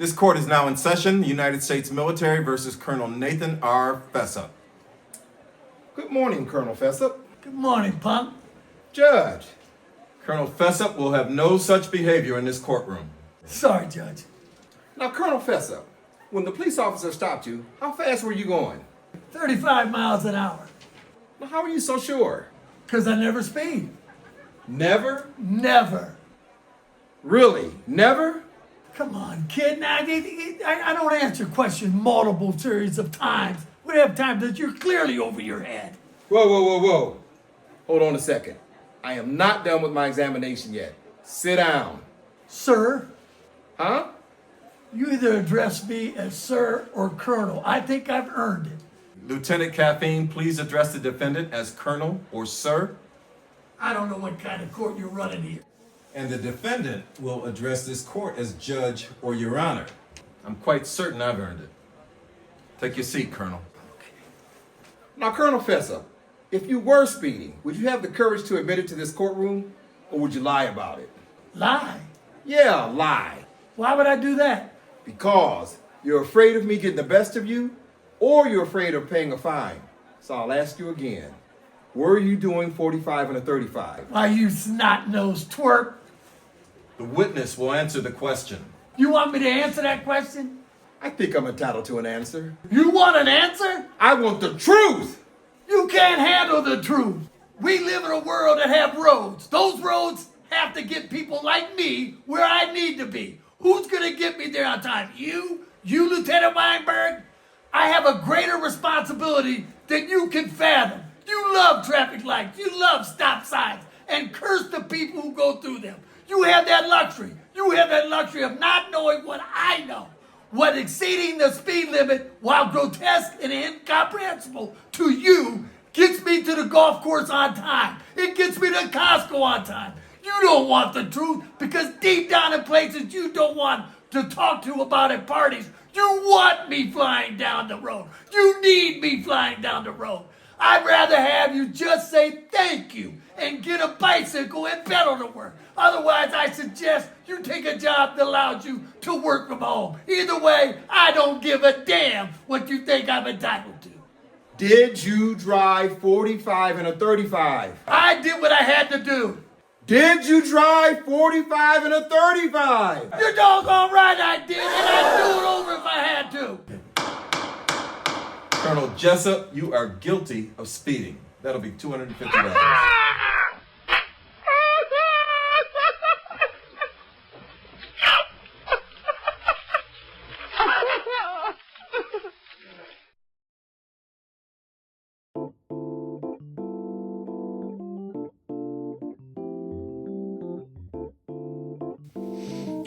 This court is now in session. The United States Military versus Colonel Nathan R. Fessa. Good morning, Colonel Fessa. Good morning, punk. Judge. Colonel Fessa will have no such behavior in this courtroom. Sorry, Judge. Now, Colonel Fessa, when the police officer stopped you, how fast were you going? 35 miles an hour. Now, how are you so sure? Because I never speed. Never? Never. Really? Never? Come on, kid. Now, I don't answer questions multiple series of times. We have times that you're clearly over your head. Whoa. Hold on a second. I am not done with my examination yet. Sit down. Sir, Huh? you either address me as sir or colonel. I think I've earned it. Lieutenant Caffeine, please address the defendant as Colonel or Sir. I don't know what kind of court you're running here. And the defendant will address this court as Judge or Your Honor. I'm quite certain I've earned it. Take your seat, Colonel. Now, Colonel Fessa, if you were speeding, would you have the courage to admit it to this courtroom, or would you lie about it? Lie? Yeah, lie. Why would I do that? Because you're afraid of me getting the best of you, or you're afraid of paying a fine. So I'll ask you again. Were you doing 45 and a 35? Why, you snot-nosed twerp. The witness will answer the question. You want me to answer that question? I think I'm entitled to an answer. You want an answer? I want the truth! You can't handle the truth. We live in a world that have roads. Those roads have to get people like me where I need to be. Who's gonna get me there on time? You, Lieutenant Weinberg? I have a greater responsibility than you can fathom. You love traffic lights, you love stop signs, and curse the people who go through them. You have that luxury. You have that luxury of not knowing what I know. What exceeding the speed limit, while grotesque and incomprehensible to you, gets me to the golf course on time. It gets me to Costco on time. You don't want the truth because deep down in places you don't want to talk to about at parties, you want me flying down the road. You need me flying down the road. I'd rather have you just say thank you and get a bicycle and pedal to work. Otherwise, I suggest you take a job that allows you to work from home. Either way, I don't give a damn what you think I'm entitled to. Did you drive 45 and a 35? I did what I had to do. Did you drive 45 and a 35? You're doggone right I did, and I'd do it over if I had to. Colonel Jessup, you are guilty of speeding. That'll be $250.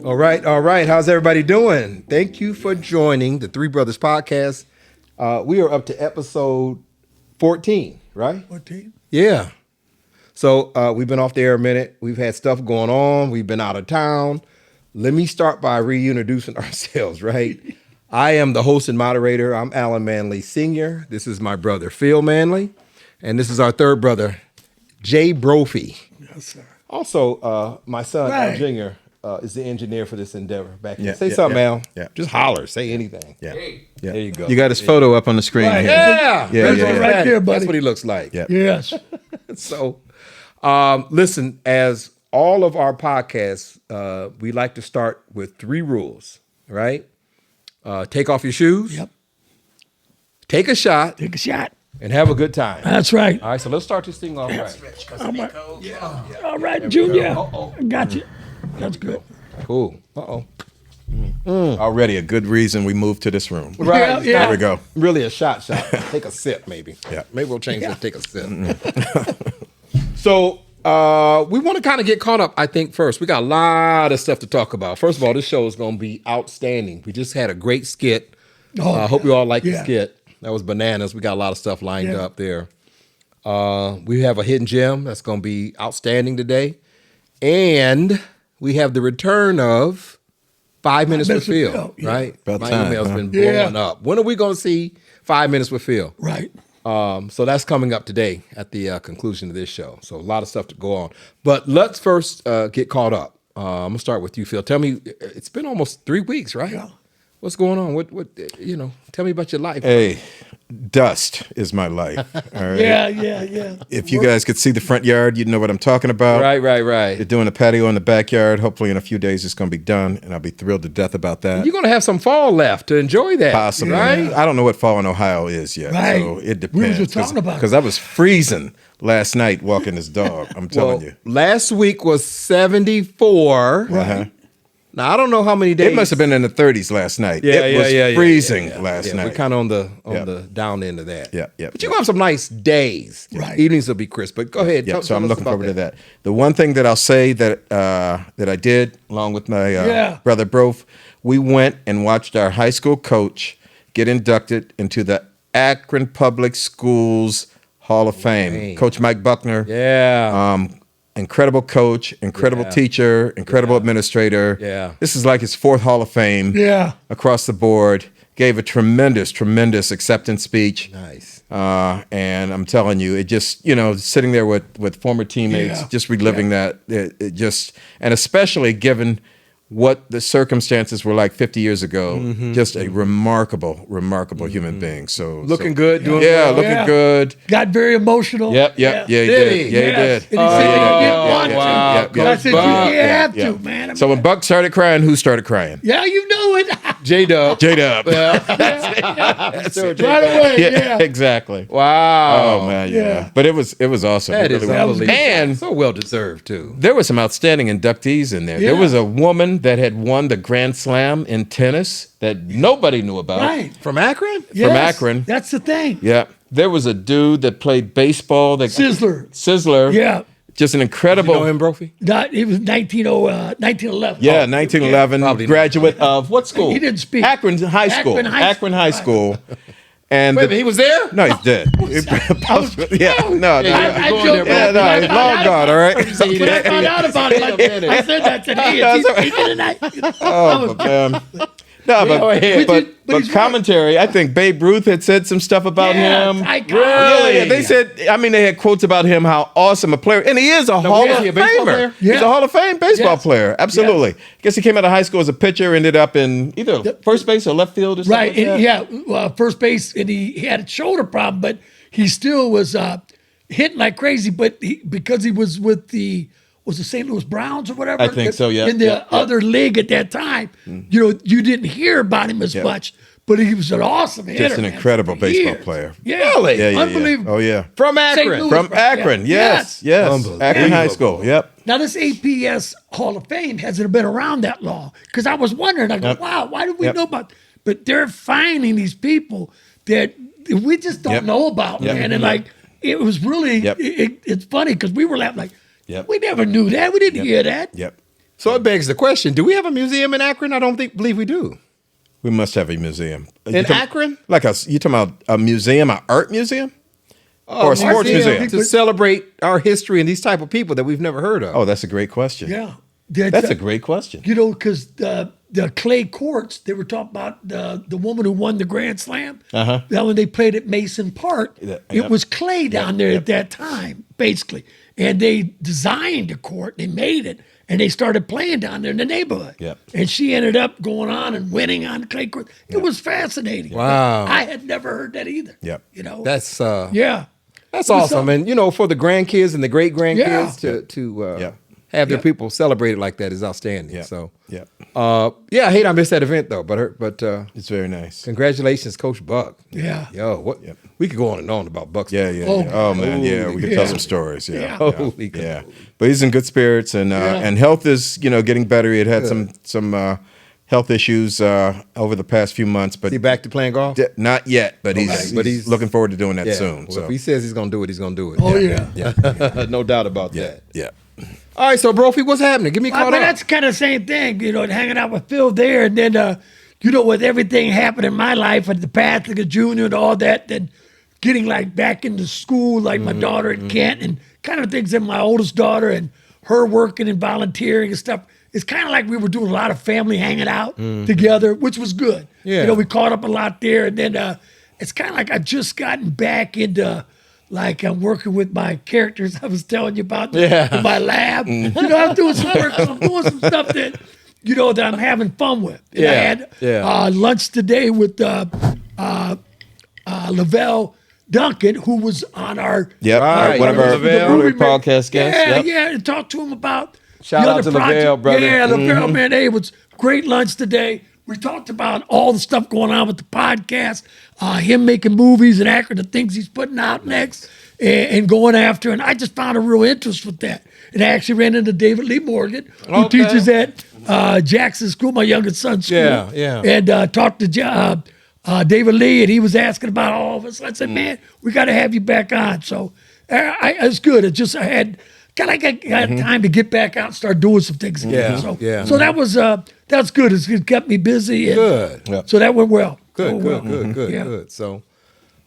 All right. How's everybody doing? Thank you for joining the Three Brothers Podcast. We are up to episode 14, right? 14? Yeah. So we've been off the air a minute. We've had stuff going on. We've been out of town. Let me start by reintroducing ourselves, right? I am the host and moderator. I'm Alan Manley Sr. This is my brother, Phil Manley. And this is our third brother, Jay Brophy. Yes, sir. Also, my son, Al Right. Jr., is the engineer for this endeavor back here. Say something, Al. Yeah. Just holler. Say anything. Yeah. There you go. You got his photo up on the screen Right. here. Yeah. Yeah, That's yeah, yeah. Right there, buddy. That's what he looks like. Yeah. Yes. So, listen, as all of our podcasts, we like to start with 3 rules, right? Take off your shoes. Yep. Take a shot. Take a shot. And have a good time. That's right. All right, so let's start this thing off right. All right, Junior. Uh-oh. I got you. That's good. Cool. Uh-oh. Already a good reason we moved to this room. Right. Yeah, it's yeah. not There we go. Really a shot. Take a sip, maybe. Yeah. Maybe we'll change that. Take a sip. So we want to kind of get caught up, I think, first. We got a lot of stuff to talk about. First of all, this show is going to be outstanding. We just had a great skit. I hope you all like the Yeah. skit. That was bananas. We got a lot of stuff lined Yeah. up there. We have a hidden gem that's going to be outstanding today. And we have the return of 5 Minutes with Phil, yeah. right? About My time, email's huh? been Yeah. blowing up. When are we going to see 5 Minutes with Phil? Right. So that's coming up today at the conclusion of this show. So a lot of stuff to go on. But let's first get caught up. I'm going to start with you, Phil. Tell me, it's been almost 3 weeks, right? Yeah. What's going on? What tell me about your life. Hey, dust is my life. All right. Yeah. If you guys could see the front yard, you'd know what I'm talking about. Right. They're doing a patio in the backyard. Hopefully in a few days it's going to be done, and I'll be thrilled to death about that. You're going to have some fall left to enjoy that. Possibly. Right? I don't know what fall in Ohio is yet, Right. so it depends. We were just talking about it. Because I was freezing last night walking this dog. I'm telling you. Last week was 74. Right. Now, I don't know how many days. It must have been in the 30s last night. Yeah, it was yeah, freezing yeah. last Yeah, night. we're kind of on the down end of that. Yeah. But you're going to have some nice days. Right. Evenings will be crisp. But go ahead. Yeah, Tell so I'm us looking about forward to that. The one thing that I'll say that that I did, along with my brother Broth, we went and watched our high school coach get inducted into the Akron Public Schools Hall of Fame. Dang. Coach Mike Buckner. Yeah. Incredible coach, incredible teacher, incredible administrator. Yeah. This is like his fourth Hall of Fame. Yeah. Across the board. Gave a tremendous acceptance speech. Nice. And I'm telling you, it just, sitting there with former teammates, just reliving that, it just, and especially given what the circumstances were like 50 years ago, just a remarkable human being. So Looking good, doing yeah, well. looking good. Got very emotional. Yep, he did. Yeah, he did. And he said he didn't want to. wow. But I said, you Buck. have to, man. So when Buck started crying, who started crying? Yeah, you know it. J-Dub. J-Dub. That's it. Right away. Yeah, exactly. Wow. Oh man, Yeah. But it was awesome. That It is really was. unbelievable. And so well deserved, too. there were some outstanding inductees in there. Yeah. There was a woman that had won the Grand Slam in tennis that nobody knew about. Right. From Akron? Yes, Akron. That's the thing. Yeah. There was a dude that played baseball. Sizzler. Yeah. Just an You incredible. know him, Brophy? It was 1911. Yeah, 1911, probably not. graduate of what school? He didn't speak. Akron High School. Akron High School. And Wait a minute, he was there? no, he's dead. Yeah, no, I Going joked. there, yeah, no, he's long gone. All right. When I found out about it, I said that to me. He's speaking tonight. Oh, but, no, Go ahead. but he's commentary. I think Babe Ruth had said some stuff about him. iconic. Yeah, they said. I mean, they had quotes about him, how awesome a player, and he is a Hall is of he a baseball Famer. player? He's Yeah. a Hall of Fame baseball Yes. player. Absolutely. I guess he came out of high school as a pitcher, ended up in either first base or left field or something. Right. like that. And, first base, and he had a shoulder problem, but he still was hitting like crazy. But because he was with the St. Louis Browns or whatever. I think so, yeah. In the Yeah. other league at that time, you didn't hear about him as much, but he was an awesome hitter. Just an man, incredible for baseball years. player. Yeah. Really? Yeah, Unbelievable. Oh yeah. From St. Akron. Louis. From Akron, yes. Unbelievable. Akron High School, yep. Now, this APS Hall of Fame hasn't been around that long because I was wondering, I go, wow, why did we know about it? But they're finding these people that we just don't know about, man. And like, it was really, it's funny because we were laughing like, we never knew that. We didn't hear that. Yep. So it begs the question, do we have a museum in Akron? I don't believe we do. We must have a museum. In Akron? Like you talking about a museum, an art museum? Or a sports museum? To celebrate our history and these type of people that we've never heard of. Oh, that's a great question. Yeah. That's a great question. Because the clay courts, they were talking about the woman who won the Grand Slam. Now, when they played at Mason Park, it was clay down there at that time, basically. And they designed the court, they made it, and they started playing down there in the neighborhood. Yep. And she ended up going on and winning on the clay court. It was fascinating. Wow. I had never heard that either. Yep. That's Yeah. that's awesome. And for the grandkids and the great grandkids to have their people celebrated like that is outstanding. So I hate I missed that event though, but it's very nice. Congratulations, Coach Buck. Yeah. Yo, what we could go on and on about Buck's. Yeah. Oh man, we could tell some stories. Yeah. Holy Yeah. But he's in good spirits and health is, getting better. He had had some health issues over the past few months, but Is he back to playing golf? not yet, but he's looking forward to doing that soon. Well, So if he says he's gonna do it, he's gonna do it. Oh, yeah. No doubt about that. yeah. All right, so Brophy, what's happening? Give me But caught up. that's kind of the same thing, hanging out with Phil there, and then, with everything happening in my life, and the Patrick of Junior and all that, then getting like back into school, like my daughter in Kent, and kind of things that my oldest daughter and her working and volunteering and stuff. It's kind of like we were doing a lot of family hanging out together, which was good. Yeah. We caught up a lot there, and then it's kind of like I just gotten back into. Like I'm working with my characters I was telling you about in my lab. I'm doing some work. I'm doing some stuff that, that I'm having fun with. And I had lunch today with Lavelle Duncan, who was on our one of our earlier podcast guests. And talked to him about Shout out to Lavelle, brother. Yeah, Lavelle, man, hey, it was great lunch today. We talked about all the stuff going on with the podcast, him making movies and acting, the things he's putting out next and going after. And I just found a real interest with that. And I actually ran into David Lee Morgan, who teaches at Jackson School, my youngest son's school. And talked to David Lee, and he was asking about all of us. I said, man, we got to have you back on. So it's good. It's just I had time to get back out and start doing some things again. So that was good. It kept me busy. And good. So that went well. Good. So,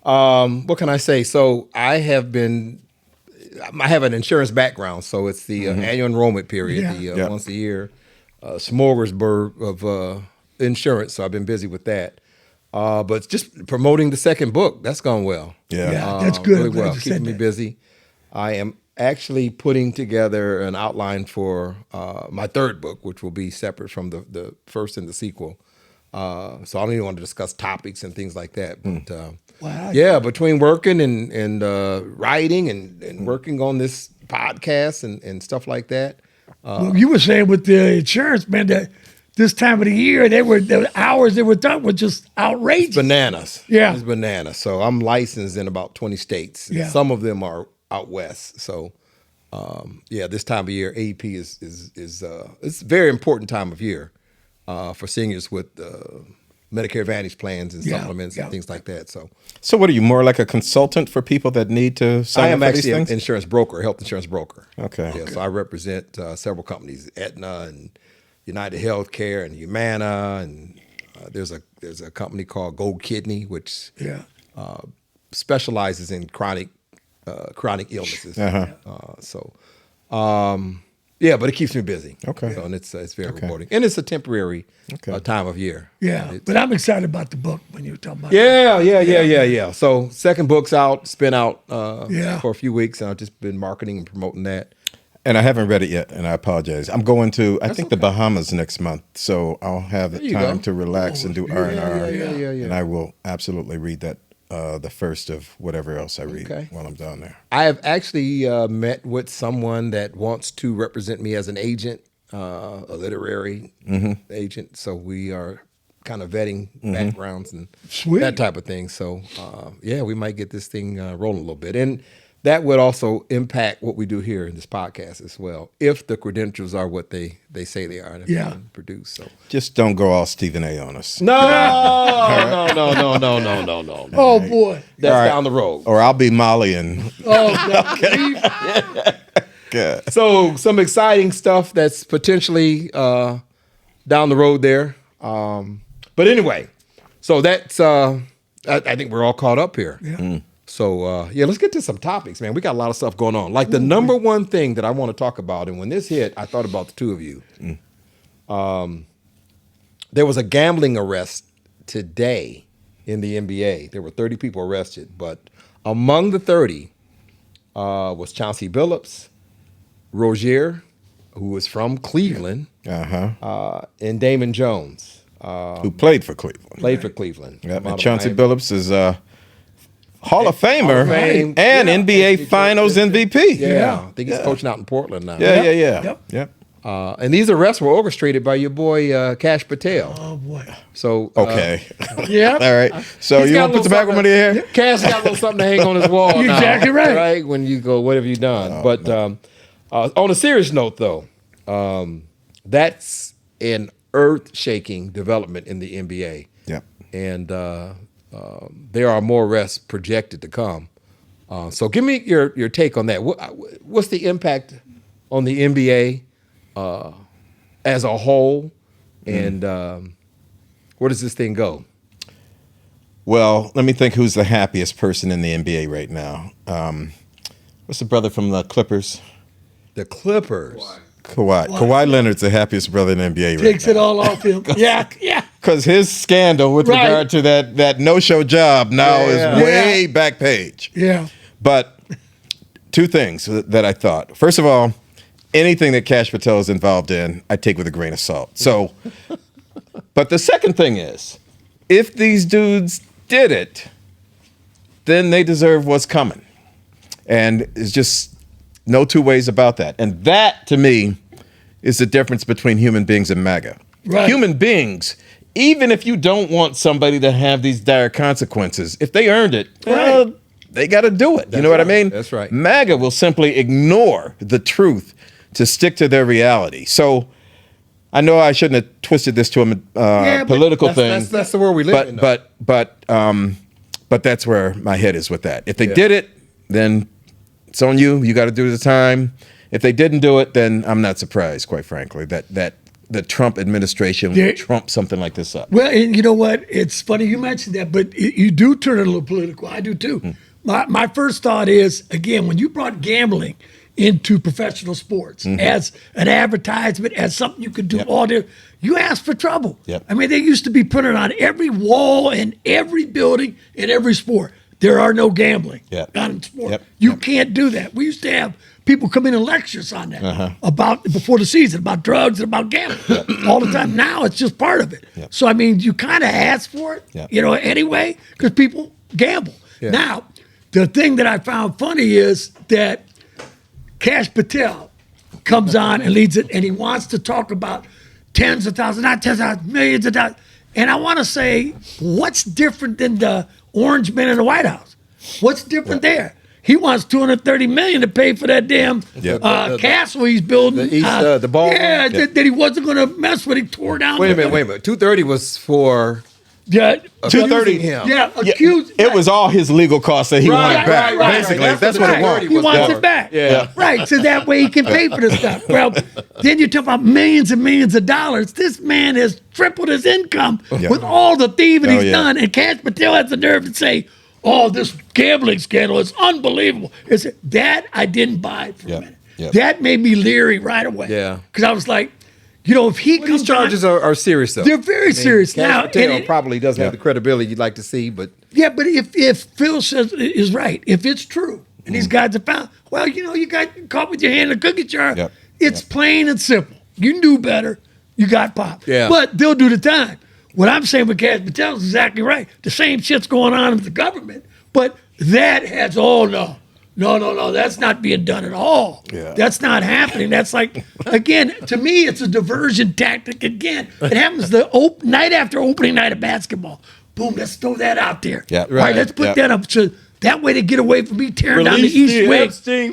what can I say? So I have an insurance background, so it's the annual enrollment period, once a year, smorgasbord of insurance. So I've been busy with that. But just promoting the second book, that's gone well. That's good. Really well, keeping me busy. I am actually putting together an outline for my third book, which will be separate from the first and the sequel. So I don't even want to discuss topics and things like that. But between working and writing and working on this podcast and stuff like that. Well, you were saying with the insurance, man, that this time of the year, the hours they were done were just outrageous. Bananas. Yeah. It's bananas. So I'm licensed in about 20 states. Yeah. Some of them are out west. So this time of year, AEP is it's a very important time of year for seniors with Medicare Advantage plans and supplements and things like that. So what are you, more like a consultant for people that need to sign up for these things? I am actually an insurance broker, health insurance broker. Okay. So I represent several companies, Aetna and United Healthcare and Humana, and there's a company called Gold Kidney, which specializes in chronic illnesses. But it keeps me busy. Okay. So, and it's very rewarding, and it's a temporary time of year. But I'm excited about the book when you were talking about. Yeah. So second book's out. It's been out for a few weeks, and I've just been marketing and promoting that. And I haven't read it yet, and I apologize. I'm going to, I think, the Bahamas next month, so I'll have time to relax and do R&R, and I will absolutely read that, the first of whatever else I read while I'm down there. I have actually met with someone that wants to represent me as an agent, a literary agent, so we are kind of vetting backgrounds and that type of thing. So, we might get this thing rolling a little bit. And that would also impact what we do here in this podcast as well, if the credentials are what they say they are and produce. So just don't go all Stephen A. on us. No. Oh boy, that's down the road. Or I'll be Molly and. Good. So some exciting stuff that's potentially down the road there. But anyway, so that's I think we're all caught up here. Yeah. So, let's get to some topics, man. We got a lot of stuff going on. Like the number one thing that I want to talk about, and when this hit, I thought about the two of you. There was a gambling arrest today in the NBA. There were 30 people arrested, but among the 30 was Chauncey Billups, Rozier, who was from Cleveland, and Damon Jones. Who played for Cleveland. Yep. And Chauncey Billups is Hall of Famer and NBA Finals MVP. Yeah. I think he's coaching out in Portland now. Yep. And these arrests were orchestrated by your boy Cash Patel. Oh boy. So okay. All right. So you want to put tobacco money in here? Cash got a little something to hang on his wall. You're exactly right. Right when you go, what have you done? But on a serious note, though, that's an earth-shaking development in the NBA. Yep. And there are more arrests projected to come. So give me your take on that. What's the impact on the NBA as a whole, and where does this thing go? Well, let me think who's the happiest person in the NBA right now. What's the brother from the Clippers? The Clippers. Kawhi Leonard's the happiest brother in the NBA right now. Takes it all off him. Yeah. Because his scandal with regard to that no-show job now is way back page. Yeah. But two things that I thought. First of all, anything that Kash Patel is involved in, I take with a grain of salt. So, but the second thing is, if these dudes did it, then they deserve what's coming. And it's just no two ways about that. And that, to me, is the difference between human beings and MAGA. Right. Human beings, even if you don't want somebody to have these dire consequences, if they earned it, well, they got to do it. You know what I mean? That's right. MAGA will simply ignore the truth to stick to their reality. So I know I shouldn't have twisted this to a political thing. That's the world we live in. But that's where my head is with that. If they did it, then it's on you. You got to do the time. If they didn't do it, then I'm not surprised, quite frankly, that the Trump administration would trump something like this up. Well, and you know what? It's funny you mentioned that, but you do turn it a little political. I do too. My first thought is, again, when you brought gambling into professional sports as an advertisement, as something you could do all day, you asked for trouble. Yep. I mean, they used to be printed on every wall in every building in every sport. There are no gambling on sport. You can't do that. We used to have people come in and lectures on that about before the season, about drugs and about gambling all the time. Now it's just part of it. So, I mean, you kind of ask for it, you know, anyway, because people gamble. Now, the thing that I found funny is that Kash Patel comes on and leads it, and he wants to talk about tens of thousands, not tens of thousands, millions of dollars. And I want to say, what's different than the orange men in the White House? What's different there? He wants $230 million to pay for that damn castle he's building. The ball. Yeah, that he wasn't going to mess with. He tore down. Wait a minute. 230 was for 230 him. Yeah, accused. It was all his legal costs that he wanted back. Basically, that's what it was. He wants it back. Yeah. Right, so that way he can pay for this stuff. Well, then you talk about millions and millions of dollars. This man has tripled his income with all the thieving he's done. And Kash Patel has the nerve to say, oh, this gambling scandal is unbelievable. It's, that I didn't buy for a minute. That made me leery right away. Yeah. Because I was like, you know, if he comes These charges are serious, though. they're very serious. Kash Now, Patel probably doesn't have the credibility you'd like to see, but yeah, but if Phil says is right, if it's true, and these guys are found, well, you know, you got caught with your hand in a cookie jar. It's plain and simple. You knew better. You got popped. Yeah. But they'll do the time. What I'm saying with Kash Patel is exactly right. The same shit's going on with the government, but that has, no, that's not being done at all. That's not happening. That's like, again, to me, it's a diversion tactic. Again, it happens the night after opening night of basketball. Boom, let's throw that out there. All right, let's put that up. So that way they get away from me tearing down the east wing.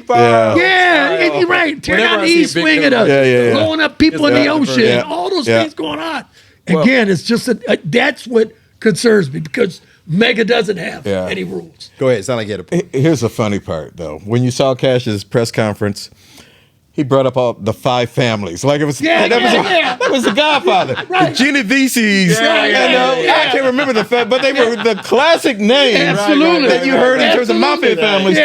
You're right. Tearing down the east wing of blowing up people in the ocean. All those things going on. Again, it's just that's what concerns me, because Mega doesn't have any rules. go ahead. Sound like you had a point. Here's the funny part, though. When you saw Cash's press conference, he brought up all the 5 families. Like it was that was the Godfather. The Genoveses. I can't remember but they were the classic names that you heard in terms of mafia families.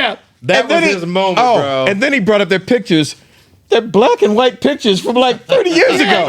That was his moment, bro. And then he brought up their pictures. They're black and white pictures from like 30 years ago.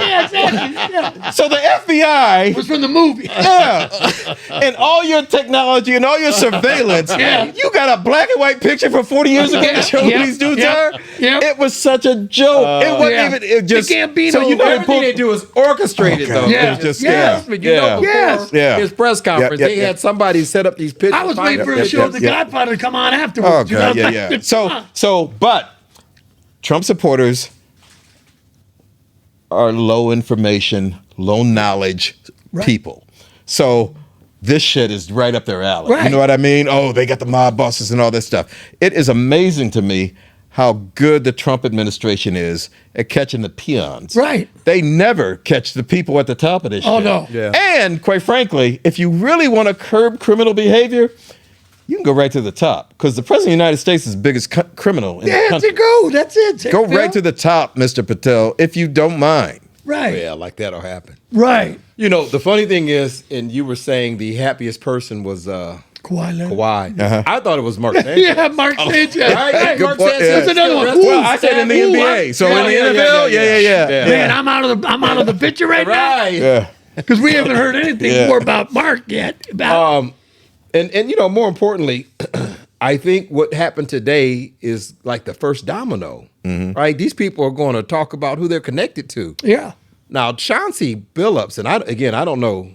So the FBI was from the movie. And all your technology and all your surveillance, you got a black and white picture from 40 years ago to show who these dudes are. It was such a joke. It wasn't even. It just. The Gambino. So you know everything they do is orchestrated, though. It was just before his press conference, they had somebody set up these pictures. I was waiting for a show of The Godfather to come on afterwards. Oh God, but Trump supporters are low information, low knowledge people. So this shit is right up their alley. You know what I mean? Oh, they got the mob bosses and all this stuff. It is amazing to me how good the Trump administration is at catching the peons. They never catch the people at the top of this shit. No. And quite frankly, if you really want to curb criminal behavior, you can go right to the top, because the president of the United States is the biggest criminal in the country. That's it. Go right to the top, Mr. Patel, if you don't mind. Yeah, like that'll happen. You know, the funny thing is, and you were saying the happiest person was Kawhi. I thought it was Mark Sanchez. Mark Sanchez. Mark Sanchez. That's another one. Well, I said in the NBA. So in the NFL, Man, I'm out of the picture right now. Because we haven't heard anything more about Mark yet. And you know, more importantly, I think what happened today is like the first domino, right? These people are going to talk about who they're connected to. Yeah. Now, Chauncey Billups, and I don't know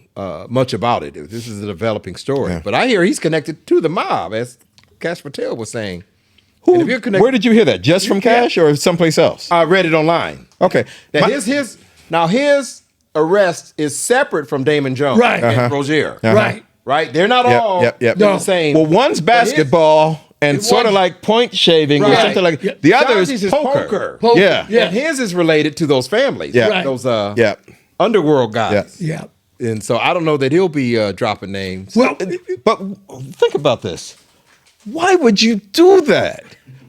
much about it. This is a developing story, but I hear he's connected to the mob, as Cash Patel was saying. And if you're connected, Where did you hear that? Just from Cash or someplace else? I read it online. Okay. That his arrest is separate from Damon Jones Right. and Rozier. Right. Right? They're not all the same. Well, one's basketball and sort of like point shaving or something like that. The other Chauncey's is poker. Yeah. Yeah. And his is related to those families. Yeah. Right. Those underworld guys. Yeah. And so I don't know that he'll be dropping names. Well, But think about this. Why would you do that?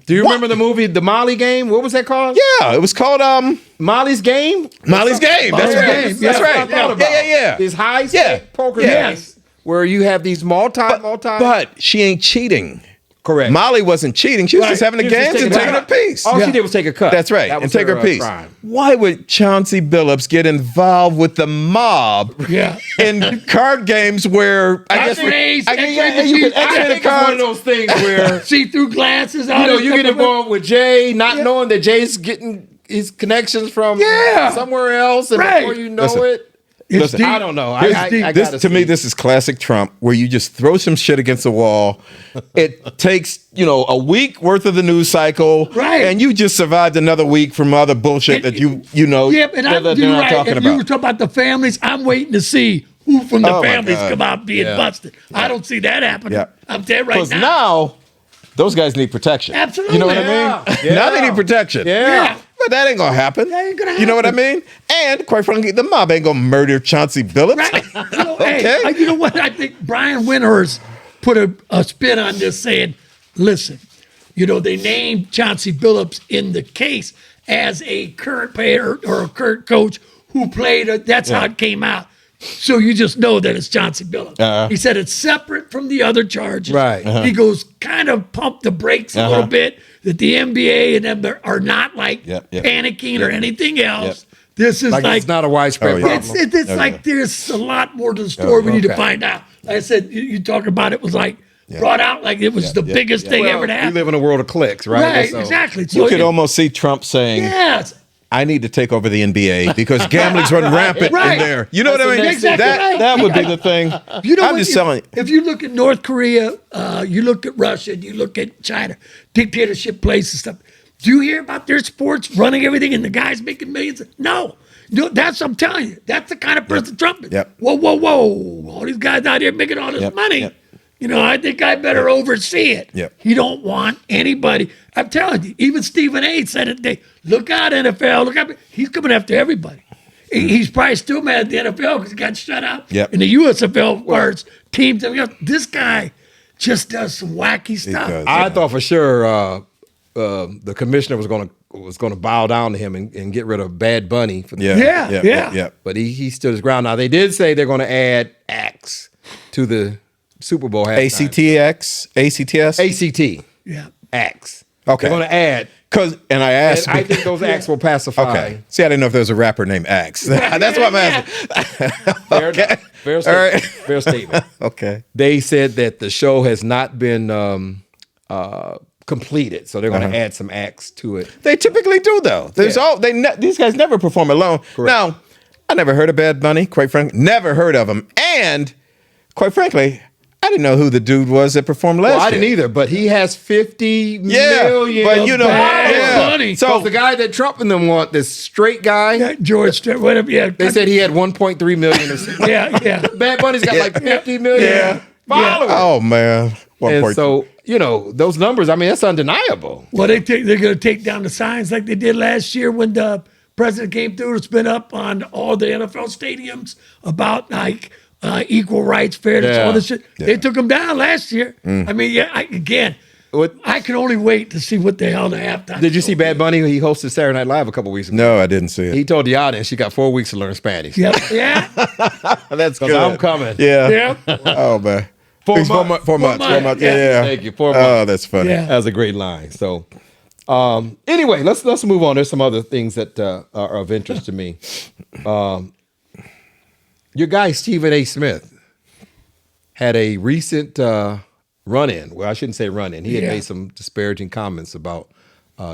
Do you remember the movie The Molly Game? What was that called? Yeah, it was called Molly's Game? Molly's Game. That's Molly's right. Game. That's Yeah. right. What I thought about. Yeah. This high Yeah. poker Yes. game where you have these multi. But she ain't cheating. Correct. Molly wasn't cheating. She was Right. just having the She was just games and taking taking a a piece. All Yeah. she did was take a cut. That's right, That and was take her piece. crime. Why would Chauncey Billups get involved with the mob Yeah. in card games where I guess X-rays, you can X-rays, I X-ray the think it's one of cards. those things where See-through glasses. you get involved with Jay, not knowing that Jay's getting his connections from somewhere else, and Right. before you know Listen. it, Listen, I don't know. Here's I deep. gotta This to me, see. this is classic Trump, where you just throw some shit against the wall. It takes a week worth of the news cycle, Right. and you just survived another week from other bullshit that you know. Yep, and that they're you're not right. talking And you were about. talking about the families. I'm waiting to see who from the Oh, my families God. come out being busted. I don't see that happening. Yeah. I'm dead right Because now. now those guys need protection. Absolutely. You know what I mean? Yeah. Now they need protection. Yeah. But that ain't gonna happen. That ain't gonna You know what I happen. mean? And quite frankly, the mob ain't gonna murder Chauncey Billups. Right. Okay. Hey, you know what? I think Brian Windhorst put a spin on this saying, listen, they named Chauncey Billups in the case as a current player or a current coach who played. That's how it came out. So you just know that it's Chauncey Billups. He said it's separate from the other charges. Right. He goes, kind of pump the brakes a little bit, that the NBA and them are not like panicking or anything else. This is like it's not a widespread problem. it's like there's a lot more to the story we need to find out. Like I said, you talk about it was like brought out like it was the biggest thing Well, ever to we happen. live in a world of clicks, right? Right, So- exactly. You could almost see Trump saying, yes. I need to take over the NBA because gambling's run rampant Right. in there. You know what I mean? Exactly right. That would be the thing. I'm just telling you. If you look at North Korea, you look at Russia, you look at China, dictatorship places and stuff. Do you hear about their sports running everything and the guys making millions? No. That's I'm telling you. That's the kind of person Trump is. Yep. Whoa. All these guys out here making all this money. Yep. I think I better oversee it. Yep. He don't want anybody. I'm telling you, even Stephen A. said it today. Look out, NFL. Look out. He's coming after everybody. He's probably still mad at the NFL because he got shut out. Yep. In the USFL, where it's teams. This guy just does some wacky stuff. does. I thought for sure the commissioner was going to bow down to him and get rid of Bad Bunny. For the, Yeah. But he stood his ground. Now they did say they're going to add acts to the Super Bowl halftime. ACTS? ACT Yeah. acts. Okay. They're going to add. And I asked. And I think those acts will pacify. Okay. See, I didn't know if there was a rapper named Axe. That's what I'm asking. Fair Okay. enough. Fair statement. All right. Fair statement. Okay. They said that the show has not been completed, so they're going to add some acts to it. They typically do, though. These guys never perform alone. Now, I never heard of Bad Bunny, quite frankly. Never heard of him. And, quite frankly, I didn't know who the dude was that performed last year. I didn't either, but he has 50 million. but you know, Bad Bunny. So the guy that Trump and them want, this straight guy, George Strait, whatever. Yeah. they said he had 1.3 million. Or something. Yeah. Bad Bunny's got like 50 million followers. Oh, man. And so, those numbers, I mean, that's undeniable. Well, they're going to take down the signs like they did last year when the president came through. It's been up on all the NFL stadiums about like equal rights, fairness, all this shit. They took them down last year. I mean, I can only wait to see what the hell the halftime. Did you see Bad Bunny? He hosted Saturday Night Live a couple weeks ago. No, I didn't see it. He told the audience she got 4 weeks to learn Spanish. Yeah. That's Because I'm coming. Yeah. Yeah. Oh, man. 4 Four months. months. 4 months. Yeah. Thank you. 4 Oh, months. that's funny. Yeah. That's a great line. So, anyway, let's move on. There's some other things that are of interest to me. Your guy Stephen A. Smith had a recent run-in. Well, I shouldn't say run-in. He had Yeah. made some disparaging comments about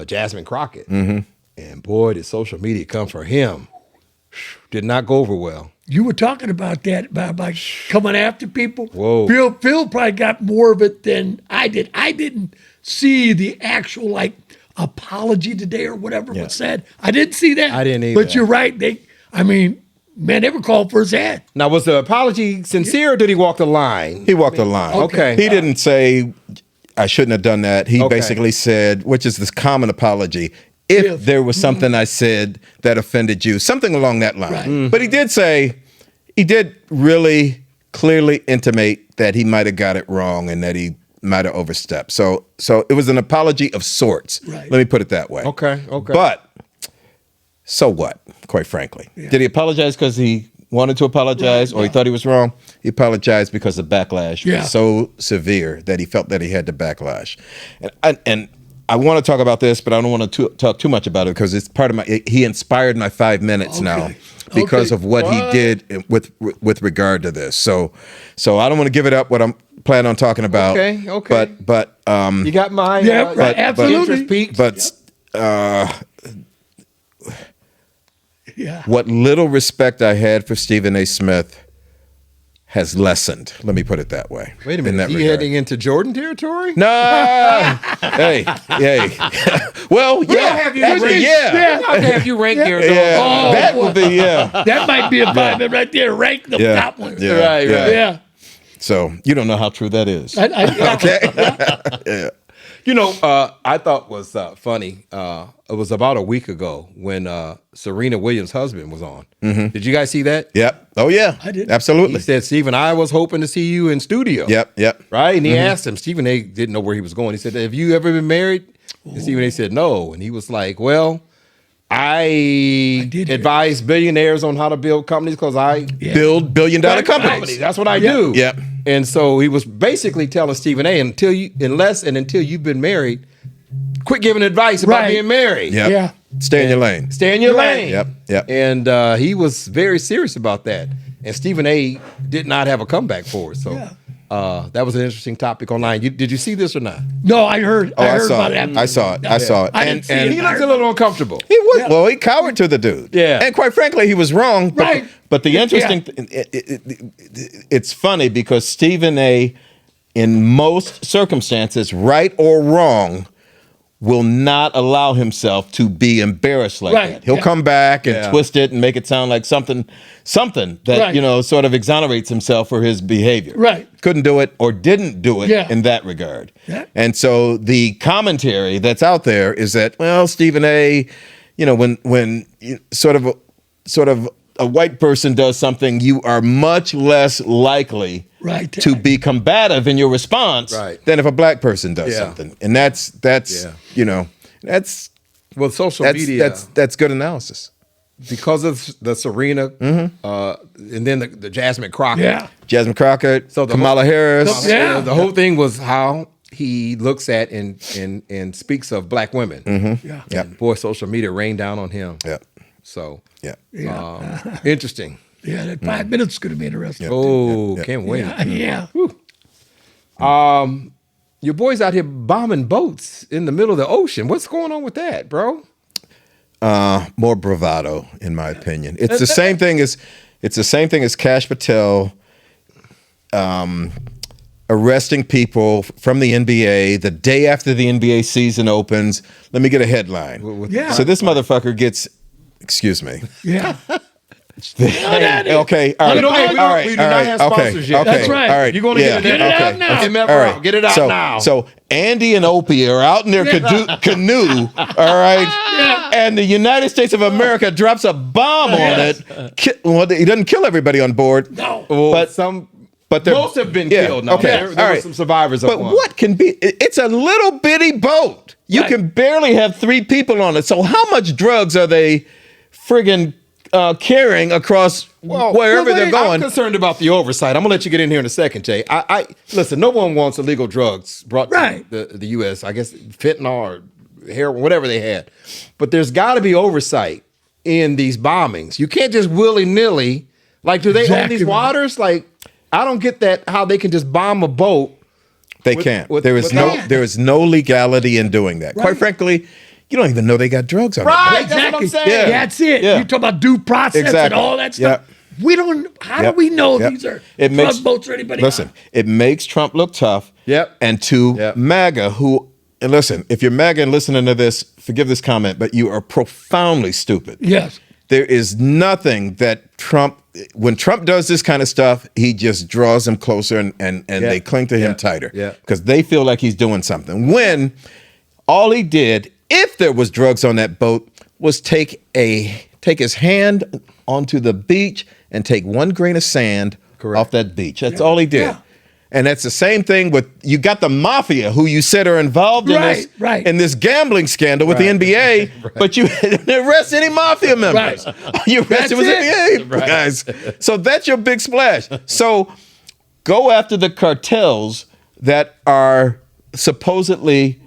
Jasmine Crockett. And boy, did social media come for him. Did not go over well. You were talking about that, about like coming after people. Whoa. Phil probably got more of it than I did. I didn't see the actual like apology today or whatever was said. I didn't see that. I didn't either. But you're right. Man, they were called for his head. Now, was the apology sincere or did he walk the line? He walked the line. Okay. He didn't say, I shouldn't have done that. He Okay. basically said, which is this common apology, if there was something I said that offended you, something along that line. Right. But he did really clearly intimate that he might have got it wrong and that he might have overstepped. So it was an apology of sorts. Right. Let me put it that way. Okay. But so what, quite frankly? Did he apologize because he wanted to apologize or he thought he was wrong? He apologized because the backlash was so severe that he felt that he had to backlash. And I want to talk about this, but I don't want to talk too much about it because it's part of he inspired my 5 minutes now because of what he did with regard to this. So I don't want to give it up what I'm planning on talking about. Okay. But You got my right, absolutely. interest peaked. But Yeah. what little respect I had for Stephen A. Smith has lessened. Let me put it that way. Wait a in minute. that Is he regard. heading into Jordan territory? No. hey. Well, yeah. have you Actually, ranked- yeah. I'll have you rank here. Yeah. Oh, that would be, yeah. That might be a 5 minute right there. Rank the Yeah. top one. Yeah. Right, yeah. Yeah. So you don't know how true that is. You know, I thought was funny. It was about a week ago when Serena Williams' husband was on. Did you guys see that? Yep. Oh, yeah. I did. Absolutely. He said, Stephen, I was hoping to see you in studio. Yep. Right? And he asked him, Stephen A. didn't know where he was going. He said, have you ever been married? And Stephen A. said, no. And he was like, well, I did advise billionaires on how to build companies because I Build billion-dollar companies. That's what I do. Yep. And so he was basically telling Stephen A. until you've been married, quit giving advice about Right. being married. Yep. Yeah. Stay in your lane. Stay in your Right. lane. Yep. And he was very serious about that. And Stephen A. did not have a comeback for it. So that was an interesting topic online. Did you see this or not? No, I heard. Oh, I I heard saw about it. it. I saw it. I saw it. I didn't see and it. He looked a little uncomfortable. He was well. He cowered to the dude. Yeah. and quite frankly, he was wrong. But Right. but the interesting, it's funny because Stephen A. in most circumstances, right or wrong, will not allow himself to be embarrassed like Right. that. He'll Yeah. come back and Yeah. twist it and make it sound like something that Right. sort of exonerates himself for his behavior. Right. Couldn't do it or didn't do it Yeah. in that regard. Yeah. And so the commentary that's out there is that, well, Stephen A., when sort of a white person does something, you are much less likely Right. to be combative in your response Right. than if a black person does Yeah. something. And that's Well, social that's media, that's good analysis. because of the Serena, and then the Jasmine Crockett. Yeah. Jasmine Crockett, So the Kamala Harris. Yeah. The whole thing was how he looks at and speaks of black women. Yeah. Yep. Boy, social media rained down on him. Yep. So Yep. interesting. Yeah. That 5 minutes is going to be interesting. Oh, can't wait. Yeah. Your boys out here bombing boats in the middle of the ocean. What's going on with that, bro? More bravado, in my opinion. It's the same thing as Kash Patel arresting people from the NBA the day after the NBA season opens. Let me get a headline. Yeah. So this motherfucker gets, excuse me. Yeah. Okay, all right, We don't- we don't- all right, we do all not right, have okay, sponsors yet. okay, That's right. all right. You're gonna get it out now. MF all Rock, get it out now. So Andy and Opie are out in their canoe, all right, and the United States of America drops a bomb on it. Well, he doesn't kill everybody on board, No. but they're- Most have been yeah, killed now. Okay, There all were right. some survivors of But one. what can be? It's a little bitty boat. You Right. can barely have 3 people on it. So how much drugs are they friggin' carrying across wherever they're I'm going? concerned about the oversight. I'm gonna let you get in here in a second, Jay. I listen. No one wants illegal drugs brought Right. to the U.S. I guess fentanyl or heroin, whatever they had. But there's got to be oversight in these bombings. You can't just willy nilly. Like, do they own Exactly these right. waters? Like, I don't get that. How they can just bomb a boat They can't. with- There is with- there is no legality in doing that. Quite frankly, you don't even know they got drugs on Right. it. That's what I'm saying. Yeah. That's it. Yeah. You talk about due process and Exactly. all that stuff. Yep. We don't. How Yep. do we know Yep. these are It drug makes- boats or anybody? Listen, it makes Trump look tough. Yep. And to Yep. MAGA, who, and listen, if you're MAGA and listening to this, forgive this comment, but you are profoundly stupid. Yes. There is nothing that Trump, when Trump does this kind of stuff, he just draws them closer and they cling to him tighter. Yeah. Because they feel like he's doing something. When all he did, if there was drugs on that boat, was take his hand onto the beach and take 1 grain of sand off that beach. That's all he did. Yeah. And that's the same thing with, you got the mafia who you said are involved in this Right. in this gambling scandal with the NBA, but you didn't arrest any mafia members. Right. You arrested was That's NBA guys. So that's your big splash. So go after the cartels that are supposedly,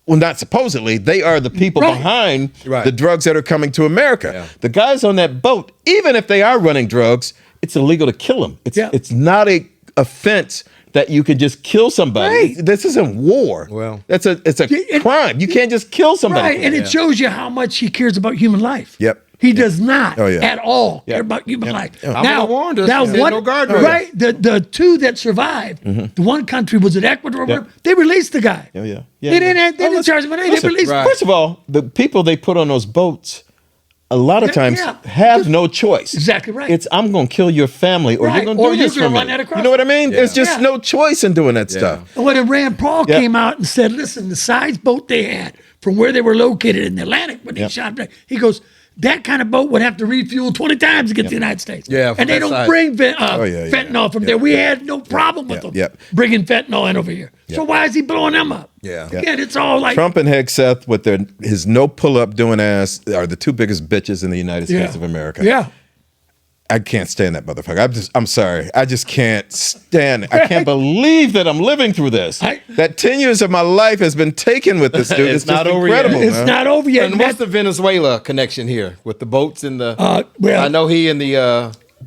well, not supposedly, they are the people Right. behind Right. the drugs that are coming to America. Yeah. The guys on that boat, even if they are running drugs, it's illegal to kill them. It's not a offense that you could just kill somebody. Right. This isn't war. Well. it's a Yeah, crime. You can't just kill somebody. Right, and it shows you how much he cares about human life. Yep. He does not Oh, yeah. at all care about human life. Alvin warned us. Now He said what? no guard right, the two that survived, the one country was it Ecuador? Or whatever, they released the guy. Oh, yeah. They didn't charge him anything. They Listen, released him. First of all, the people they put on those boats, a lot of times yeah. have no choice. Exactly right. It's I'm going to kill your family, or Right. you're going to Or do you're this gonna for run me. that across. You know what I mean? There's just Yeah. no choice in doing that stuff. And when Rand Paul Yep. came out and said, listen, the size boat they had from where they were located in the Atlantic when they shot him, he goes, that kind of boat would have to refuel 20 times to get to the United States. Yeah, from and they that don't side. bring yeah. fentanyl from there. We had no problem with them Yep. bringing fentanyl in over here. So why is he blowing them up? Yeah. Again, it's all like, Trump and Hegseth with his no pull up doing ass are the two biggest bitches in the United States of America. Yeah. I can't stand that motherfucker. I'm sorry. I just can't stand it. I can't believe that I'm living through this. That 10 years of my life has been taken with this dude. It's It's just not over yet. incredible, It's man. not over yet. And And what's that's- the Venezuela connection here with the boats and the? well- I know he and the.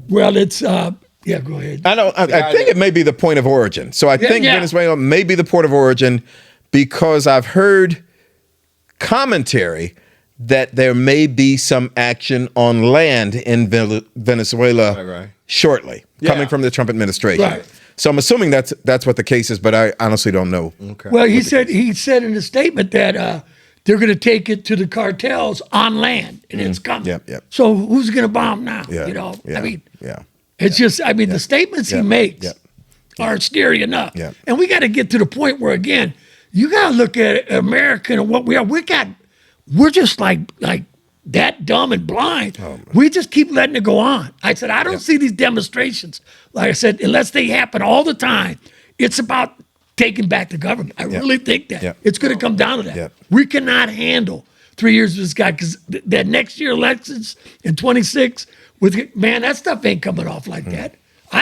well, it's, yeah, go ahead. I think it may be the point of origin. So I think yeah. Venezuela may be the port of origin because I've heard commentary that there may be some action on land in Venezuela Right. shortly, coming from the Trump administration. Right. So I'm assuming that's what the case is, but I honestly don't know. Okay. Well, he said in a statement that they're going to take it to the cartels on land, and it's coming. Yep. So who's going to bomb now? Yeah. You know, Yeah. I mean, yeah. it's just, I mean, the statements he makes Yep. are scary enough. Yep. And we got to get to the point where, again, you got to look at America and what we are. We're just like that dumb and blind. We just keep letting it go on. I said, I don't see these demonstrations. Like I said, unless they happen all the time, it's about taking back the government. I really think that. Yep. It's going to come down to that. Yep. We cannot handle 3 years of this guy because that next year elections in 26, man, that stuff ain't coming off like that.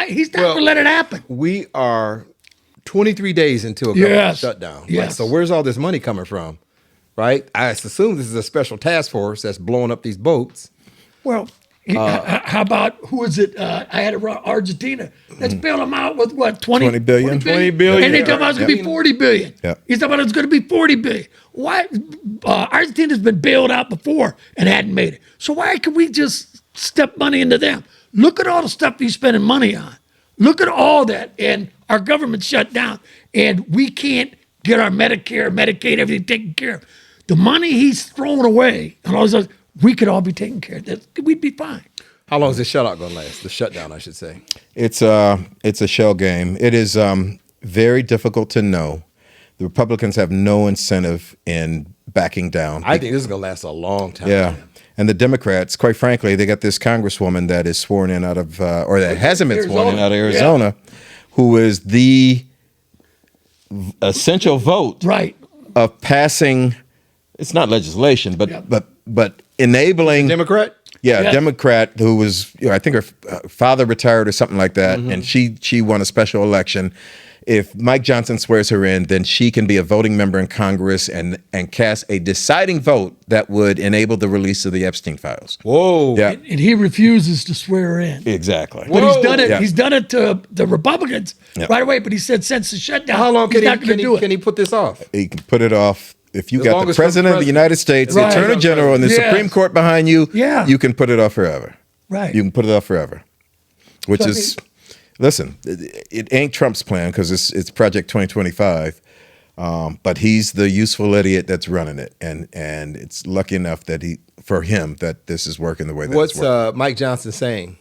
He's not going to let it happen. We are 23 days into a government Yes. shutdown. Right? Yes. So where's all this money coming from? Right? I assume this is a special task force that's blowing up these boats. Well, how about who is it? I had it wrong. Argentina. Let's bail them out with what? 20 billion. 20 billion. And they talking about it's going to be 40 billion. Yeah. He's talking about it's going to be 40 billion. Why? Argentina's been bailed out before and hadn't made it. So why can we just step money into them? Look at all the stuff he's spending money on. Look at all that. And our government's shut down. And we can't get our Medicare, Medicaid, everything taken care of. The money he's throwing away and all this other, we could all be taken care of. We'd be fine. How long is this shutout going to last? The shutdown, I should say. It's a shell game. It is very difficult to know. The Republicans have no incentive in backing down. I think this is going to last a long time. Yeah. And the Democrats, quite frankly, they got this congresswoman that is sworn in out of, or that hasn't been sworn in out of Arizona, who is the essential vote Right. of passing. It's not legislation, but enabling. Democrat? Yeah, Yeah. a Democrat who was, I think her father retired or something like that, and she won a special election. if Mike Johnson swears her in, then she can be a voting member in Congress and cast a deciding vote that would enable the release of the Epstein files. Whoa. Yeah, And he refuses to swear her in. exactly. But he's done it. Yeah. He's done it to the Republicans Yeah. right away. But he said since the shutdown, How long he's can not going to do it. he put this off? He can put it off. If you As got long the as Trump's president of the president. United States, Right. the Attorney General, and the Yeah. Supreme Court behind you, Yeah. you can put it off forever. Right. You can put it off forever. Which So, I is, listen, it ain't Trump's plan because it's Project 2025. But he's the useful idiot that's running it, and it's lucky enough that for him that this is working the way that What's it's working. Mike Johnson saying?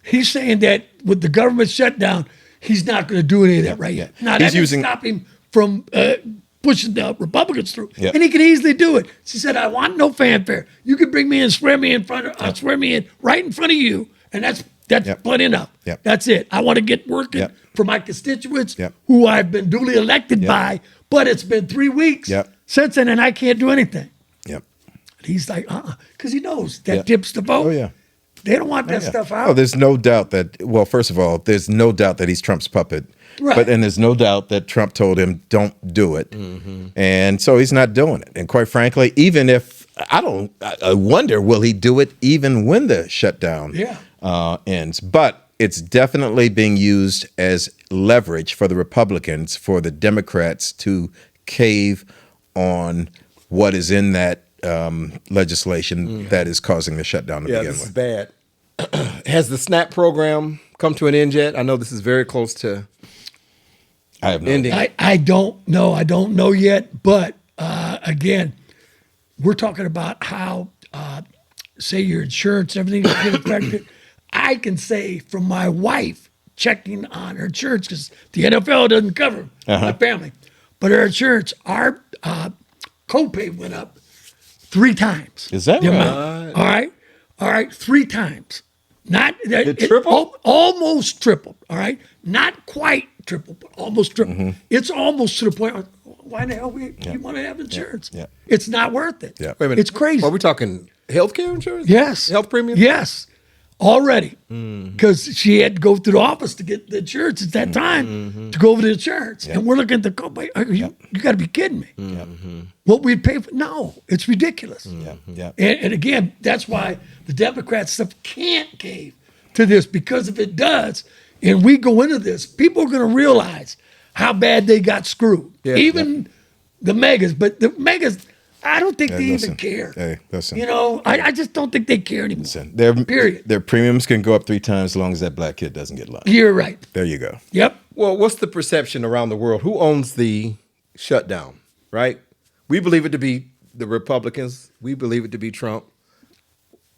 He's saying that with the government shutdown, he's not going to do any of that right yet. Now, that doesn't stop him from pushing the Republicans through. Yeah. And he can easily do it. She said, I want no fanfare. You can bring me in, swear me in swear me in right in front of you. And that's Yep. plenty enough. Yep. That's it. I want to get working Yep. for my constituents Yep. who I've been duly elected by, but it's been 3 weeks Yep. since then and I can't do anything. Yep. And he's like, because he knows that Yeah. tips the vote. Oh yeah. They don't want that Yeah. stuff out. Oh, there's no doubt that. Well, first of all, there's no doubt that he's Trump's puppet. Right. And there's no doubt that Trump told him don't do it, and so he's not doing it. And quite frankly, even if I wonder, will he do it even when the shutdown ends? But it's definitely being used as leverage for the Republicans, for the Democrats to cave on what is in that legislation that is causing the shutdown to Yeah, begin this is with. bad. Has the SNAP program come to an end yet? I know this is very close to I have no ending. I don't know. I don't know yet. But again, we're talking about how, say, your insurance, everything is getting affected. I can say from my wife checking on her insurance, because the NFL doesn't cover my family, but her insurance, our copay went up 3 times. Is that the right? amount. All right, 3 times. Not it tripled? almost tripled. All right, not quite tripled, but almost tripled. It's almost to the point. Where, why the hell you want to have insurance? Yeah. It's not worth it. Yeah. Wait a minute. It's crazy. Are we talking healthcare insurance? Yes. Health premium? Yes. Already. Because she had to go through the office to get the insurance at that time to go over the insurance. And we're looking at the copay. You got to be kidding me. What we'd pay for? No, it's ridiculous. Yeah. And again, that's why the Democrat stuff can't cave to this, because if it does, and we go into this, people are going to realize how bad they got screwed. Yeah. Even the megas, but the megas, I don't think they listen. even care. Hey, listen. You know, I just don't think they care anymore. Their premiums can go up 3 times as long as that black kid doesn't get locked. You're right. There you go. Yep. Well, what's the perception around the world? Who owns the shutdown, right? We believe it to be the Republicans. We believe it to be Trump.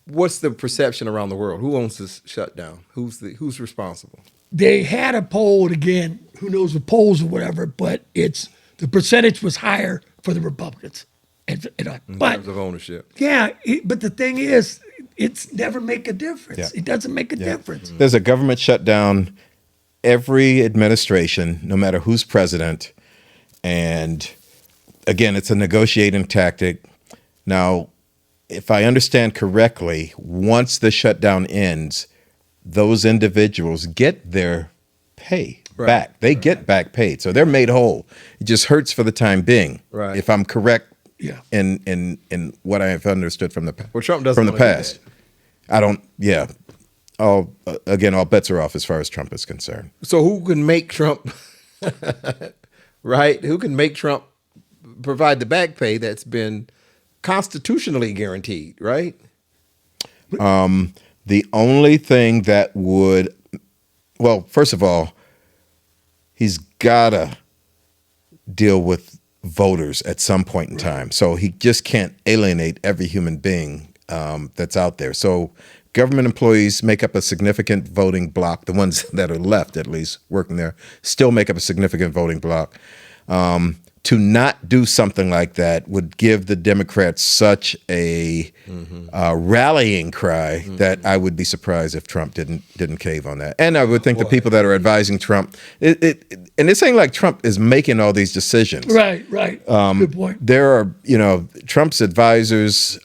What's the perception around the world? Who owns this shutdown? Who's responsible? They had a poll, and again, who knows the polls or whatever, but the percentage was higher for the Republicans. In But terms of ownership. yeah, but the thing is, it's never make a difference. Yeah. It doesn't make a difference. There's a government shutdown every administration, no matter who's president. And again, it's a negotiating tactic. Now, if I understand correctly, once the shutdown ends, those individuals get their pay back. They get back paid. So they're made whole. It just hurts for the time being. Right. If I'm correct Yeah. in what I have understood from the Well, Trump doesn't from the wanna do past. I don't. Yeah. All bets are off as far as Trump is concerned. So who can make Trump, right? Who can make Trump provide the back pay that's been constitutionally guaranteed, right? The only thing that would, well, first of all, he's gotta deal with voters at some point in time. So he just can't alienate every human being that's out there. So government employees make up a significant voting block. The ones that are left, at least, working there, still make up a significant voting block. To not do something like that would give the Democrats such a rallying cry that I would be surprised if Trump didn't cave on that. And I would think the people that are advising Trump, and it's ain't like Trump is making all these decisions. Right. Good point. There are, Trump's advisors.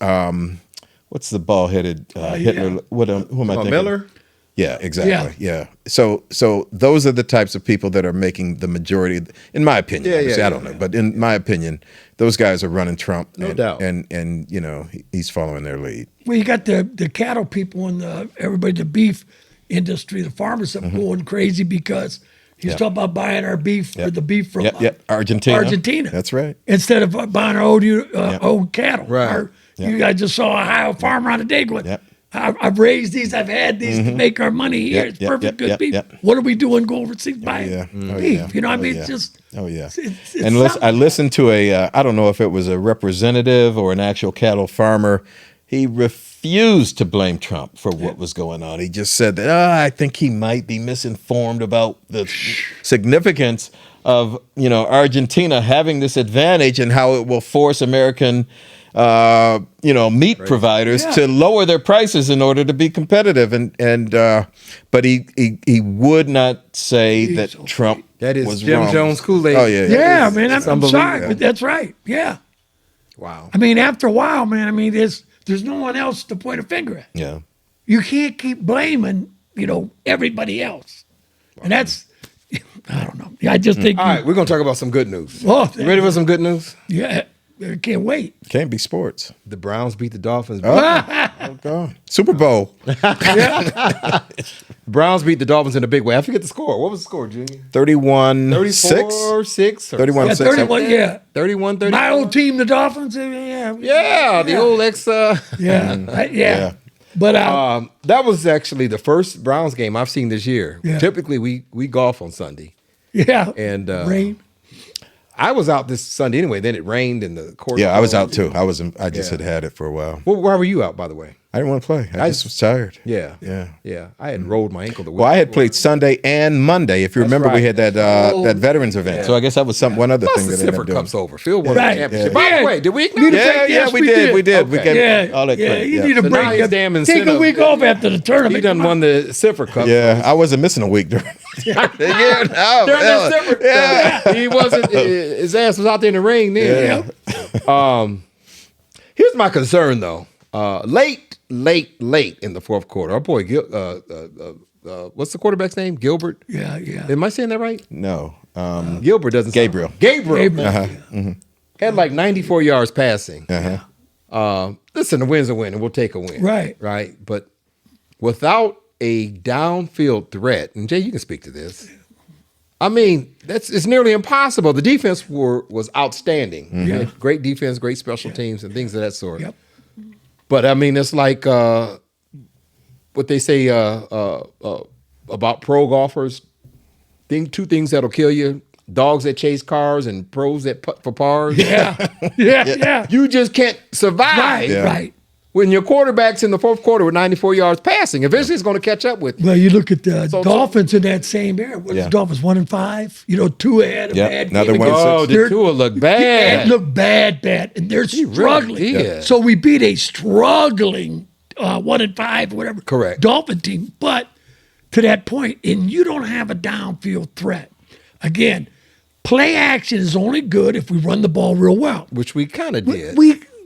What's the bald-headed Hitler? Who am I thinking? Miller? Yeah, exactly. Yeah. So those are the types of people that are making the majority, in my opinion. Obviously, I don't know, but in my opinion, those guys are running Trump. No doubt. And he's following their lead. Well, you got the cattle people and everybody, the beef industry, the farmers are going crazy because he's talking about buying our beef or the beef from Argentina. That's right. Instead of buying our old cattle. Right. I just saw a Ohio farmer on the day going, I've raised these, I've had these to make our money here. It's perfect good beef. What are we doing? Go overseas buying beef. You know what I mean? It's just. Oh, yeah. It's and I listened to I don't know if it was a representative or an actual cattle farmer. He refused to blame Trump for what was going on. He just said that, I think he might be misinformed about the significance of, Argentina having this advantage and how it will force American meat providers to lower their prices in order to be competitive. But he would not say that Trump was Jim wrong. Jones Kool-Aid. Oh, yeah. Yeah, man, I'm sorry, but that's right. Yeah. Wow. I mean, after a while, man, I mean, there's no one else to point a finger at. Yeah. You can't keep blaming, everybody else. And that's, I don't know. I just think. All right, we're going to talk about some good news. Oh, You ready for some good news? Yeah. I can't wait. Can't be sports. The Browns beat the Dolphins. Oh, God. Super Bowl. Browns beat the Dolphins in a big way. I forget the score. What was the score, Junior? 31-6. 6 31 Yeah, 6. 31, yeah. 31, 30. My old team, the Dolphins, yeah. Yeah, the old ex. Yeah. But that was actually the first Browns game I've seen this year. Yeah. Typically, we golf on Sunday. yeah. And Rain. I was out this Sunday anyway. Then it rained in the court. Yeah, I was out too. I just had it for a while. Well, why were you out, by the way? I didn't want to play. I just was tired. Yeah. I had rolled my ankle the week. Well, I had played Sunday and Monday. If you remember, we had that that veterans event. Yeah. So I guess that was one other Plus thing the that ended Cipher up doing. Cup's over. Phil won Right. the championship. Yeah. By the way, did we acknowledge that? Yeah, we did. We did. We Okay. gave all that credit. You Yeah. need a So break. now he's damn Take incentive. a week off after the He tournament. done won the Cipher Cup. Yeah, I wasn't missing a week during. During that Cipher, he wasn't. His ass was out there in the ring then. Yeah. Here's my concern though. Late in the fourth quarter, our boy, what's the quarterback's name? Gilbert. Yeah. Am I saying that right? No. Gilbert doesn't. Gabriel. Gabriel. Had like 94 yards passing. Listen, a win's a win, and we'll take a win. Right. But without a downfield threat, and Jay, you can speak to this. I mean, it's nearly impossible. The defense was outstanding. Yeah. Great defense, great special teams, and things of that sort. Yep. But I mean, it's like what they say about pro golfers. Two things that'll kill you: dogs that chase cars and pros that putt for pars. Yeah. You just can't survive Right. when your quarterback's in the fourth quarter with 94 yards passing. Eventually, it's going to catch up with you. Well, you look at the Dolphins in that same era. What is the Dolphins 1-5? 2 ahead of bad another game. 1-6. Oh, the Tua look bad. It looked bad, and they're struggling. did. So we beat a struggling 1-5, whatever. Correct. Dolphin team, but to that point, and you don't have a downfield threat. Again, play action is only good if we run the ball real well. Which we kind of did.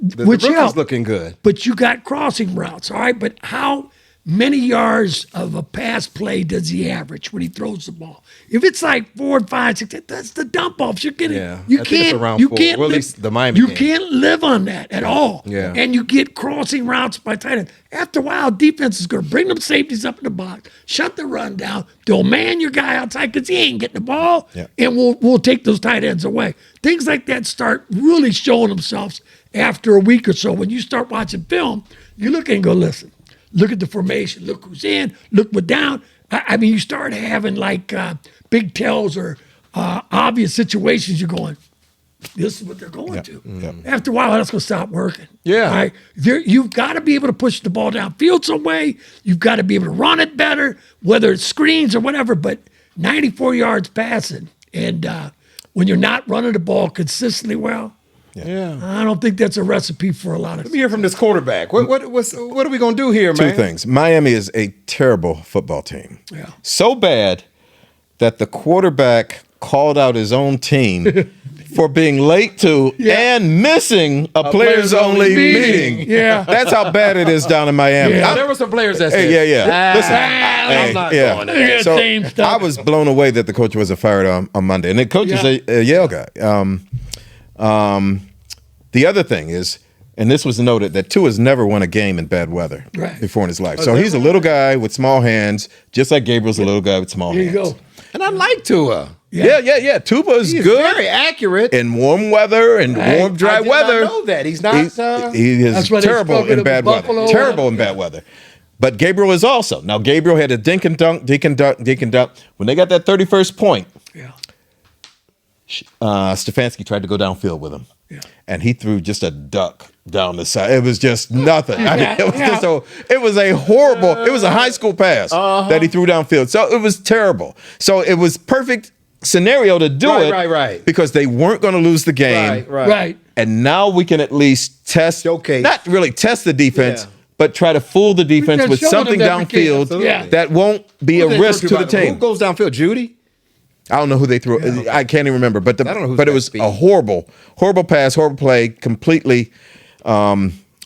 The rookies helped. looking good. But you got crossing routes, all right? But how many yards of a pass play does he average when he throws the ball? If it's like 4, 5, 6, that's the dump offs. You're getting. Yeah, You I think it's can't. around You 4. can't. Well, at live- least the Miami You game. can't live on that at all. Yeah. And you get crossing routes by tight end. After a while, defense is going to bring them safeties up in the box, shut the run down. They'll man your guy outside because he ain't getting the ball, and we'll take those tight ends away. Things like that start really showing themselves after a week or so. When you start watching film, you look and go, listen, look at the formation, look who's in, look what's down. I mean, you start having like big tells or obvious situations. You're going, this is what they're going to. After a while, that's going to stop working. Yeah. All right? You've got to be able to push the ball downfield some way. You've got to be able to run it better, whether it's screens or whatever. But 94 yards passing, and when you're not running the ball consistently well, I don't think that's a recipe for a lot of. Let me hear from this quarterback. What are we going to do here, man? Two things. Miami is a terrible football team. So bad that the quarterback called out his own team for being late to and missing a players only meeting. Yeah. That's how bad it is down in Miami. Yeah. There were some players that said, Listen, I'm not going to that. So Same stuff. I was blown away that the coach wasn't fired on Monday, and the coach is a Yale guy. The other thing is, and this was noted, that Tua has never won a game in bad weather before in his life. So he's a little guy with small hands, just like Gabriel's a little guy with small hands. There you go. And I like Tua. Yeah. Tua's He's good very accurate. in warm weather and warm, dry I did weather. not know that. He's not. He is That's why they terrible struggled in with bad weather. Buffalo. Terrible in bad weather. But Gabriel is also. Now, Gabriel had a dink and dunk. When they got that 31st point, Stefanski tried to go downfield with him. Yeah. And he threw just a duck down the side. It was just nothing. It was a horrible, it was a high school pass that he threw downfield. So it was terrible. So it was perfect scenario to do it. Right. Because they weren't going to lose the game. Right. And now we can at least test, not really test the defense, but try to fool the defense can with show them something that we can. downfield Absolutely. that won't be a risk to the Who team. goes downfield? Judy? I don't know who they threw. I can't even remember. But I don't know who's but it that was speed. a horrible pass, horrible play, completely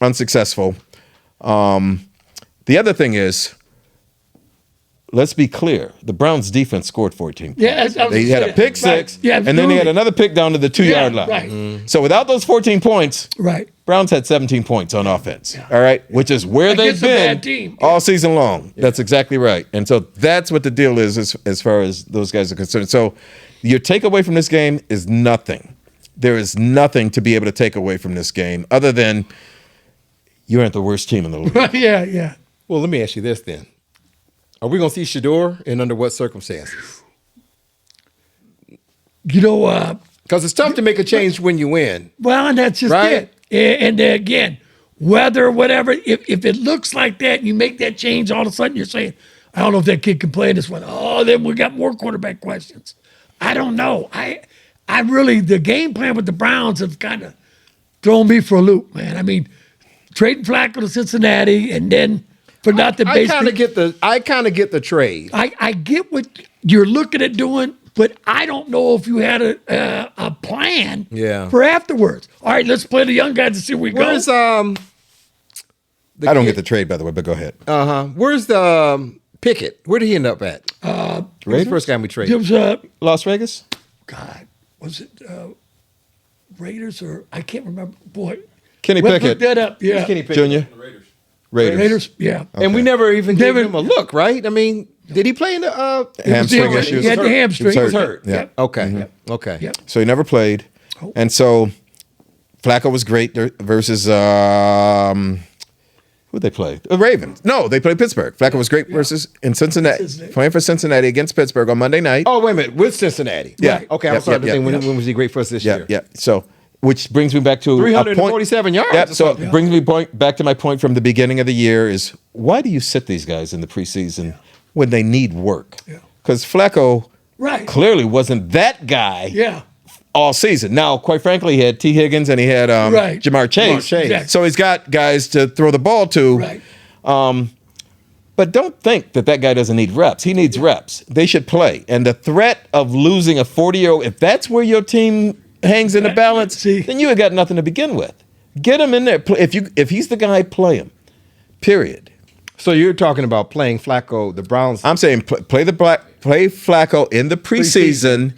unsuccessful. The other thing is, let's be clear: the Browns' defense scored 14 points. Yeah, They had a pick six, Right. Yeah, and then they had absolutely. another pick down to the 2-yard line. Right. So without those 14 points, Right. Browns had 17 points on offense. All right, which is where they've Against a been bad team. all season long. That's exactly right. And so that's what the deal is as far as those guys are concerned. So your takeaway from this game is nothing. There is nothing to be able to take away from this game other than you aren't the worst team in the league. Yeah. Well, let me ask you this then. Are we going to see Shador, and under what circumstances? You know, Because it's tough to make a change when you win. well, and that's just Right. it. And again, weather, whatever, if it looks like that and you make that change, all of a sudden you're saying, I don't know if that kid can play in this one. Oh, then we got more quarterback questions. I don't know. I really, the game plan with the Browns have kind of thrown me for a loop, man. I mean, trading Flacco to Cincinnati and then for not the I basically. kind of get the trade. I get what you're looking at doing, but I don't know if you had a plan for afterwards. All right, let's play the young guys to see where we go. Where's I don't get the trade, by the way, but go ahead. Where's the Pickett? Where did he end up at? The first guy we It traded. was Las Vegas? God, was it Raiders or I can't remember. Boy, Kenny Look Pickett. that up. Yeah, Kenny Pickett. Junior? Raiders. Raiders. Yeah, And we never even gave Never- him a look, right? I mean, did he play in the Hamstring He issues. had the hamstring. He was hurt. Yeah. Okay. Okay. Yep. So he never played. Oh. And so Flacco was great versus who'd they play? The Ravens. No, they played Pittsburgh. Flacco was great versus in Cincinnati. Playing for Cincinnati against Pittsburgh on Monday night. Oh, wait a minute. With Cincinnati. Yeah. Okay, I was starting to think, when was he great for us this year? Yeah. So which brings me back to a point. 347 yards. Yeah, or so something. it brings me back to my point from the beginning of the year is why do you sit these guys in the preseason when they need work? Because Flacco Right. clearly wasn't that guy Yeah. all season. Now, quite frankly, he had T. Higgins and he had Right. Jamar Chase. Exactly. So he's got guys to throw the ball to. Right. But don't think that guy doesn't need reps. He needs reps. They should play. And the threat of losing a 40-year-old, if that's where your team hangs in the balance, See. then you have got nothing to begin with. Get him in there. If he's the guy, play him. Period. So you're talking about playing Flacco, the Browns. I'm saying play Flacco in the preseason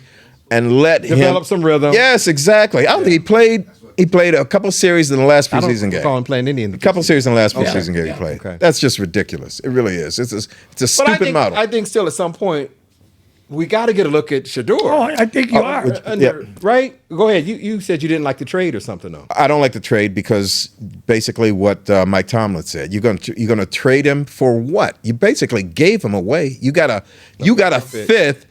and let him Develop some rhythm. Yes, exactly. I don't think he played. He played a couple series in the last I don't preseason game. recall him playing any in the A couple series in the last preseason game Yeah. he played. Okay. That's just ridiculous. It really is. It's a But stupid model. I think still at some point, we got to get a look at Shador. Oh, I think you are. Right? Go ahead. You said you didn't like the trade or something, though. I don't like the trade because basically what Mike Tomlin said. You're gonna trade him for what? You basically gave him away. You got a fifth,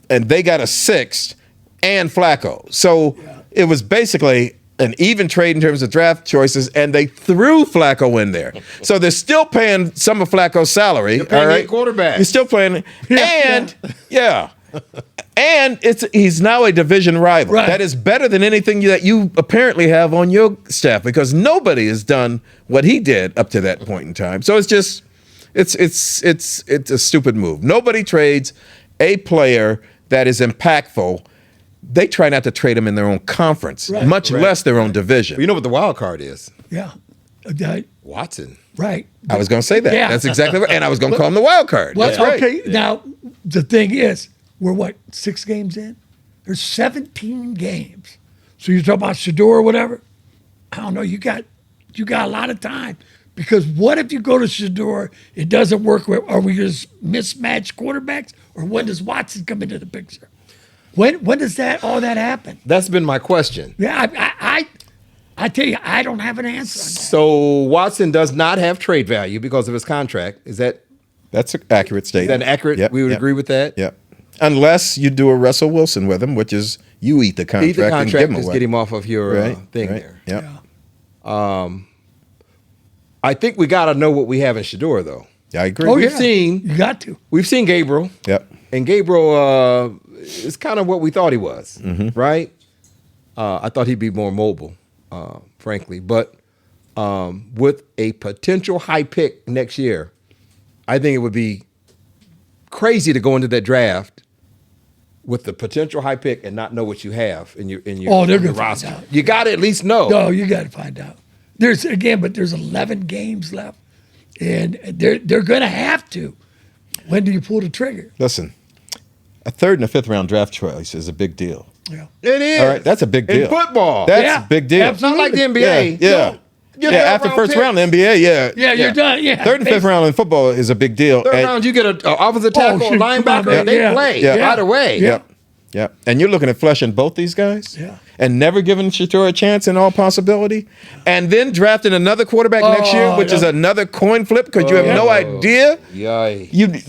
and they got a sixth, and Flacco. So it was basically an even trade in terms of draft choices, and they threw Flacco in there. So they're still paying some of Flacco's salary. paying all right? eight quarterbacks. You're still paying, and he's now a division rival. Right. That is better than anything that you apparently have on your staff because nobody has done what he did up to that point in time. So it's just, it's a stupid move. Nobody trades a player that is impactful they try not to trade him in their own conference, Right. much less their own division. You know what the wild card is? Yeah. Watson. Right. I was going to say that. Yeah. That's exactly right. And I was going to call him the wild card. Well, That's right. okay. Now, the thing is, we're what, 6 games in? There's 17 games. So you're talking about Shador or whatever? I don't know. You got a lot of time. Because what if you go to Shador, it doesn't work? Are we just mismatched quarterbacks? Or when does Watson come into the picture? When does all that happen? That's been my question. Yeah, I tell you, I don't have an answer on that. So Watson does not have trade value because of his contract. Is that That's an accurate statement. accurate? Yep, We would yep, agree with that? Yep. Unless you do a Russell Wilson with him, which is you eat the contract, Eat the and contract, give him just away. get him off of your Right, thing right, there. Yep. Yeah. I think we got to know what we have in Shador, though. Yeah, I agree. Oh, We've yeah. seen You got to. Gabriel. Yep. And Gabriel is kind of what we thought he was, right? I thought he'd be more mobile, frankly. But with a potential high pick next year, I think it would be crazy to go into that draft with the potential high pick and not know what you have in your Oh, they're your gonna find roster. out. You got to at least know. No, you got to find out. There's 11 games left, and they're going to have to. When do you pull the trigger? Listen, a 3rd and a 5th round draft choice is a big deal. Yeah. It is. All right, that's a big deal. In football. That's Yeah, a big deal. It's not like the NBA. Yeah, yeah. No, you Yeah, third after round first picks. round in the NBA, yeah. Yeah, you're done. Yeah. 3rd and 5th round in football is a big deal. Third And- round, you get an offensive tackle, shoot, a come on, linebacker, man. and they Yeah. play Yeah. right away. Yeah. Yep. Yep. And you're looking at fleshing both these guys. Yeah. And never giving Shador a chance in all possibility. And then drafting another quarterback next year, which is yeah. another coin flip because you have no idea. Yay.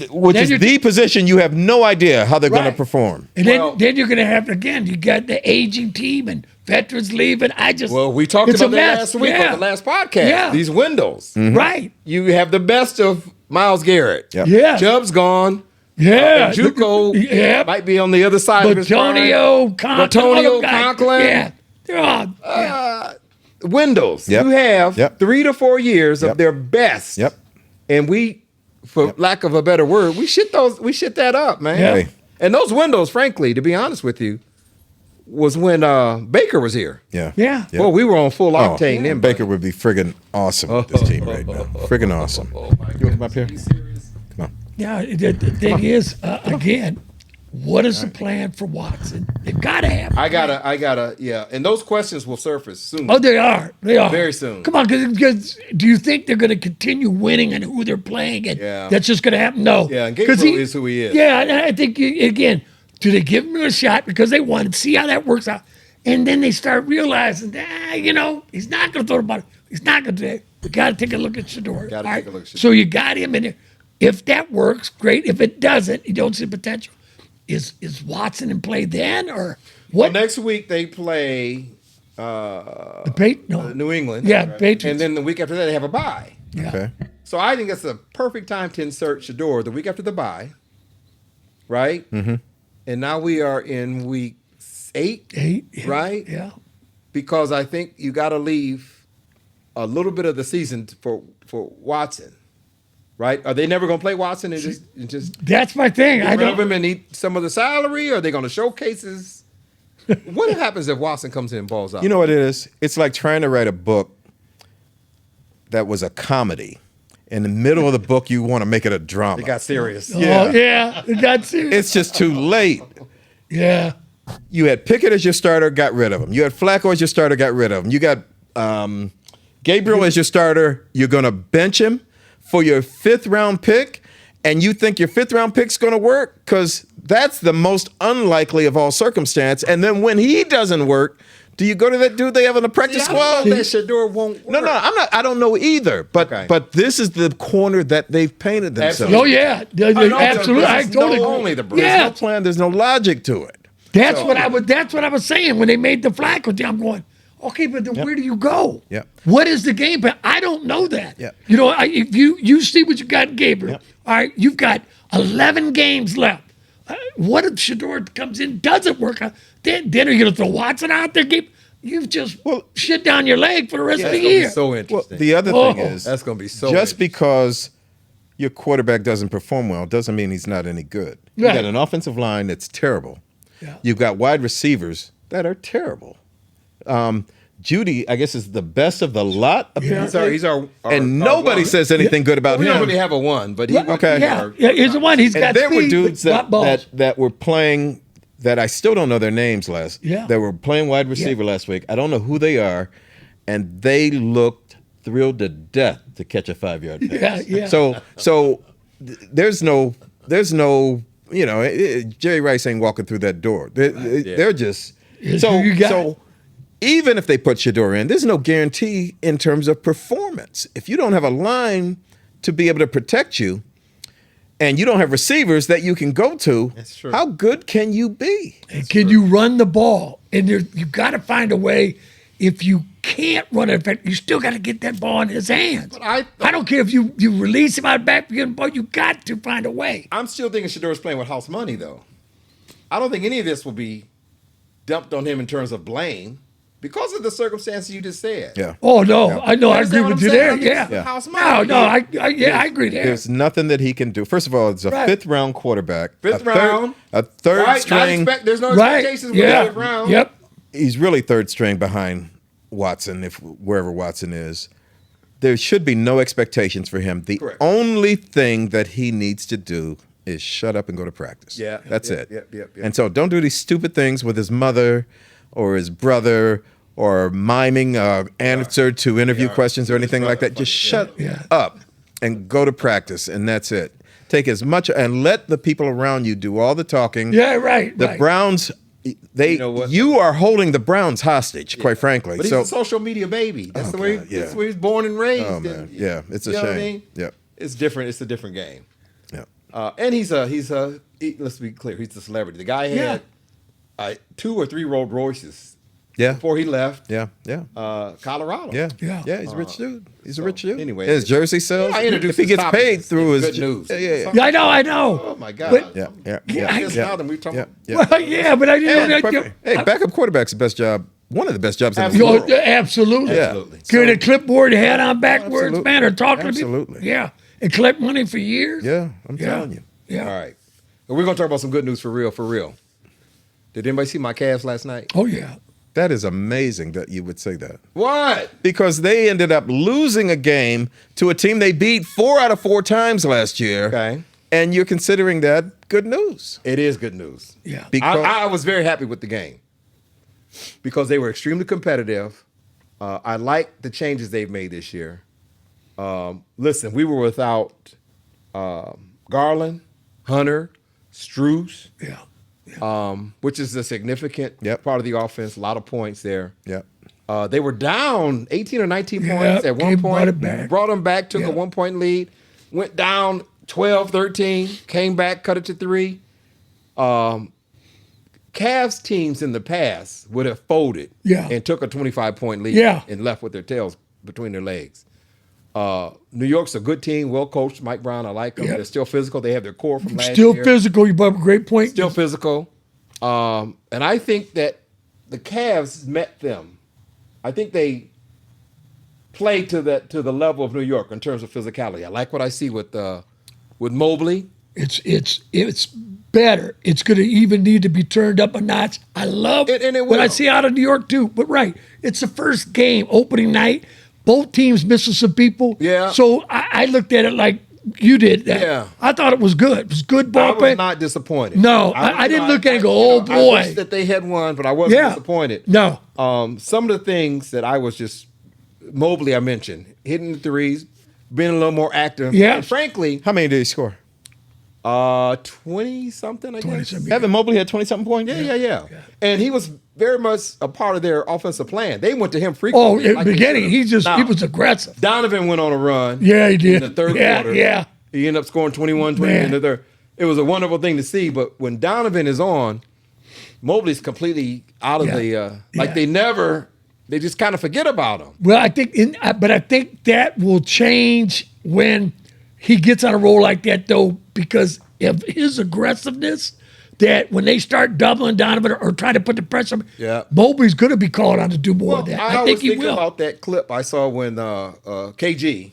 Which Then is you're- the position you have no idea how they're going to Right. perform. And Well- then you're going to have, again, you got the aging team and veterans leaving. Well, we talked it's a about that mess. last week Yeah. on the last podcast. Yeah. These windows. Right. You have the best of Myles Garrett. Yep. Yeah. Chubb's gone. Yeah. And Juco Yeah. might be on the other side of his prime. Batonio, Conklin. all Batonio, them guys. Conklin. Yeah. They're all, yeah. Windows. Yep. You have Yep. 3 to 4 years of Yep. their best. Yep. And we, for lack of a better word, we shit that up, man. Yeah. Hey. And those windows, frankly, to be honest with you, was when Baker was here. Yeah. Yeah. Yep. Well, we were on full Oh, octane then. Baker would be friggin' awesome with this team right now. Friggin' awesome. Oh, my You want to come up here? Yeah, the thing is, again, what is the plan for Watson? They've got to have. I gotta, yeah. And those questions will surface soon. Oh, they are. They are. Very soon. Come on, because do you think they're going to continue winning and who they're playing? And Yeah. that's just going to happen? No. Yeah, and 'Cause Gabriel is who he is. Yeah, and I think, again, do they give him a shot because they want to see how that works out? And then they start realizing, he's not going to throw the ball. He's not going to do it. We got to take a look at Shador. Gotta All take a look at Shador. So you got him in there. If that works, great. If it doesn't, you don't see the potential. Is Watson in play then, or what? Well, next week they play New England. Yeah, Patriots. And then the week after that they have a bye. Yeah. Okay. So I think that's the perfect time to insert Shador the week after the bye. Right? Mm-hmm. And now we are in week 8. 8, yeah, Right? Yeah. Because I think you got to leave a little bit of the season for Watson. Right? Are they never going to play Watson and just That's my thing. I get rid of don't. him and eat some of the salary? Are they going to showcases? What happens if Watson comes in and balls out? You know what it is? It's like trying to write a book that was a comedy. In the middle of the book, you want to make it a drama. it got serious. Yeah. Oh, yeah. That's it. It's just too late. Yeah. You had Pickett as your starter, got rid of him. You had Flacco as your starter, got rid of him. You got Gabriel as your starter. You're going to bench him for your 5th round pick, and you think your 5th round pick's going to work? Because that's the most unlikely of all circumstance. And then when he doesn't work, do you go to that dude they have on the practice squad? That Shador won't work. No, I'm not. I don't know either. But Okay. but this is the corner that they've painted themselves. Oh, yeah. Absolutely. I totally. only the There's Yeah. no plan. There's no logic to it. That's what I was saying when they made the Flacco thing. I'm going, okay, but then where do you go? Yep. What is the game plan? I don't know that. Yep. If you see what you got in Gabriel, Yep. all right, you've got 11 games left. What if Shador comes in, doesn't work out? Then are you going to throw Watson out there? You've just shit down your leg for the rest of the That's gonna be year. so Well, interesting. the other Oh. thing is That's gonna be so just interesting. because your quarterback doesn't perform well doesn't mean he's not any good. You Right. got an offensive line that's terrible. Yeah. You've got wide receivers that are terrible. Judy, I guess, is the best of the lot. Apparently, He's our and nobody one. says anything good about We don't him. really have a one, but he Okay. Yeah, he's the one. He's And got there were speed, dudes but not balls. that were playing that I still don't know their names Yeah. that were playing wide receiver last week. I don't know who they are, and they looked thrilled to death to catch a 5-yard pass. Yeah. So there's no Jerry Rice ain't walking through that door. They're just It's who you got. so. Even if they put Shador in, there's no guarantee in terms of performance. If you don't have a line to be able to protect you, and you don't have receivers that you can go to, That's true. how good can you be? And can you run the ball? And you got to find a way. If you can't run it, you still got to get that ball in his hands. I don't care if you release him out back, but you got to find a way. I'm still thinking Shador's playing with house money, though. I don't think any of this will be dumped on him in terms of blame because of the circumstances you just said. Yeah. Oh no, I know. I agree understand what with I'm you saying? there. I think Yeah. it's house money. No, I agree there. There's nothing that he can do. First of all, it's a Right. 5th round quarterback. Fifth a round. A third Right? string. There's no Right. expectations with Yeah. the fifth round. Yep. He's really third string behind Watson, wherever Watson is. There should be no expectations for him. The Correct. only thing that he needs to do is shut up and go to practice. Yeah. That's Yep, it. yep. And so don't do these stupid things with his mother or his brother or miming answer to interview questions or anything like that. Just shut up and go to practice, and that's it. Take as much and let the people around you do all the talking. Yeah, right. The right. Browns, know what? you are holding the Browns hostage, quite frankly. But he's So a social media baby. That's the way. God, yeah. That's where he's born and raised. Oh, and- man. Yeah, it's a you know what I shame. mean? Yeah. It's different. It's a different game. Yeah. And let's be clear. He's a celebrity. The guy had 2 or 3 Rolls Royces Yeah. before he left. Yeah. Colorado. Yeah. He's a rich dude. He's a rich dude. anyway, his jersey sells. I introduced if he this gets topic, paid it's through his good news. Yeah. Yeah, I know. Oh my God. But- Yeah. Just now that we're talking. Well, yeah, but I didn't know that. Hey, backup quarterback's the best job. One of the best jobs in the Absolutely. world. Absolutely. Yeah. Absolutely. Carry the clipboard, hat on backwards, Absolutely. man, or talking Absolutely. to people. Yeah. And collect money for years. Yeah, I'm telling you. Yeah. All right. Well, we're gonna talk about some good news for real. For real. Did anybody see my Cavs last night? Oh, yeah. That is amazing that you would say that. What? Because they ended up losing a game to a team they beat 4 out of 4 times last year. Okay. And you're considering that good news. It is good news. Yeah. Because I was very happy with the game because they were extremely competitive. I like the changes they've made this year. Listen, we were without Garland, Hunter, Strus, which is a significant part of the offense. A lot of points there. yeah. They were down 18 or 19 Yeah, points at one brought point. it back. Brought them back, took Yeah. a 1-point lead, went down 12, 13, came back, cut it to 3. Cavs teams in the past would have folded and took a 25-point lead and left with their tails between their legs. New York's a good team, well coached. Mike Brown, I like them. Yeah. They're still physical. They have their core from last Still year. physical. You brought up a great point. Still physical. And I think that the Cavs met them. I think they played to the level of New York in terms of physicality. I like what I see with Mobley. It's better. It's going to even need to be turned up a notch. I love And it what I will. see out of New York too. But right, it's the first game, opening night. Both teams missing some people. Yeah. So I looked at it like you did. That. Yeah. I thought it was good. It was good ball I was play. not disappointed. No, I didn't look at it and go, oh, I boy. wish that they had won, but I wasn't Yeah. disappointed. No. Some of the things that I was just Mobley, I mentioned, hitting the threes, being a little more active. Yeah. And frankly, How many did he score? 20 something, I guess. 20-something. Evan Mobley had 20-something points? Yeah. And he was very much a part of their offensive plan. They went to him Oh, frequently. in like the they beginning, should've. he was aggressive. Donovan went on a run. Yeah, he did. In the third Yeah, quarter. yeah. He ended up scoring 21, 20 in the third. It was a wonderful thing to see, but when Donovan is on, Mobley's completely out of they just kind of forget about him. Well, I think, but I think that will change when he gets on a roll like that, though, because of his aggressiveness. That when they start doubling Donovan or trying to put the pressure on him, Yeah. Mobley's going to be called on to do more of that. I I always think he think will. about that clip I saw when KG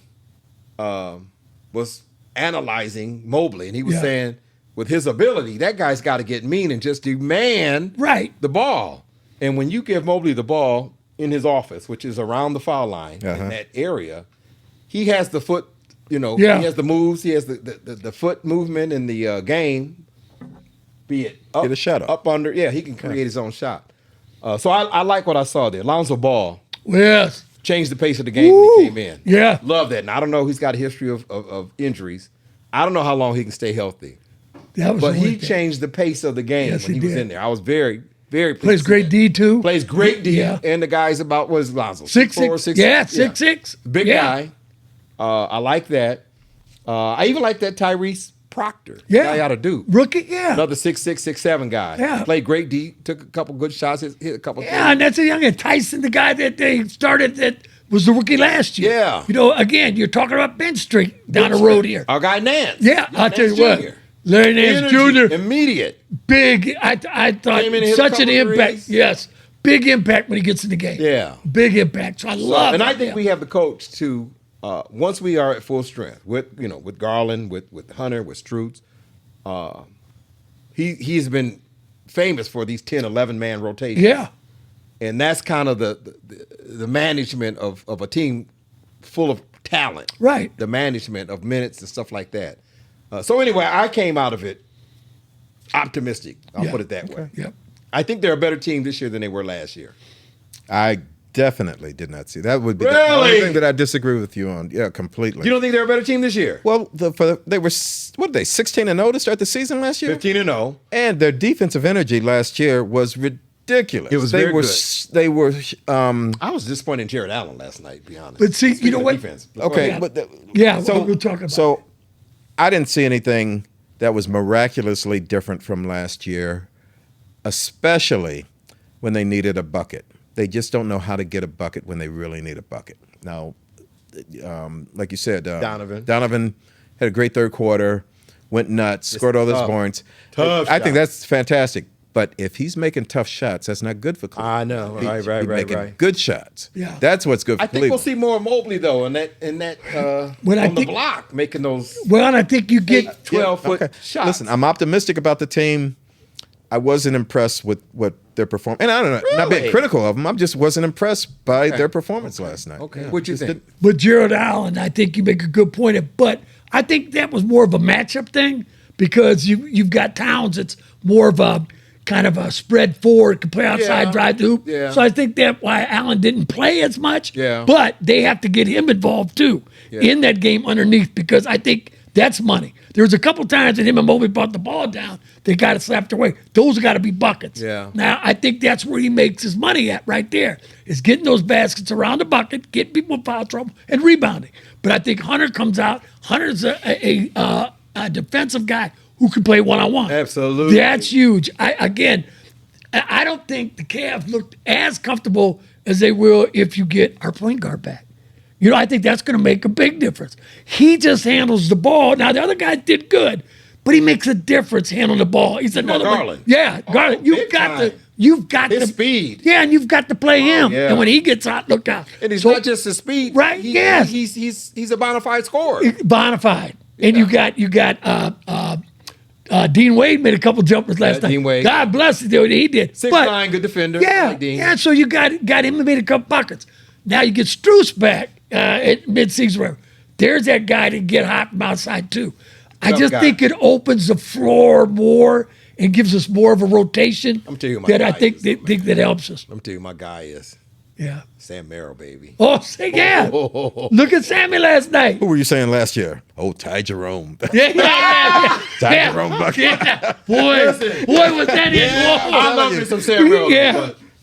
was analyzing Mobley, and he was Yeah. saying with his ability, that guy's got to get mean and just demand the ball. And when you give Mobley the ball in his office, which is around the foul line in that area, he has the foot, he has the moves, he has the foot movement in the game, be it up, get a shot up under. Yeah, he can create his own shot. So I like what I saw there. Lonzo Ball changed the pace of the game when he came in. Yeah. Love that. And I don't know, he's got a history of injuries. I don't know how long he can stay healthy. But he changed the pace of the game when he was in there. I was very, very pleased. Plays great D, too. Plays great D. Yeah. And the guy's about, what is Lonzo? 6'6". Yeah, 6'6". Big guy. I like that. I even like that Tyrese Proctor. Guy out of Duke. Rookie, Another 6'6", 6'7" guy. Yeah. Played great D. Took a couple good shots. Hit a couple. Yeah, and that's a young Tyson, the guy that they started that was the rookie last year. Yeah. You know, again, you're talking about bench strength down the road here. Our guy Nance. Yeah, I'll tell you what. Larry Nance Jr. Immediate. Big. I thought such an impact. Threes. Yes. Big impact when he gets in the game. Yeah. Big impact. So I love it. And I think we have the coach to, once we are at full strength, with Garland, with Hunter, with Strutz, he's been famous for these 10, 11-man rotations. Yeah. And that's kind of the management of a team full of talent. Right. The management of minutes and stuff like that. So anyway, I came out of it optimistic. I'll put it that way. Yep. I think they're a better team this year than they were last year. I definitely did not see that. Would be the only thing that I disagree with you on. Yeah, completely. You don't think they're a better team this year? Well, they were 16-0 to start the season last year. 15-0, and their defensive energy last year was ridiculous. It was they very were, good. They were. I was disappointed in Jared Allen last night, to be honest. But see, you know what? Defense. Okay, but we'll talk about so. I didn't see anything that was miraculously different from last year, especially when they needed a bucket. They just don't know how to get a bucket when they really need a bucket. Now, like you said, Donovan had a great third quarter, went nuts, scored all those points. I think that's fantastic. But if he's making tough shots, that's not good for Cleveland. I know, right. Making good shots. Yeah. That's what's good for Cleveland. I think we'll see more of Mobley though, in that on the block, making those. Well, and I think you get 12-foot shots. Listen, I'm optimistic about the team. I wasn't impressed with what their performance, and I don't know, not being critical of them. I just wasn't impressed by their performance last night. Okay, what you think? But Jared Allen, I think you make a good point. But I think that was more of a matchup thing because you've got Towns. It's more of a kind of a spread forward, can play outside, drive the hoop. Yeah. So I think that's why Allen didn't play as much. Yeah. But they have to get him involved too in that game underneath because I think that's money. There was a couple times that him and Mobley brought the ball down. They got it slapped away. Those got to be buckets. Yeah. Now, I think that's where he makes his money at right there, is getting those baskets around the bucket, getting people in foul trouble, and rebounding. But I think Hunter comes out. Hunter's a defensive guy who can play one-on-one. Absolutely. That's huge. I don't think the Cavs looked as comfortable as they will if you get our point guard back. You know, I think that's going to make a big difference. He just handles the ball. Now, the other guy did good, but he makes a difference handling the ball. He's another Garland. Yeah, Garland. You've got his the speed. Yeah, and you've got to play him. Yeah. And when he gets out, look out. And he's not just his speed. Right, yes. He's a bona fide scorer. Bona fide. And you got Dean Wade made a couple jumpers last night. Dean Wade. God bless him, dude. He did. 6'9", good defender. Yeah, like Dean. yeah. So you got him to make a couple buckets. Now you get Strutz back at midseason. Whatever. There's that guy to get hot from outside too. I just think it opens the floor more and gives us more of a rotation. I'm telling you, my that guy I think is, think that helps us. I'm telling you, my guy is Sam Merrill, baby. Oh, say yeah. Look at Sammy last night. Who were you saying last year? Oh, Ty Jerome. Yeah. Ty Jerome bucket. Yeah. Boy, was that it? I love me some Sam Merrill. Yeah.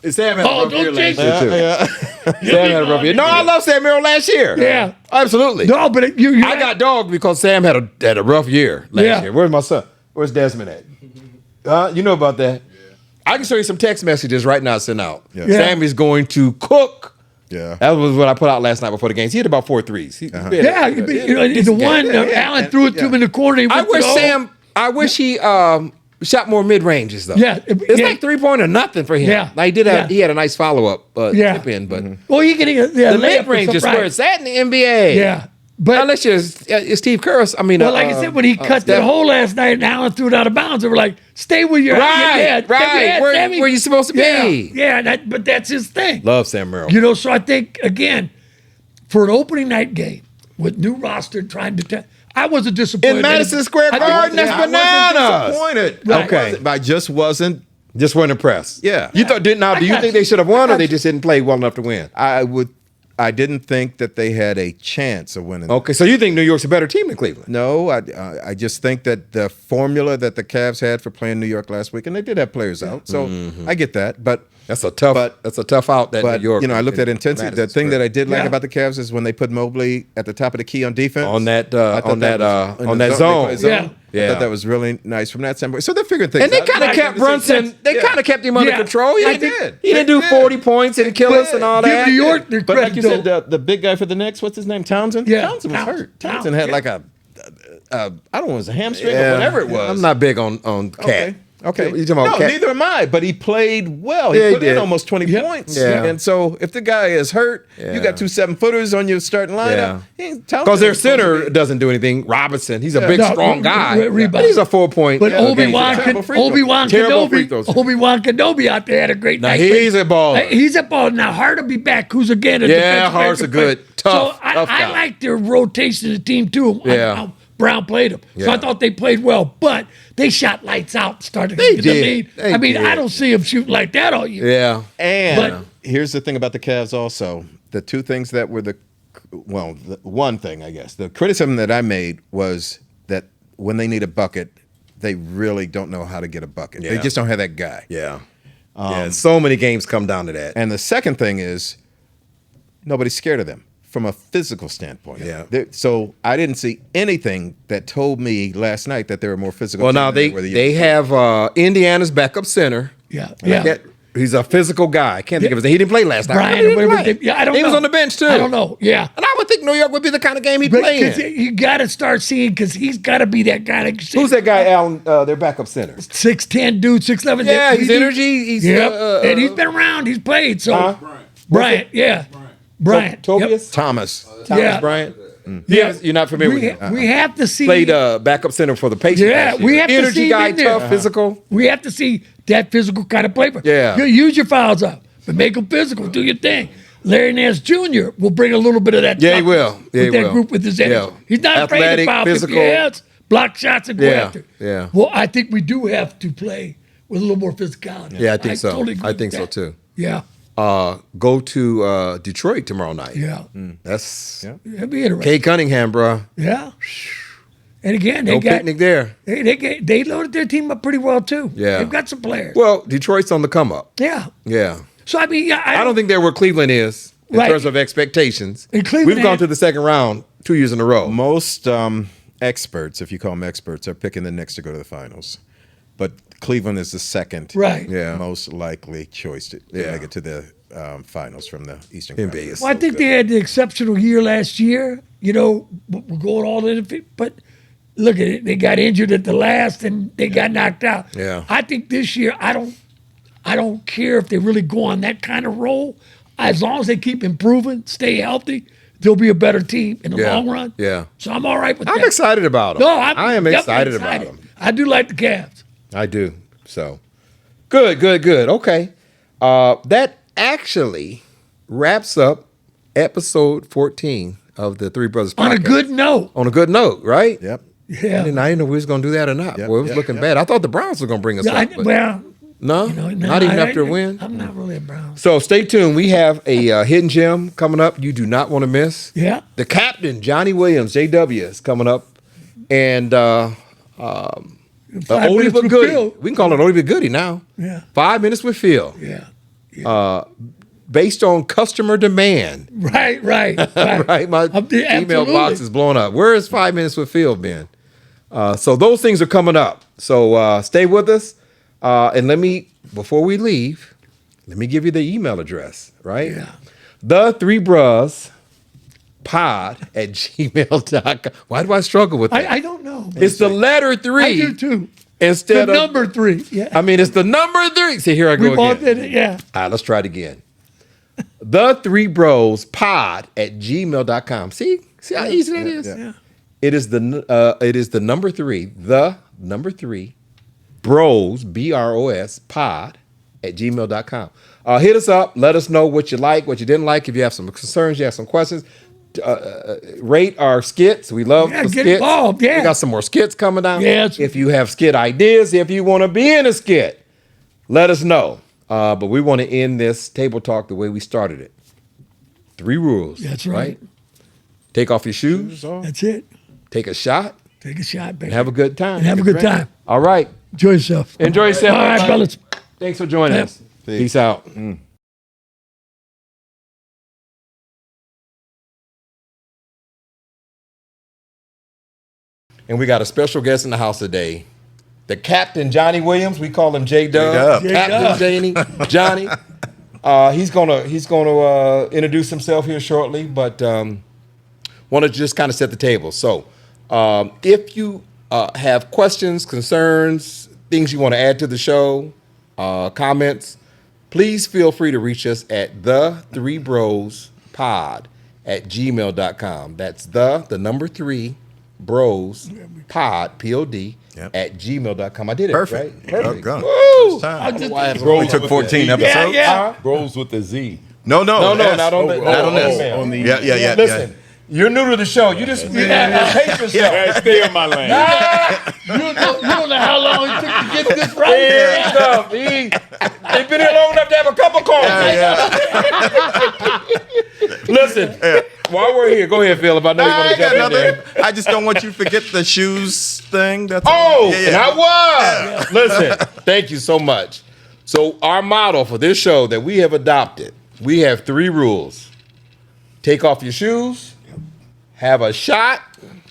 But Sam had a rough year don't last change year, too. Sam had a rough year. No, I love Sam Merrill last year. Yeah. Absolutely. No, but I got dogged because Sam had a rough year last year. Where's my son? Where's Desmond at? You know about that? Yeah. I can show you some text messages right now sent out. Yeah. Sam is going to cook. Yeah. That was what I put out last night before the games. He had about 4 threes. The one Allen threw it to him in the corner. I wish he shot more mid ranges though. Yeah, it's like 3-point or nothing for him. Yeah, like he had a nice follow up tip in, but well, he can the mid range is where it's at in the NBA. Yeah, But unless you're Steve Kerr, I mean, well, like I said, when he cut the hole last night and Allen threw it out of bounds, they were like, "Stay where you're right. Where you supposed to be? Yeah, but that's his thing. Love Sam Merrill. You know, so I think again, for an opening night game with new roster trying to, I wasn't disappointed In Madison Square Garden, that's bananas. Disappointed. Okay. I just wasn't. Just weren't impressed. Yeah. You thought do you got think you. they should have won, I or they got just didn't play well enough to win? I didn't think that they had a chance of winning. Okay, so you think New York's a better team than Cleveland? No, I just think that the formula that the Cavs had for playing New York last week, and they did have players out, so I get that. But That's a tough out that but New York. you know, I looked at intensity. The Madison thing Square. that I did like Yeah. about the Cavs is when they put Mobley at the top of the key on defense on that I thought on that was- in on the that zone. zone. Yeah. I Yeah. thought that was really nice from that standpoint. So they're figuring things And they out. kind of Right. kept Brunson. They Yeah. kind of kept him under Yeah. control. He I didn't, think- he didn't do They did. 40 points and kill us and all Give that. New York their But like credit, you said, though. the big guy for the Knicks, what's his name? Townsend? Yeah. Townsend was hurt. Townsend, Townsend had yeah. like a I don't know, it was a hamstring Yeah. or whatever it was. I'm not big on Cat. Okay. You talking about no, Cat? neither am I, but he played well. Yeah, He he put in did. almost 20 Yeah. points. Yeah. And so if the guy is hurt, Yeah. you got 2 7-footers on your starting Yeah. lineup. Because their center doesn't do anything. Robinson, he's a big, No, strong guy. rebound. But he's a 4-point. But Yeah, Obi-Wan, terrible free throw. Obi-Wan Terrible free Kenobi, throws. Obi-Wan Kenobi out there had a great Now, night. he's a baller. He's a baller. Now Hart will be back. Who's again? Hart's a good, tough I guy. like their rotation of the team too. Yeah. How Brown played them, so Yeah. I thought they played well. But they shot lights out, started to They get the did. lead. They I mean, did. I don't see them shooting like that all year. Yeah. And But- here's the thing about the Cavs also. The two things that were the one thing, I guess. The criticism that I made was that when they need a bucket, they really don't know how to get a bucket. They Yeah. just don't have that guy. Yeah. So many games come down to that. And the second thing is nobody's scared of them from a physical standpoint. Yeah. So I didn't see anything that told me last night that they were more physical. Well, team now than were the year they before. have Indiana's backup center. Yeah, I yeah. can't- He's a physical guy. I can't think of his name. He didn't play last night. Brian, He didn't or whatever play. they- yeah, I don't He was know. on the bench too. I don't know. Yeah. And I would think New York would be the kind of game he'd But play 'cause in. you got to start seeing because he's got to be that guy. That Who's that guy, Allen? Their backup center. 6'10" dude, 6'11". Yeah, he's energy. He's and he's been around. He's played. So Huh? Bryant, yeah, Bryant, Tobias. Thomas. Thomas Yeah. Bryant. Yeah. You're not familiar with We, him. we have to see. Played backup center for the Patriots. Yeah, last we year. have to energy see him guy, in there. tough, physical. We have to see that physical kind of player. Yeah. You use your fouls up, but make them physical. Do your thing. Larry Nance Jr. will bring a little bit of that. Yeah, he toughness will. Yeah, with he that will. group with his energy. Yeah. He's not afraid Athletic, to foul physical. 50 yards, block shots, and go Yeah, after. yeah. Well, I think we do have to play with a little more physicality. Yeah, I think so. totally agree I think with so that. too. Yeah, Go to Detroit tomorrow night. yeah. That's That'd be interesting. Kay Cunningham, bro. Yeah. And again, they No got picnic there. they loaded their team up pretty well too. Yeah. They've got some players. Well, Detroit's on the come up. Yeah. Yeah. So I mean, yeah, I don't think they're where Cleveland is in Right. terms of expectations. And Cleveland We've gone had- to the second round 2 years in a row. Most experts, if you call them experts, are picking the Knicks to go to the finals. But Cleveland is the second Right. Yeah. most likely choice to Yeah. make it to the finals from the Eastern In Conference. Vegas. Well, I think they had the exceptional year last year. You know, we're going all in, but look at it. They got injured at the last, and they got knocked out. Yeah. I think this year, I don't care if they really go on that kind of roll. As long as they keep improving, stay healthy, they'll be a better team in the Yeah. long run. Yeah. So I'm all right with I'm that. excited about them. No, I am definitely excited about them. I do like the Cavs. I do. So good. Okay. That actually wraps up episode 14 of the Three Brothers Podcast. On a good note. On a good note, right? Yep. I Yeah. didn't know we was going to do that or not. Yep, Boy, it was yep, looking yep. bad. I thought the Browns were going to bring us Yeah, up. but well, no, you know, not even after a win. I'm not really a Browns. So stay tuned. We have a hidden gem coming up you do not want to miss. Yeah. The captain, Johnny Williams, JW, is coming up. And Five oldie minutes but with goodie. Phil. We can call it oldie but goodie now. Yeah. 5 minutes with Phil. Yeah. Based on customer demand. Right. Right. Right? My email box is blowing up. Where is 5 minutes with Phil been? So those things are coming up. So stay with us. And before we leave, let me give you the email address, right? Yeah. The Three Bros pod@gmail.com. Why do I struggle with that? I don't know. It's the letter 3. I do too. Instead The of number 3. Yeah. I mean, it's the number 3. See, here I go We both again. did it. Yeah. All right, let's try it again. The Three Bros pod@gmail.com. See, See how easy that is? Yeah. It is the number 3, bros, BROS, pod at gmail.com. Hit us up. Let us know what you like, what you didn't like. If you have some concerns, you have some questions. Rate our skits. We love the get skits. involved, yeah. We got some more skits coming down. Yes. If you have skit ideas, if you want to be in a skit, let us know. But we want to end this table talk the way we started it. 3 rules. That's right. Take off your shoes. That's it. Take a shot. Take a shot, baby. And have a good time. And have a good time. All right. Enjoy yourself. Enjoy yourself. All right, everybody. fellas. Thanks for joining Yep. us. Peace out. And we got a special guest in the house today. The Captain Johnny Williams. We call him J-Dub. J-Dub. Captain Johnny. He's gonna introduce himself here shortly, but want to just kind of set the table. So if you have questions, concerns, things you want to add to the show, comments, please feel free to reach us at the3brospod@gmail.com. That's the number 3 bros pod pod at gmail.com. I did it Perfect. right. Perfect. Oh, Woo! God. Bros We took 14 episodes. Yeah. Bros with the Z. No, No, S. not on Not on this. email. On the Yeah. Listen, you're new to the show. You just pace yourself. Yeah, stay in my lane. You don't know how long it took to get this right. Big stuff. They've been here long enough to have a cup of coffee. Listen, while we're here, go ahead, Phil. If I know you want I to got jump in there. nothing. I just don't want you to forget the shoes thing. That's all. Oh, and I was. Listen, thank you so much. So our motto for this show that we have adopted, we have 3 rules. Take off your shoes, have a shot,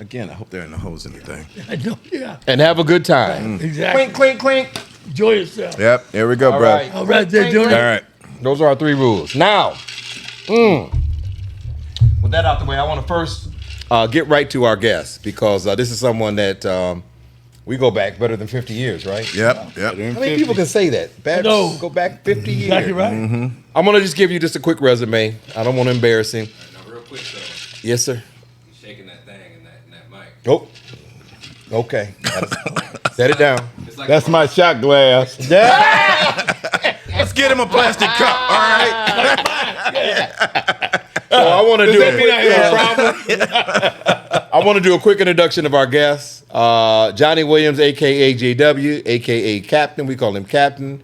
Again, I hope there ain't no holes in the thing. I know, yeah. and have a good time. Exactly. Clink, clink, clink. Enjoy yourself. Yep, here we go, All bro. right. All right, they're doing All it. right. Those are our 3 rules. Now, with that out the way, I want to first get right to our guest because this is someone that we go back better than 50 years, right? Yep. How many people can say that? Bad know. go back 50 years. Exactly right. I'm going to just give you just a quick resume. I don't want to embarrass him. Now, real quick though, Yes, sir. you shaking that thing in that mic. Oh, okay. Set it down. It's like That's my shot glass. Let's get him a plastic cup. All right. So I want to do I want to do a quick introduction of our guest, Johnny Williams, aka JW, aka Captain. We call him Captain.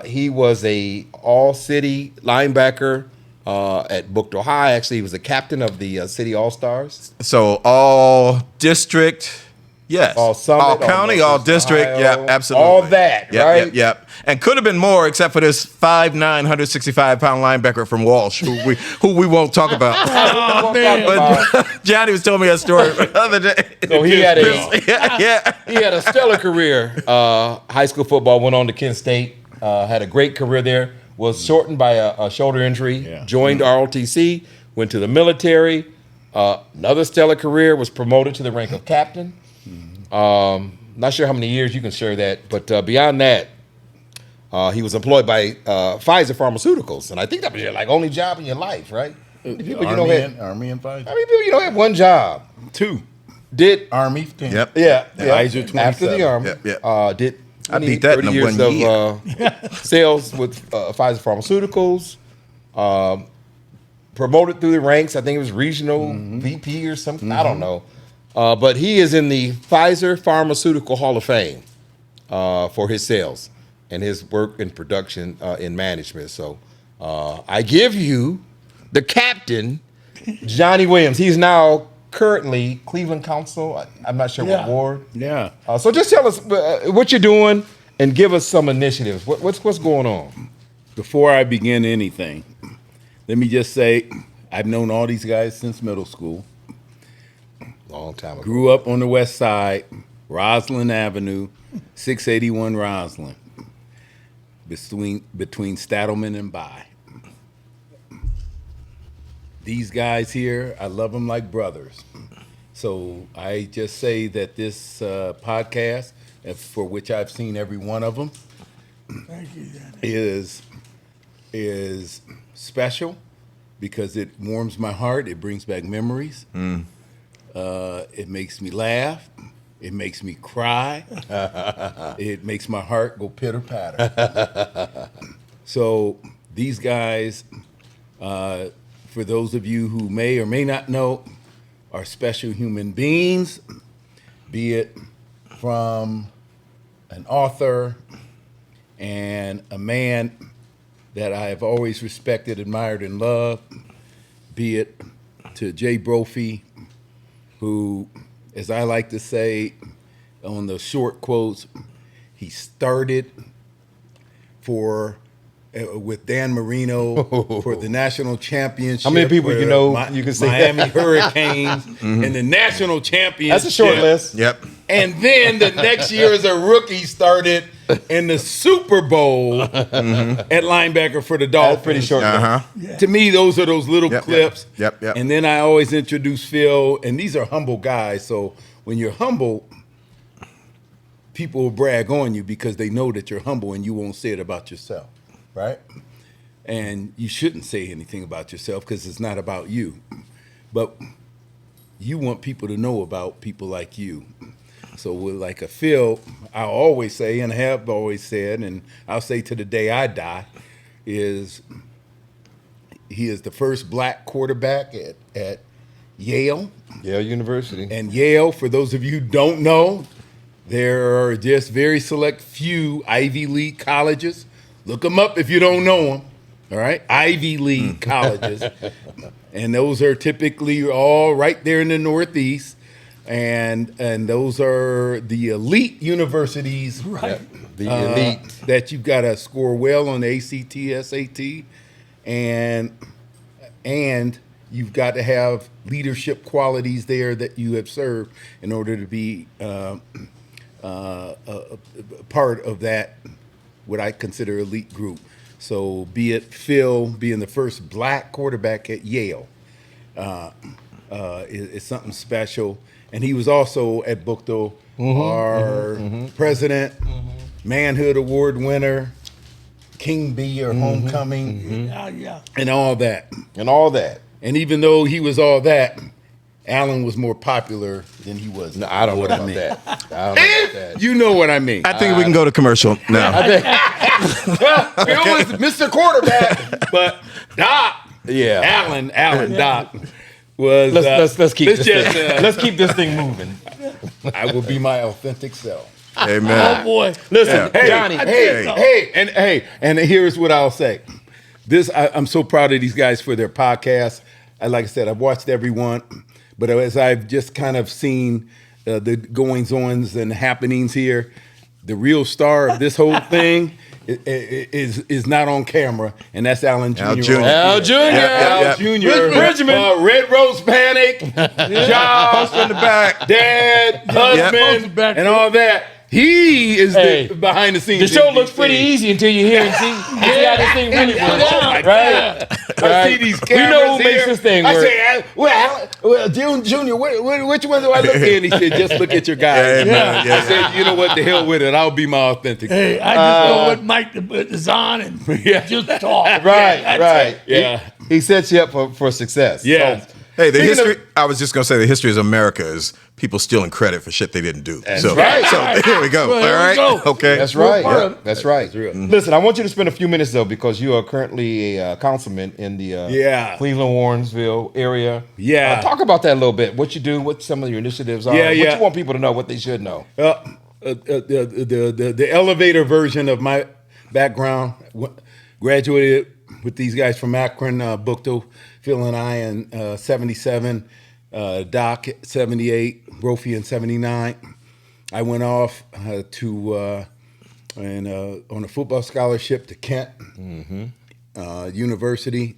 He was a all-city linebacker at Booker High. Actually, he was the captain of the City All-Stars. So all district, yes. All Summit, all county, all district. Ohio, Yeah, absolutely. all that, Yep, right? Yep. And could have been more, except for this 5'9", 165-pound linebacker from Walsh, who we won't talk about. Oh, man. But Johnny was telling me a story the other day. So he had yeah. he had a stellar career. High school football, went on to Kent State, had a great career there, was shortened by a shoulder injury, joined ROTC, went to the military, another stellar career, was promoted to the rank of captain. Not sure how many years you can share that, but beyond that, he was employed by Pfizer Pharmaceuticals, and I think that was your only job in your life, right? How many people Army and How Pfizer. many people you don't have one job? 2. Did Army 10. Yep. Pfizer 27. after the army? Yep. Did I beat that in 30 years one year. of sales with Pfizer Pharmaceuticals. Promoted through the ranks. I think it was regional VP or something. I don't know. But he is in the Pfizer Pharmaceutical Hall of Fame for his sales and his work in production in management. So I give you the captain, Johnny Williams. He's now currently Cleveland Council. I'm not sure what ward. Yeah. So just tell us what you're doing and give us some initiatives. What's going on? Before I begin anything, let me just say I've known all these guys since middle school. Long time ago. Grew up on the west side, Roslyn Avenue, 681 Roslyn, between Stadelman and By. These guys here, I love them like brothers. So I just say that this podcast, for which I've seen every one of them, Thank you, Johnny. is special because it warms my heart. It brings back memories. It makes me laugh. It makes me cry. It makes my heart go pitter patter. So these guys, for those of you who may or may not know, are special human beings, be it from an author and a man that I have always respected, admired, and loved, be it to Jay Brophy, who, as I like to say on the short quotes, he started with Dan Marino for the national championship. How many people for you know you can say Miami that? Hurricanes in the national championship. That's a short list. Yep. And then the next year as a rookie started in the Super Bowl at linebacker for the Dolphins. That's pretty short list. To me, those are those little Yep, clips. yep, yep. And then I always introduce Phil, and these are humble guys. So when you're humble, people will brag on you because they know that you're humble and you won't say it about yourself, right? And you shouldn't say anything about yourself because it's not about you. But you want people to know about people like you. So with like a Phil, I always say, and have always said, and I'll say to the day I die, is he is the first black quarterback at Yale. Yale University. And Yale, for those of you who don't know, there are just very select few Ivy League colleges. Look them up if you don't know them. All right, Ivy League colleges, and those are typically all right there in the Northeast, and those are the elite universities, Right. The elite. that you've got to score well on the ACT, SAT, and you've got to have leadership qualities there that you have served in order to be a part of that, what I consider elite group. So be it Phil being the first black quarterback at Yale is something special. And he was also at Buchtel, our president, Manhood Award winner, King Bee or Homecoming, Yeah. and all that. And all that. And even though he was all that, Alan was more popular than he was. No, I don't know about that. I don't know about that. You know what I mean. I think we can go to commercial now. Well, Phil was Mr. Quarterback, but Doc, Yeah. Alan Doc was. Let's keep this just, thing. Let's keep this thing moving. I will be my authentic self. Amen. Oh boy. Listen, Hey, Johnny. and here's what I'll say. I'm so proud of these guys for their podcast. Like I said, I've watched everyone, but as I've just kind of seen the goings-ons and happenings here, the real star of this whole thing is not on camera, and that's Alan Jr. Al Jr. Al Jr. Al Jr. Bridgman. Red Rose Panic, Josh in the back, Dad, husband, and all that. He is the behind the scenes. The show looks pretty easy until you hear and see how this thing really works. Right? I see these cameras. We know who here. makes this thing I work. say, well, Junior, which one do I look at? And he said, just look at your guy. I said, you know what? The hell with it. I'll be my authentic. Hey, I just go with Mike is on and just talk. Right. Yeah. He sets you up for success. Yeah. So, Hey, the speaking history. of- I was just gonna say the history of America is people stealing credit for shit they didn't do. So right. here we go. Well, here All we right. go. Okay. That's right. part Yeah, of it. that's right. Listen, I want you to spend a few minutes though, because you are currently a councilman in the Cleveland Warrensville area. Yeah. Talk about that a little bit. What you do, what some of your initiatives are. Yeah, What yeah. you want people to know, what they should know. The elevator version of my background, graduated with these guys from Akron, Buchtel, Phil and I in 77, Doc 78, Brophy in 79. I went off on a football scholarship to Kent University.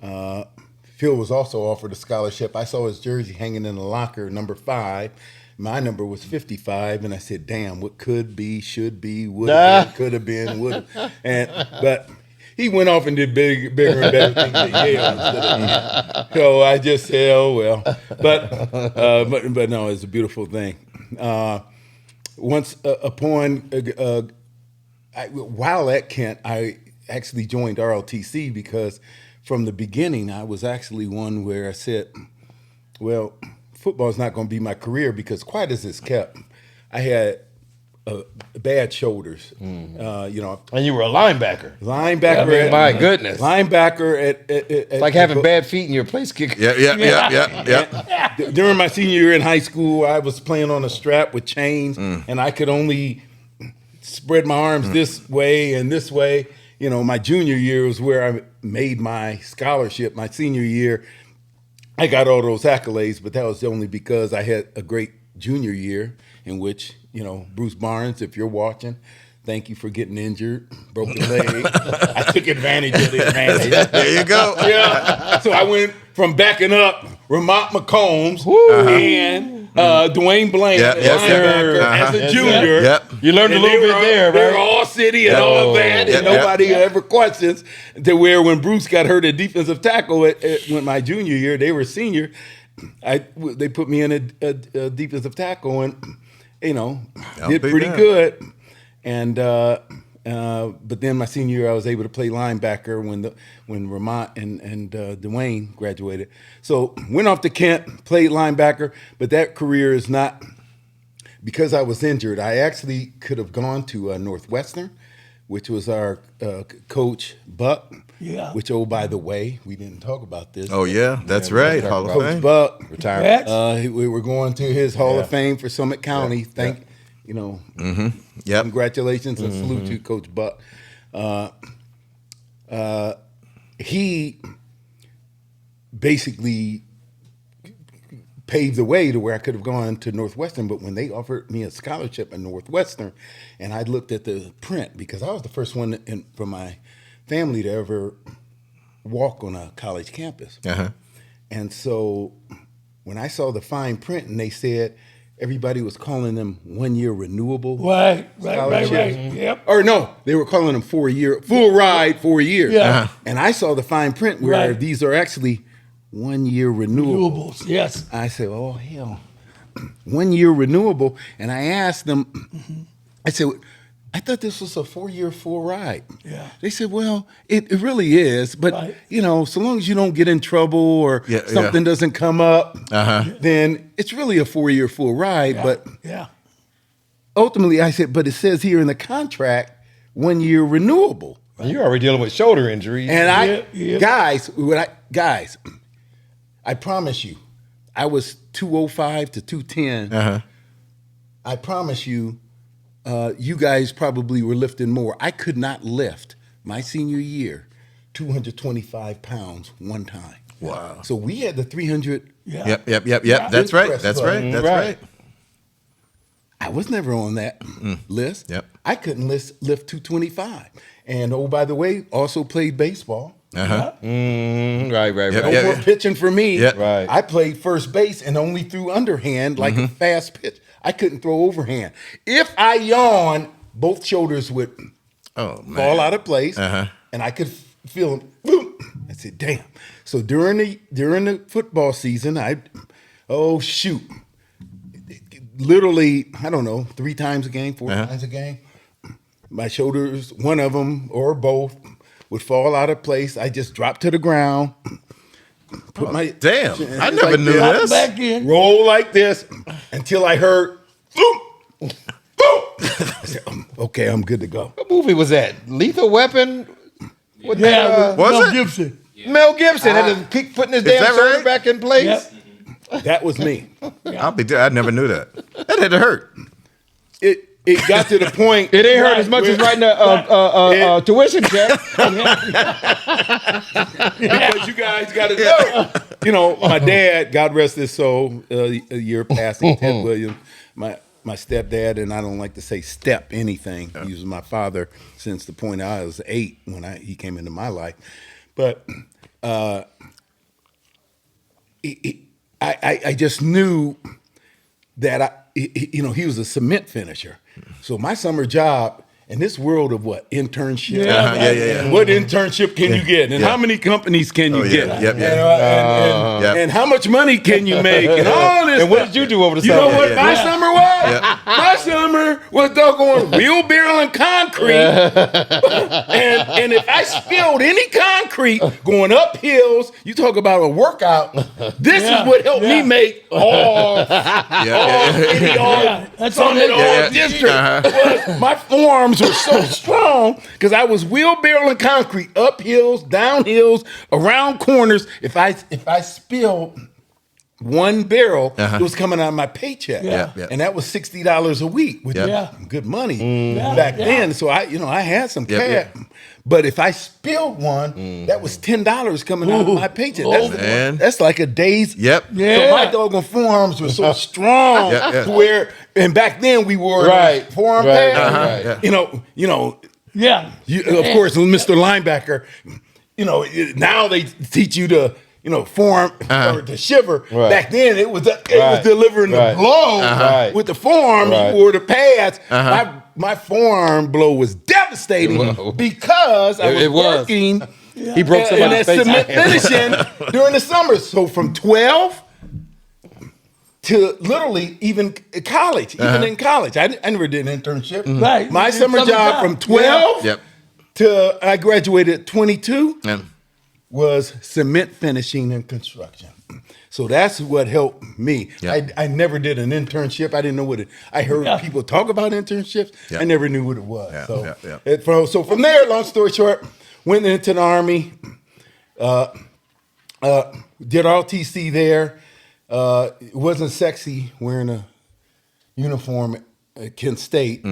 Phil was also offered a scholarship. I saw his jersey hanging in the locker, number 5. My number was 55, and I said, "Damn, what could be, should be, would have been, could have been, would have." But he went off and did bigger and better things at Yale instead of me. So I just said, "Oh well." But no, it's a beautiful thing. While at Kent, I actually joined ROTC because from the beginning, I was actually one where I said, well, football is not going to be my career because quite as it's kept, I had bad shoulders. You know, And you were a linebacker. linebacker. My goodness. Linebacker at It's like having bad feet and your place kicker. Yeah. During my senior year in high school, I was playing on a strap with chains, and I could only spread my arms this way and this way. You know, my junior year was where I made my scholarship. My senior year, I got all those accolades, but that was only because I had a great junior year in which, you know, Bruce Barnes, if you're watching, thank you for getting injured, broken leg. I took advantage of the advantage. There you go. Yeah. So I went from backing up Ramont McCombs and Dwayne Blaine Yep, yes, sir. linebacker as a junior. Yep. You learned a And little they bit were- there, They were right? all city and all of that, and Yep, nobody yep. ever questions. To where when Bruce got hurt at defensive tackle when my junior year, they were senior. They put me in a defensive tackle, and you know, I'll did be pretty damned. good. And but then my senior year, I was able to play linebacker when Ramont and Dwayne graduated. So went off to Kent, played linebacker, but that career is not because I was injured. I actually could have gone to Northwestern, which was our coach Buck. Yeah. Which, oh, by the way, we didn't talk about this. Oh yeah, that's right. Hall of Coach Fame. Buck Congrats. we were going to his Hall of Fame for Summit County. You know, Yep. congratulations and salute to Coach Buck. He basically paved the way to where I could have gone to Northwestern, but when they offered me a scholarship at Northwestern, and I looked at the print because I was the first one from my family to ever walk on a college campus. Uh-huh. And so when I saw the fine print and they said everybody was calling them 1 year renewable. Right. scholarships. Yep. Or no, they were calling them 4 year, full ride 4 years. Yeah. Uh-huh. And I saw the fine print where Right. these are actually 1 year renewable. Renewables. Yes. I said, oh, hell, 1 year renewable. And I asked them, I said, I thought this was a 4 year full ride. Yeah. They said, well, it really is. But, Right. you know, so long as you don't get in trouble or Yeah, something doesn't come up, Uh-huh. then it's really a 4 year full ride. But Yeah. ultimately, I said, but it says here in the contract, 1 year renewable. And you're already dealing with shoulder injuries. And Yeah. guys, I promise you, I was 205 to 210. Uh-huh. I promise you, you guys probably were lifting more. I could not lift my senior year 225 pounds one time. Wow. So we had the 300. Yeah. Yep. That's right. That's right. That's Right. right. I was never on that list. Yep. I couldn't lift 225. And oh, by the way, also played baseball. Uh-huh. Right. Yep, No yep. more pitching for me. Yeah. Right. I played first base and only threw underhand like a fast pitch. I couldn't throw overhand. If I yawned, both shoulders would Oh man. fall out of place, Uh-huh. and I could feel them. Boom. I said, "Damn!" So during the football season, literally, I don't know, 3 times a game, 4 times a game. My shoulders, one of them or both, would fall out of place. I just dropped to the ground. Put my Damn. I hands never like knew this, this. Back in. roll like this until I heard boom, boom. I said, okay, I'm good to go. What movie was that? Lethal Weapon? What Yeah. Was Mel it? Gibson. Mel Gibson had to keep putting his damn that shoulder right? back in place. Yep. That was me. I'll be. I never knew that. That had to hurt. It got to the point. It ain't hurt as much as writing a tuition check. Because you guys got to know. You know, my dad, God rest his soul, a year passing, Ted Williams, my stepdad, and I don't like to say step anything. He was my father since the point I was 8 when he came into my life. But I just knew that he was a cement finisher. So my summer job in this world of what internship, Yeah. what internship can you get, and how many companies can you get, Yep. and how much money can you make, and all this. And what stuff. did you do over the You summer? know what my summer was? My summer was doggone wheelbarrow and concrete, and if I spilled any concrete going up hills, you talk about a workout. This is what helped me make all That's all Summit, they all district. Was my forearms were so strong because I was wheelbarrow and concrete, up hills, down hills, around corners. If I spilled one barrel, it was coming out of my paycheck, and that was $60 a week, which was good money back then. So I had some cash. But if I spilled one, that was $10 coming out of my paycheck. That's like a day's. So my doggone forearms were so strong to where, and back then we wore forearm pads. You know. Of course, Mr. Linebacker. Now they teach you to. Forearm or to shiver. Back then, it was delivering the blow with the forearm. You wore the pads. My forearm blow was devastating because I was working. He broke in that somebody's face. cement finishing during the summer. So from 12 to literally even college, in college, I never did an internship. Right. My summer job from 12 to I graduated at 22. Was cement finishing and construction. So that's what helped me. I never did an internship. I didn't know what it. I heard people talk about internships. I never knew what it was. So from there, long story short, went into the Army. Did ROTC there. It wasn't sexy wearing a uniform at Kent State.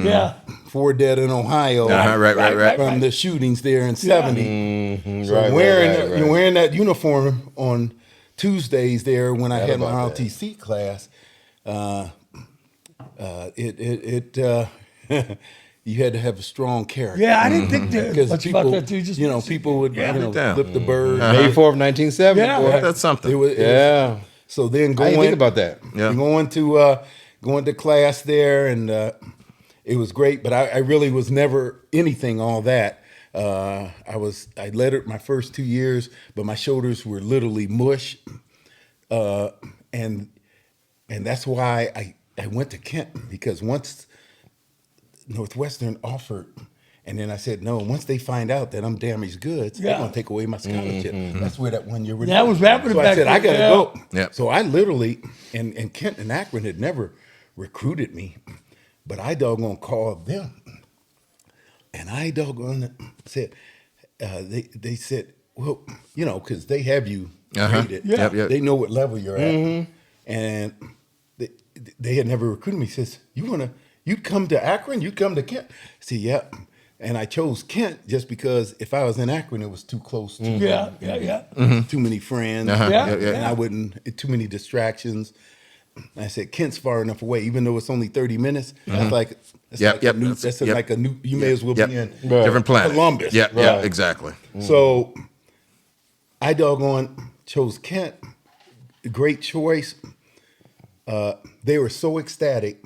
4 dead in Ohio. Right. From the shootings there in 70. So wearing that uniform on Tuesdays there when I had my ROTC class, you had to have a strong character. I didn't think that Because much people, about that too. Just people would flip the bird. May 4th, 1970. boy. That's something. So then I going, didn't think about that. going to class there, and it was great. But I really was never anything all that. I lettered my first 2 years, but my shoulders were literally mush, and that's why I went to Kent, because once Northwestern offered. And then I said, no, once they find out that I'm damaged goods, they're going to take away my scholarship. That's where that 1 year was. That was rapid. So I said, I got to go. Yep. So I literally, and Kent and Akron had never recruited me, but I doggone called them. And I doggone said, they said, well, because they have you rated. They know what level you're at. And they had never recruited me. He says, you'd come to Akron? You'd come to Kent? I said, yeah. And I chose Kent just because if I was in Akron, it was too close to too many friends. And I wouldn't, too many distractions. And I said, Kent's far enough away, even though it's only 30 minutes. That's like a new, you may as well be in different planet. Columbus. Yeah, exactly. So I doggone chose Kent. Great choice. They were so ecstatic.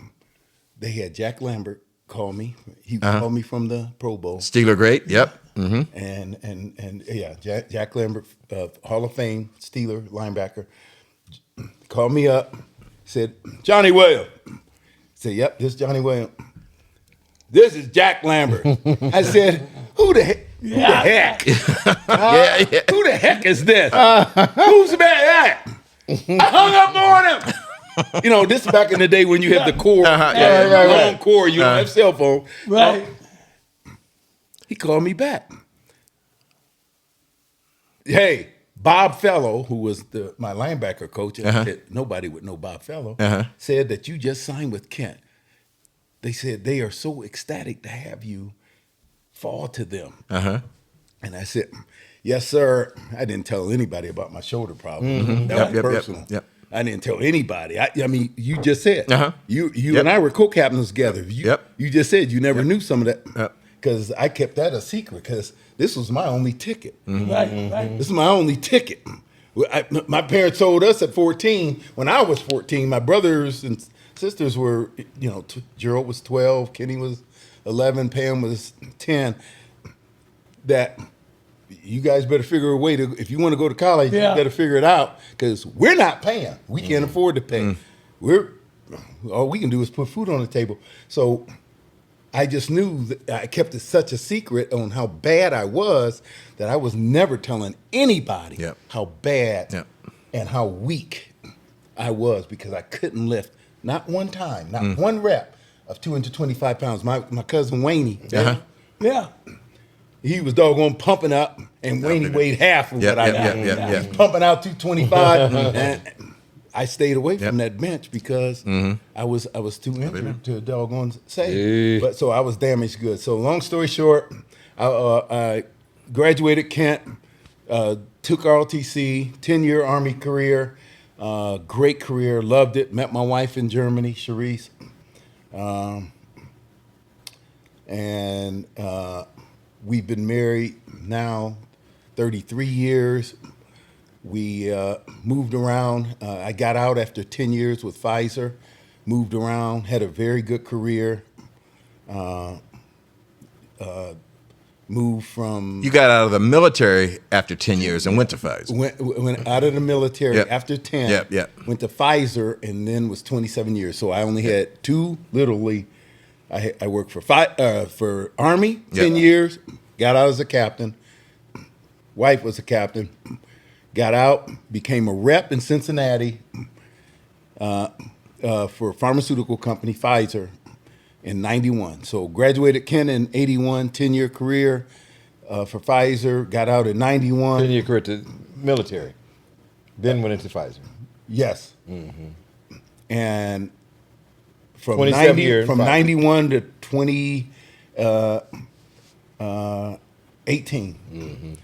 They had Jack Lambert call me. He called me from the Pro Bowl. Steeler great. Yep. And Jack Lambert, Hall of Fame Steeler linebacker, called me up. Said, Johnny Williams. I said, yep, this is Johnny Williams. This is Jack Lambert. I said, who the heck? Who the heck is this? Who's the man? I hung up on him. This is back in the day when you had the cord, long cord, you don't have cell phone. Right. He called me back. Hey, Bob Fellow, who was my linebacker coach, and nobody would know Bob Fellow, said that you just signed with Kent. They said they are so ecstatic to have you fall to them. And I said, yes, sir. I didn't tell anybody about my shoulder problem. That was personal. I didn't tell anybody. I mean, you just said you and I were co-captains together. You just said you never knew some of that because I kept that a secret because this was my only ticket. Right. This is my only ticket. My parents told us at 14. When I was 14, my brothers and sisters were, Gerald was 12, Kenny was 11, Pam was 10, that you guys better figure a way to, if you want to go to college, you better figure it out, because we're not paying. We can't afford to pay. All we can do is put food on the table. So I just knew that I kept it such a secret on how bad I was that I was never telling anybody how bad and how weak I was, because I couldn't lift not one time, not one rep of 225 pounds. My cousin Wayne, he was doggone pumping up, and Wayne weighed half of what I did. He was pumping out 225, and I stayed away from that bench because I was too injured to doggone say. But so I was damaged good. So long story short, I graduated Kent, took ROTC, 10-year Army career, great career, loved it. Met my wife in Germany, Charisse, and we've been married now 33 years. We moved around. I got out after 10 years with Pfizer, moved around, had a very good career. Moved from... You got out of the military after 10 years and went to Pfizer. Went out of the military after 10, went to Pfizer, and then was 27 years. So I only had two, literally. I worked for Army 10 years, got out as a captain. Wife was a captain. Got out, became a rep in Cincinnati for a pharmaceutical company, Pfizer, in 91. So graduated Kent in 81, 10-year career for Pfizer, got out in 91. 10-year career to military, then went into Pfizer. Yes. And from 91 to 2018.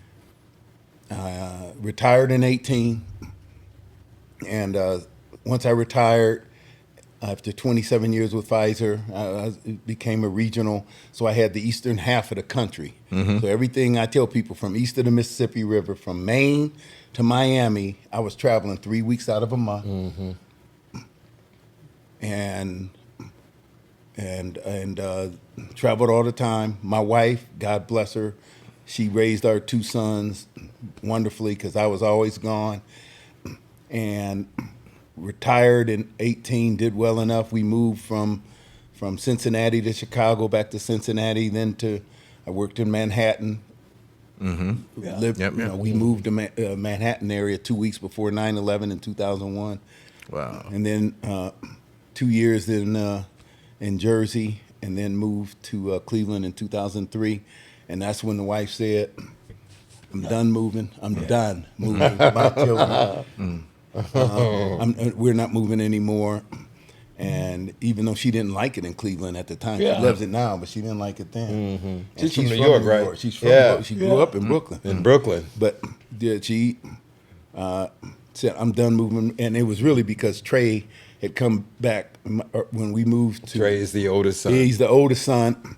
Retired in 18, and once I retired, after 27 years with Pfizer, I became a regional, so I had the eastern half of the country. So everything I tell people, from east of the Mississippi River, from Maine to Miami, I was traveling 3 weeks out of a month, and traveled all the time. My wife, God bless her, she raised our two sons wonderfully, because I was always gone, and retired in 18, did well enough. We moved from Cincinnati to Chicago, back to Cincinnati, then I worked in Manhattan. We moved to Manhattan area 2 weeks before 9/11 in 2001. Wow. And then 2 years in Jersey, and then moved to Cleveland in 2003. And that's when the wife said, I'm done moving. I'm done moving. My children. We're not moving anymore. And even though she didn't like it in Cleveland at the time, she loves it now, but she didn't like it then. And She's from New York, right? She's from she grew up in Brooklyn. In Brooklyn. But she said, I'm done moving. And it was really because Trey had come back when we moved to... Trey is the oldest son. He's the oldest son.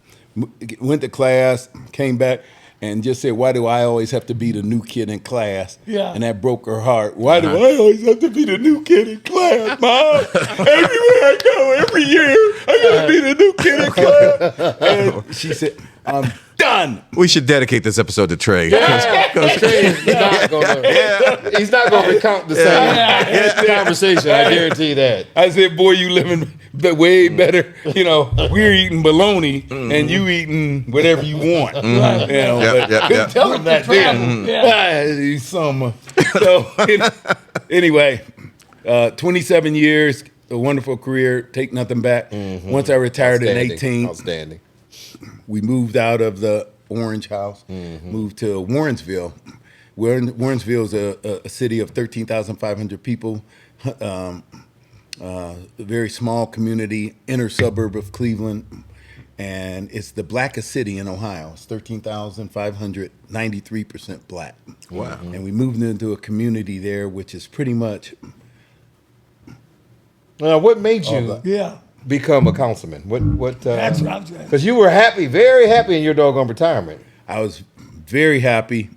Went to class, came back, and just said, why do I always have to be the new kid in class? And that broke her heart. Why do I always have to be the new kid in class, Mom? Everywhere I go, every year, I gotta be the new kid in class. And she said, I'm done. We should dedicate this episode to Trey. He's not going to recount the same conversation. I guarantee that. I said, boy, you living way better. You know, we're eating bologna and you eating whatever you want. Right. You know, couldn't tell him that then. So anyway, 27 years, a wonderful career, take nothing back. Once I retired in 18. Outstanding. We moved out of the Orange House, moved to Warrensville. Warrensville is a city of 13,500 people, a very small community, inner suburb of Cleveland, and it's the blackest city in Ohio. It's 13,500, 93% black. Wow. And we moved into a community there, which is pretty much... Now, what made you become a councilman? What? That's what I'm saying. Because you were happy, very happy in your doggone retirement. I was very happy,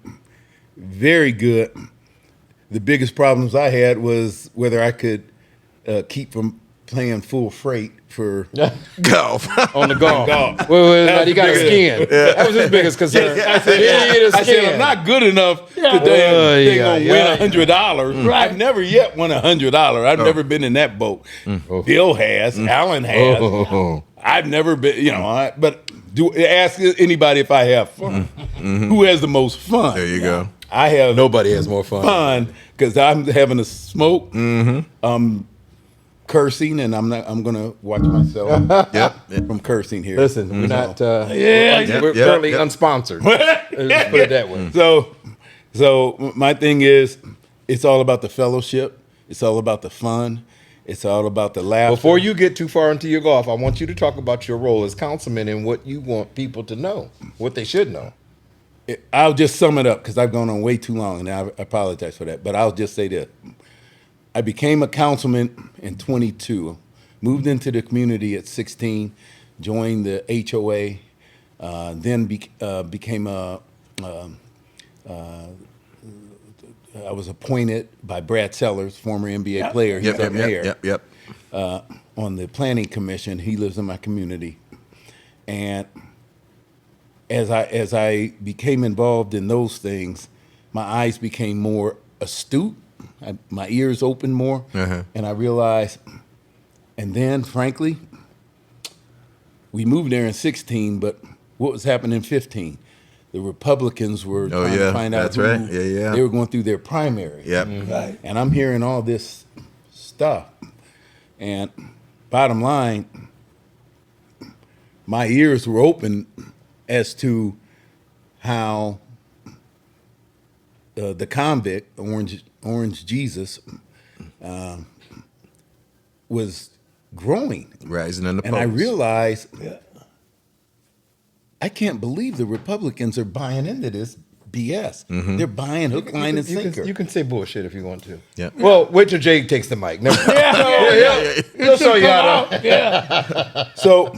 very good. The biggest problems I had was whether I could keep from playing full freight for Golf. On the golf. golf. Well, he got a skin. That was his biggest concern. I said, I'm not good enough to win $100. I've never yet won $100. I've never been in that boat. Bill has. Alan has. I've never been, but ask anybody if I have fun. Who has the most fun? There you go. I have. Nobody has more fun because I'm having a smoke. Cursing, and I'm gonna watch myself from cursing here. Listen, we're not. We're currently unsponsored. Let's put it that way. So my thing is, it's all about the fellowship. It's all about the fun. It's all about the laughter. Before you get too far into your golf, I want you to talk about your role as councilman and what you want people to know, what they should know. I'll just sum it up because I've gone on way too long, and I apologize for that. But I'll just say this. I became a councilman in 22, moved into the community at 16, joined the HOA, then became I was appointed by Brad Sellers, former NBA player. He's up there. On the planning commission. He lives in my community. And as I became involved in those things, my eyes became more astute. My ears opened more, and I realized, and then, frankly, we moved there in 16, but what was happening in 15? The Republicans were trying to find out who they were going through their primary. Right. And I'm hearing all this stuff. And bottom line, my ears were open as to how the convict, Orange Jesus, was growing. Rising in the polls. And I realized I can't believe the Republicans are buying into this BS. They're buying hook, line, and sinker. You can say bullshit if you want to. Yeah. Well, wait till Jay takes the mic. Never mind. He'll show you how to. So,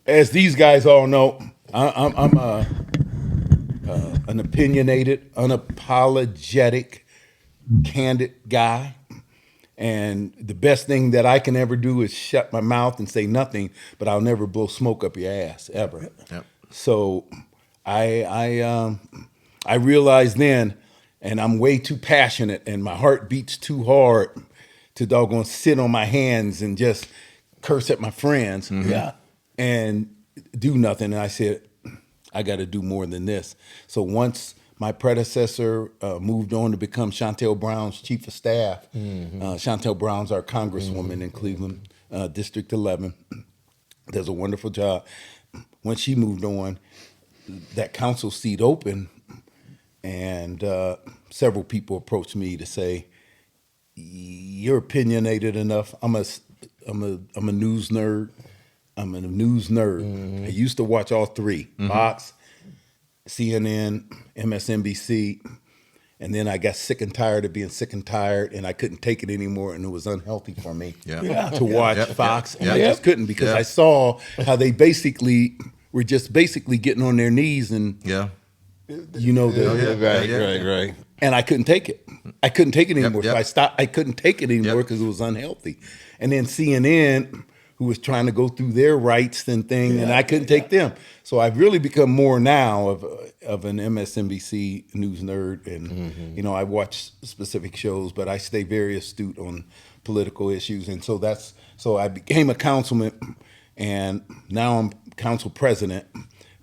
as these guys all know, I'm an opinionated, unapologetic, candid guy. And the best thing that I can ever do is shut my mouth and say nothing, but I'll never blow smoke up your ass, ever. Yep. So I realized then, and I'm way too passionate, and my heart beats too hard to doggone sit on my hands and just curse at my friends and do nothing. And I said, I got to do more than this. So once my predecessor moved on to become Chantel Brown's chief of staff, Chantel Brown's our congresswoman in Cleveland, District 11, does a wonderful job. When she moved on, that council seat opened, and several people approached me to say, "You're opinionated enough. I'm a news nerd. I'm a news nerd. I used to watch all three: Fox, CNN, MSNBC, and then I got sick and tired of being sick and tired, and I couldn't take it anymore, and it was unhealthy for me to watch Fox, and I just couldn't because I saw how they basically were just getting on their knees and Right. and I couldn't take it. I couldn't take it anymore. So I stopped. I couldn't take it anymore because it was unhealthy. And then CNN, who was trying to go through their rights and thing, and I couldn't take them. So I've really become more now of an MSNBC news nerd, and I watch specific shows, but I stay very astute on political issues, and so I became a councilman, and now I'm council president,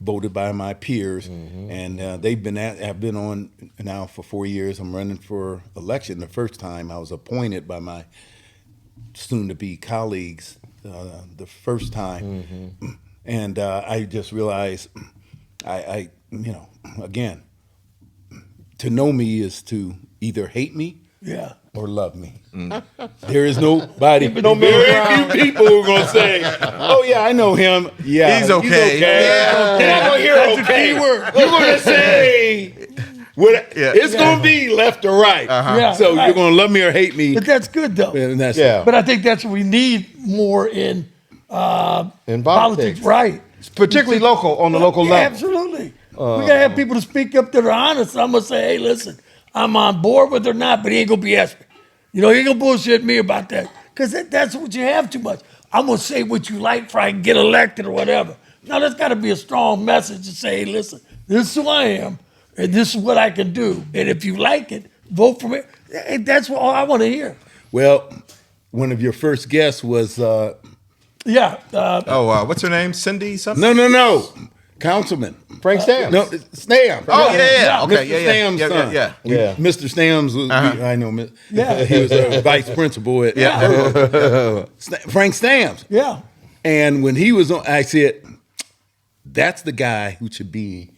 voted by my peers, and I've been on now for 4 years. I'm running for election. The first time I was appointed by my soon-to-be colleagues. The first time, and I just realized, again, to know me is to either hate me, or love me. There is nobody, very few people who are gonna say, "Oh yeah, I know him. Yeah, He's okay. You're not gonna hear okay. You're gonna say. It's going to be left or right. So you're going to love me or hate me. But that's good, though. And that's But I think that's what we need more in politics, politics. right? Particularly local, on the local level. Absolutely. We got to have people to speak up that are honest. I'm going to say, hey, listen, I'm on board with it or not, but he ain't going to BS me. He ain't going to bullshit me about that. Because that's what you have too much. I'm going to say what you like for I can get elected or whatever. No, there's got to be a strong message to say, hey, listen, this is who I am, and this is what I can do. And if you like it, vote for me. And that's all I want to hear. Well, one of your first guests was Yeah. What's her name? Cindy something? no, Councilman Frank Stamps. No, Stam. Oh, yeah. Mr. Okay, Stam's son. Yeah. Mr. Stams was, I know. Yeah. He was a vice principal at Frank Stams. Yeah. And when he was on, I said, that's the guy who should be,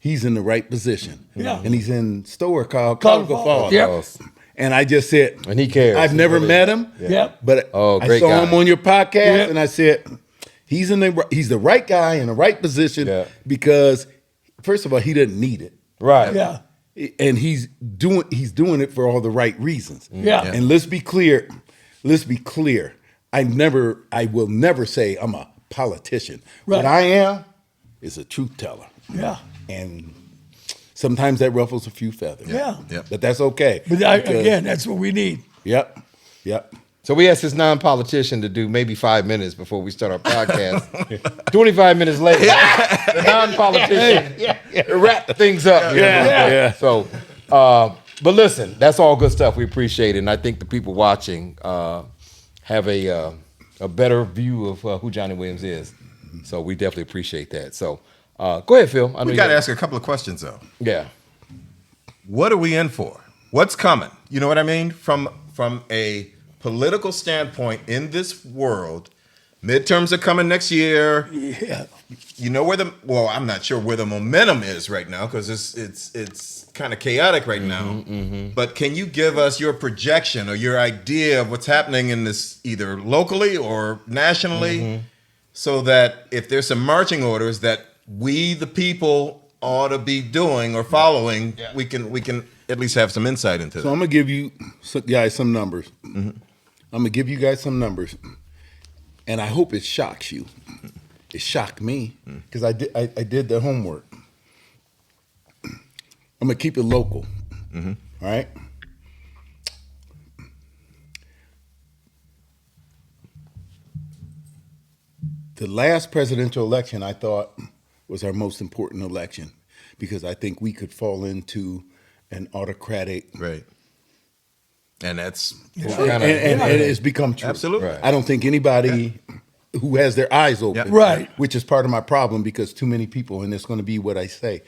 he's in the right position. Yeah. And he's in store called Colorado Colorado Falls. Falls. Yep. And I just said, And he cares. I've never met him, Yep. but Oh, I great saw guy. him on your podcast, Yep. and I said, he's the right guy in the right position Yeah. because, first of all, he doesn't need it. Right. Yeah. And he's doing it for all the right reasons. Yeah. And let's be clear. I will never say I'm a politician. Right. What I am is a truth teller. Yeah. And sometimes that ruffles a few feathers. Yeah. But that's okay. But again, that's what we need. Yep. So we asked this non-politician to do maybe 5 minutes before we start our podcast. 25 minutes later, the non-politician wrap things up. Yeah. So, but listen, that's all good stuff. We appreciate it, and I think the people watching have a better view of who Johnny Williams is. So we definitely appreciate that. So go ahead, Phil. I know We you got to ask a couple of questions, though. Yeah. What are we in for? What's coming? You know what I mean? From a political standpoint in this world, midterms are coming next year. Yeah. You know I'm not sure where the momentum is right now because it's kind of chaotic right now. But can you give us your projection or your idea of what's happening in this either locally or nationally so that if there's some marching orders that we the people ought to be doing or following, we can at least have some insight into So that. I'm going to give you guys some numbers. I'm going to give you guys some numbers. And I hope it shocks you. It shocked me because I did the homework. I'm going to keep it local. All right? The last presidential election, I thought, was our most important election because I think we could fall into an autocratic. Right. And that's And it's become true. Absolutely. Right. I don't think anybody who has their eyes open, Yeah. Right. which is part of my problem because too many people, and it's going to be what I say.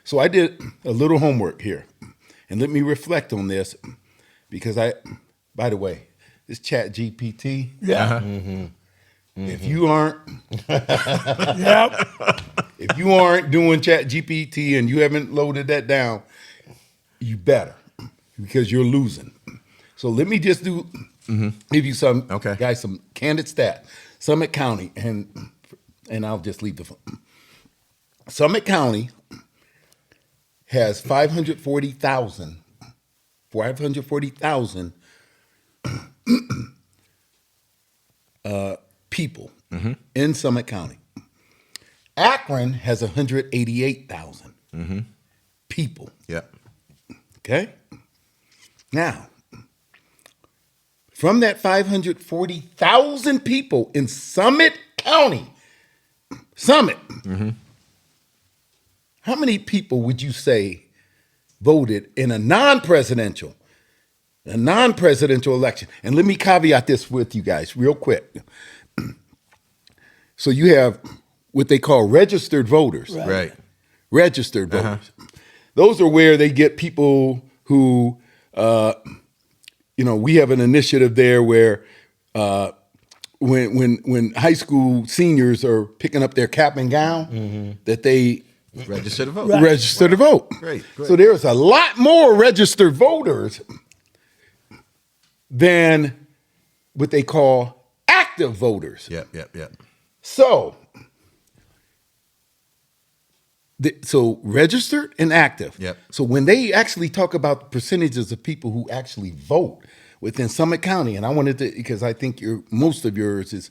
So I did a little homework here, and let me reflect on this because by the way, this Chat GPT, Yeah. if you aren't Yeah. if you aren't doing Chat GPT and you haven't loaded that down, you better because you're losing. So let me just give you some guys some candid stat. Summit County and I'll just leave the phone. Summit County has 540,000 people in Summit County. Akron has 188,000 people. yeah. Okay? Now, from that 540,000 people in Summit County, how many people would you say voted in a non-presidential election? And let me caveat this with you guys real quick. So you have what they call registered voters. Right. Registered voters. Those are where they get people who, we have an initiative there where when high school seniors are picking up their cap and gown, that they Register to vote. register to vote. Great. So there's a lot more registered voters than what they call active voters. Yep. So registered and active. Yep. So when they actually talk about percentages of people who actually vote within Summit County, and I wanted to, because I think most of yours is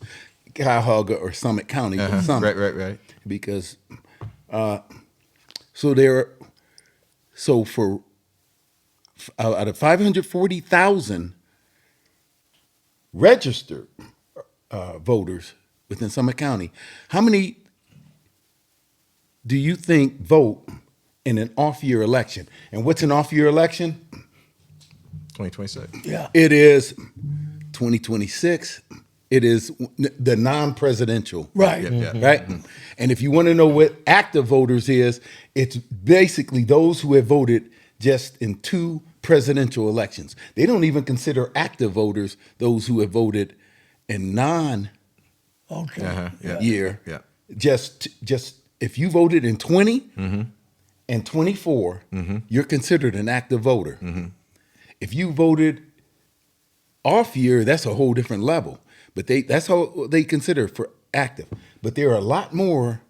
Cuyahoga or Summit County, but Summit. Right. Because out of 540,000 registered voters within Summit County, how many do you think vote in an off-year election? And what's an off-year election? 2026. Yeah. It is 2026. It is the non-presidential. Right. Right? And if you want to know what active voters is, it's basically those who have voted just in 2 presidential elections. They don't even consider active voters those who have voted in non-year. Okay. Yeah. Just if you voted in 20 and 24, you're considered an active voter. If you voted off year, that's a whole different level. But that's how they consider for active. But there are a lot more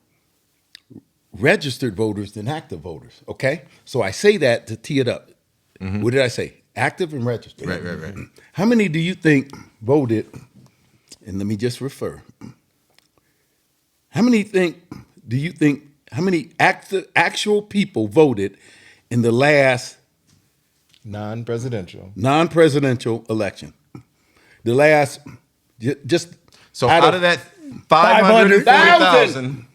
registered voters than active voters. Okay, so I say that to tee it up. What did I say? Active and registered. Right. How many do you think voted? And let me just refer. How many do you think? How many actual people voted in the last Non-presidential. non-presidential election? The last, just So out of that 540,000,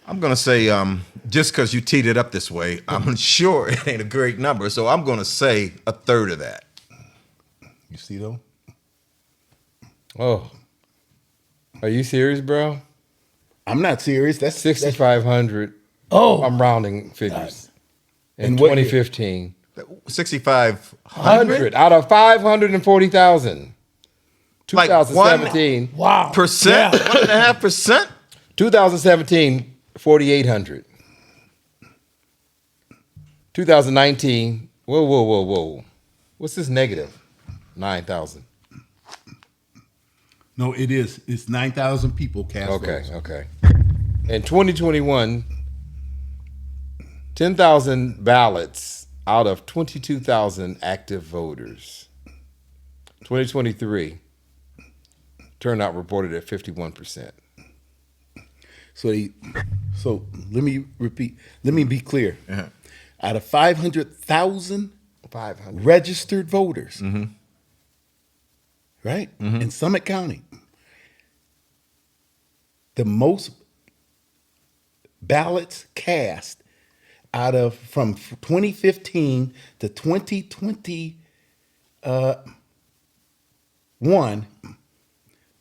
I'm going to say, just because you teed it up this way, I'm sure it ain't a great number. So I'm going to say a third of that. You see though? Oh, are you serious, bro? I'm not serious. That's 6,500. Oh. I'm rounding figures. In And what year? 2015. 6,500 out of 540,000. Like 2017. Wow. percent, Yeah. 1.5%. 2017, 4,800. 2019, whoa. What's this negative? 9,000. No, it is. It's 9,000 people cast votes. Okay. In 2021, 10,000 ballots out of 22,000 active voters. 2023, turnout reported at 51%. So let me repeat. Let me be clear. Uh-huh. Out of 500,000 500. registered voters, right, in Summit County, the most ballots cast out of from 2015 to 2021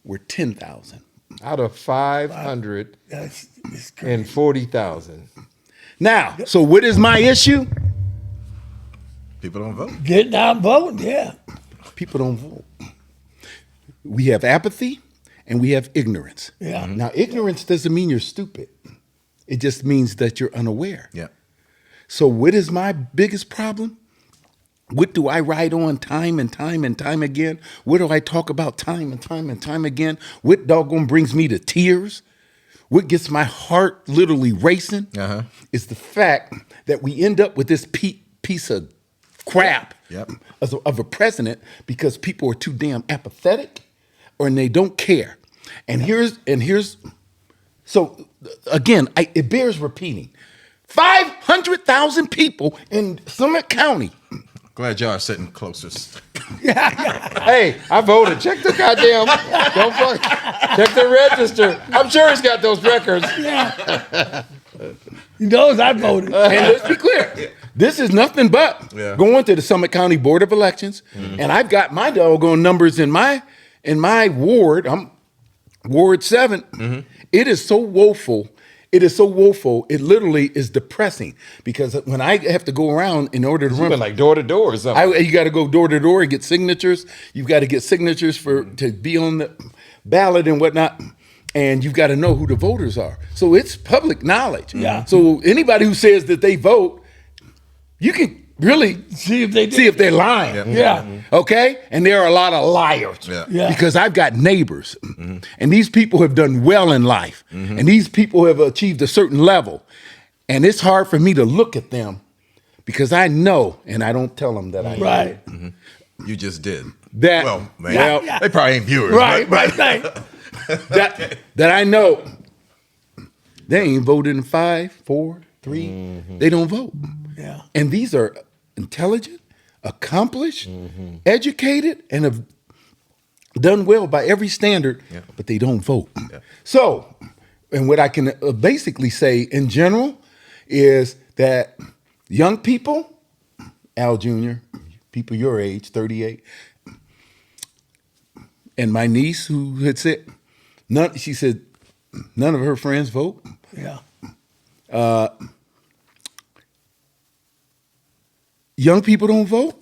were 10,000. Out of 540,000. That's it's crazy. Now, so what is my issue? People don't vote. Getting out and voting, yeah. People don't vote. We have apathy and we have ignorance. Yeah. Now, ignorance doesn't mean you're stupid. It just means that you're unaware. Yeah. So what is my biggest problem? What do I write on time and time and time again? What do I talk about time and time and time again? What doggone brings me to tears? What gets my heart literally racing is the fact that we end up with this piece of crap Yep. of a president because people are too damn apathetic or they don't care. And here's so again, it bears repeating. 500,000 people in Summit County. Glad y'all are sitting closest. Hey, I voted. Check the goddamn. Don't fuck. Check the register. I'm sure he's got those records. He knows I voted. And let's be clear, this is nothing but going to the Summit County Board of Elections, and I've got my doggone numbers in my ward. I'm Ward 7. It is so woeful. It is so woeful. It literally is depressing because when I have to go around in order to You run, went like door to door or something. you got to go door to door and get signatures. You've got to get signatures to be on the ballot and whatnot. And you've got to know who the voters are. So it's public knowledge. Yeah. So anybody who says that they vote, you can really See if they did. see if they're lying. Yeah. Okay? And there are a lot of liars. Yeah. Yeah. Because I've got neighbors. And these people have done well in life. And these people have achieved a certain level. And it's hard for me to look at them because I know, and I don't tell them that I know. Right. You just did. That- well, man, Yeah. they probably ain't viewers. Right. but- Right. that I know they ain't voted in 5, 4, 3. They don't vote. Yeah. And these are intelligent, accomplished, educated, and done well by every standard, but they don't vote. So, and what I can basically say in general is that young people, Al Jr., people your age, 38, and my niece who had said, she said none of her friends vote. Yeah. Young people don't vote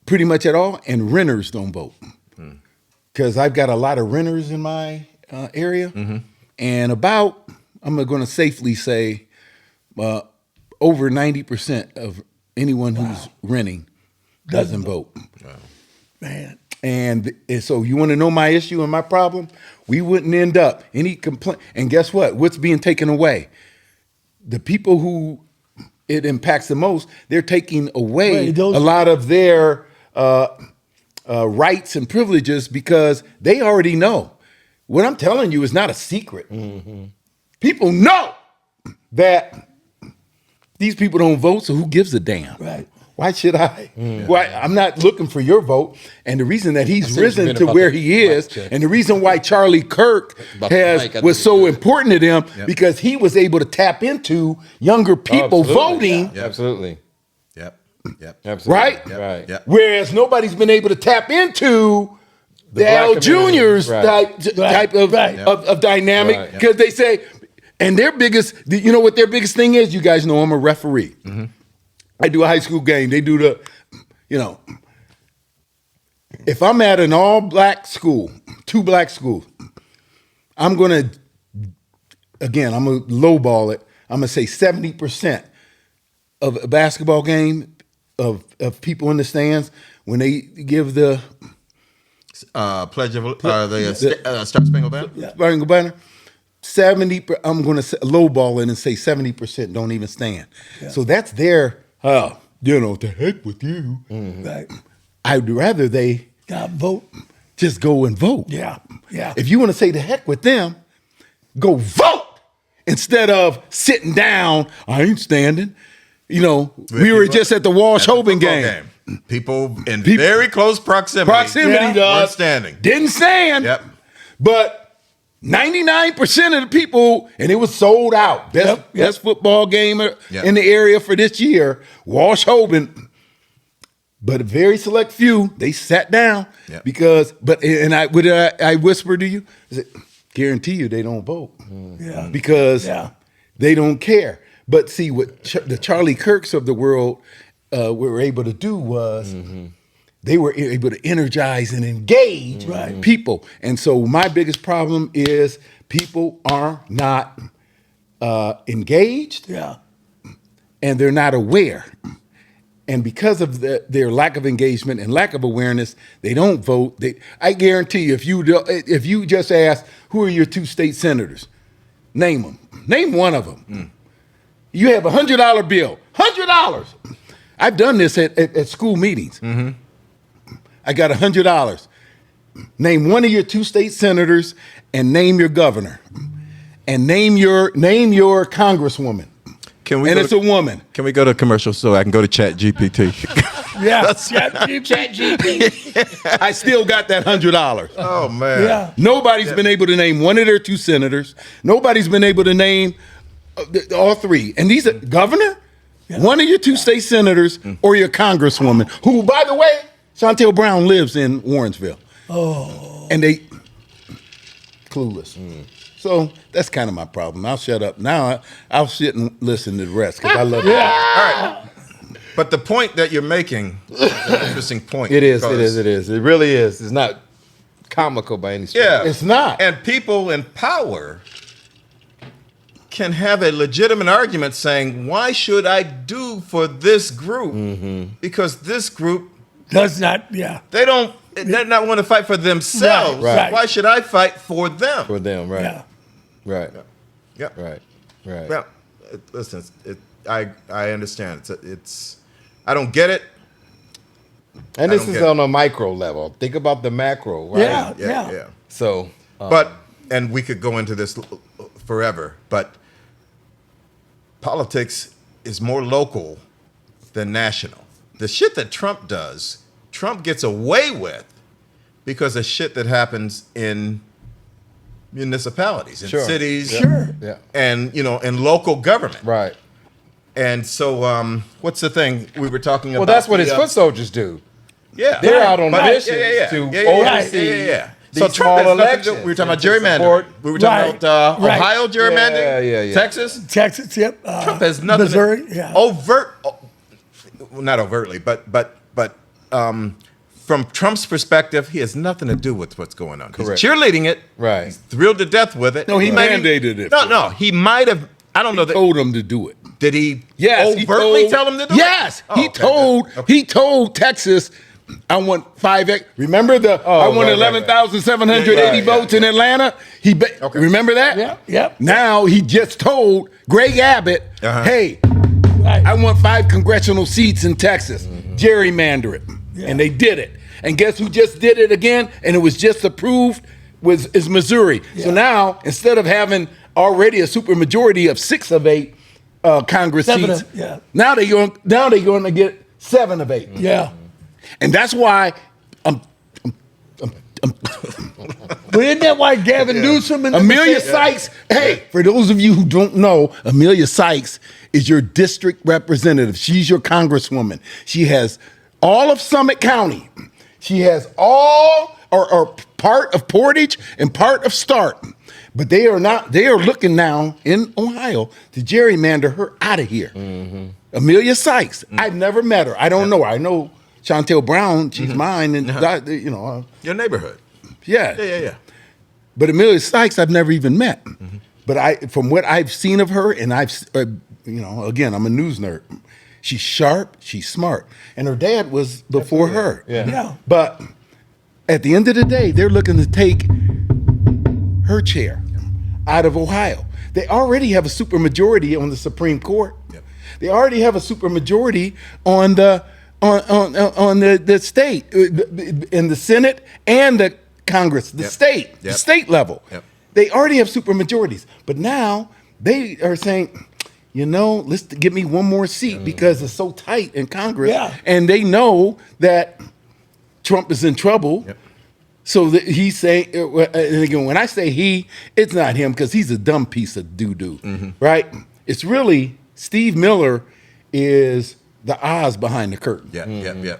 pretty much at all, and renters don't vote. Because I've got a lot of renters in my area, and about, I'm going to safely say, over 90% of anyone who's renting doesn't vote. Man. And so you want to know my issue and my problem? We wouldn't end up any complaint. And guess what? What's being taken away? The people who it impacts the most, they're taking away a lot of their rights and privileges because they already know. What I'm telling you is not a secret. People know that these people don't vote, so who gives a damn? Right. Why should I? Why I'm not looking for your vote. And the reason that he's risen to where he is, and the reason why Charlie Kirk was so important to them, because he was able to tap into younger people voting. Absolutely. Yep. Absolutely. Right? Right. Yep. Whereas nobody's been able to tap into the black Al community. Jr.'s Right. type of dynamic, Right. because they say, and their biggest, you know what their biggest thing is? You guys know I'm a referee. I do a high school game. They do the, if I'm at an all black school, 2 black schools, I'm going to, again, I'm going to lowball it. I'm going to say 70% of a basketball game of people in the stands, when they give the Pledge of the Star Spangled Banner. Spangled Banner, 70, I'm going to lowball it and say 70% don't even stand. So that's their, to heck with you. Right. I'd rather they Got vote. just go and vote. Yeah. Yeah. If you want to say the heck with them, go vote instead of sitting down. I ain't standing. We were just at the Walsh Hoban game. People in very close proximity. To us, weren't standing. didn't stand. Yep. But 99% of the people, and it was sold out. Best football game in the area for this year, Walsh Hoban. But a very select few, they sat down because, I whispered to you, I said, guarantee you they don't vote. Because they don't care. But see, what the Charlie Kirks of the world were able to do was they were able to energize and engage people. And so my biggest problem is people are not engaged and they're not aware. And because of their lack of engagement and lack of awareness, they don't vote. I guarantee you, if you just ask, who are your 2 state senators? Name them. Name one of them. You have a $100 bill. $100. I've done this at school meetings. I got $100. Name one of your 2 state senators and name your governor. And name your congresswoman. It's a woman. Can we go to commercial so I can go to Chat GPT? I still got that $100. Oh man. Yeah. Nobody's been able to name one of their 2 senators. Nobody's been able to name all 3. And these are governor, one of your 2 state senators, or your congresswoman, who, by the way, Chantel Brown lives in Warrensville. Oh. And they clueless. So that's kind of my problem. I'll shut up. Now I'll sit and listen to the rest because I love it. All right. But the point that you're making is an interesting point. It is. It really is. It's not comical by any stretch. Yeah. It's not. And people in power can have a legitimate argument saying, why should I do for this group? Because this group Does not, they're not want to fight for themselves. Right. Why should I fight for them? For them, right? Yeah. Right. Yeah. Right. Right. Well, listen, I understand. It's I don't get it. And I this don't is get on a micro level. Think about the macro, right? Yeah. So, And we could go into this forever, but politics is more local than national. The shit that Trump does, Trump gets away with because of shit that happens in municipalities, in Sure. cities, Yeah. and in local government. Right. And so, what's the thing we were talking about? Well, that's what his the, foot soldiers do. Yeah, They're out on But- missions to oversee So these Trump has small nothing to do. elections. We were talking about and to gerrymandering. support- We were talking Right. about Right. Ohio gerrymandering. Yeah. Texas. Texas, yep. Trump has nothing. Missouri, yeah. Not overtly, but from Trump's perspective, he has nothing to do with what's going on. Correct. He's cheerleading it. Right. He's thrilled to death with it. No, he might- mandated it. No, he might have. I don't know that. Told him to do it. Did he Yes, overtly tell him to do it? Yes, Oh, he okay, told good. Okay. he told Texas, I want 5X. Remember I want right, 11,780 Yeah, votes in Atlanta. Okay. Remember that? Yeah, yep. Now he just told Greg Abbott, Uh-huh. hey, Right. I want 5 congressional seats in Texas. Gerrymander it, Yeah. and they did it. And guess who just did it again? And it was just approved. Is Missouri. So Yeah. now instead of having already a supermajority of 6 of 8 Congress 7 seats, of- yeah. now they're going to get 7 of 8. Yeah. And that's why But isn't that why Gavin Newsom and them Amelia say- Sykes, hey, for those of you who don't know, Amelia Sykes is your district representative. She's your congresswoman. She has all of Summit County. She has all or part of Portage and part of Stark. But they are looking now in Ohio to gerrymander her out of here. Amelia Sykes. I've never met her. I don't know her. I know Chantel Brown. She's mine. And, Your neighborhood. yeah. Yeah. But Amelia Sykes, I've never even met. But from what I've seen of her, and again, I'm a news nerd. She's sharp, she's smart, and her dad was before her. Yeah. But at the end of the day, they're looking to take her chair out of Ohio. They already have a supermajority on the Supreme Court. Yep. They already have a supermajority on the state, in the Senate and the Congress, the state level. Yep. They already have supermajorities, but now they are saying, let's give me one more seat because it's so tight in Congress, Yeah. and they know that Trump is in trouble. Yep. So that he's saying, and again, when I say he, it's not him because he's a dumb piece of doo-doo, right? It's really Steve Miller is the Oz behind the curtain. Yeah.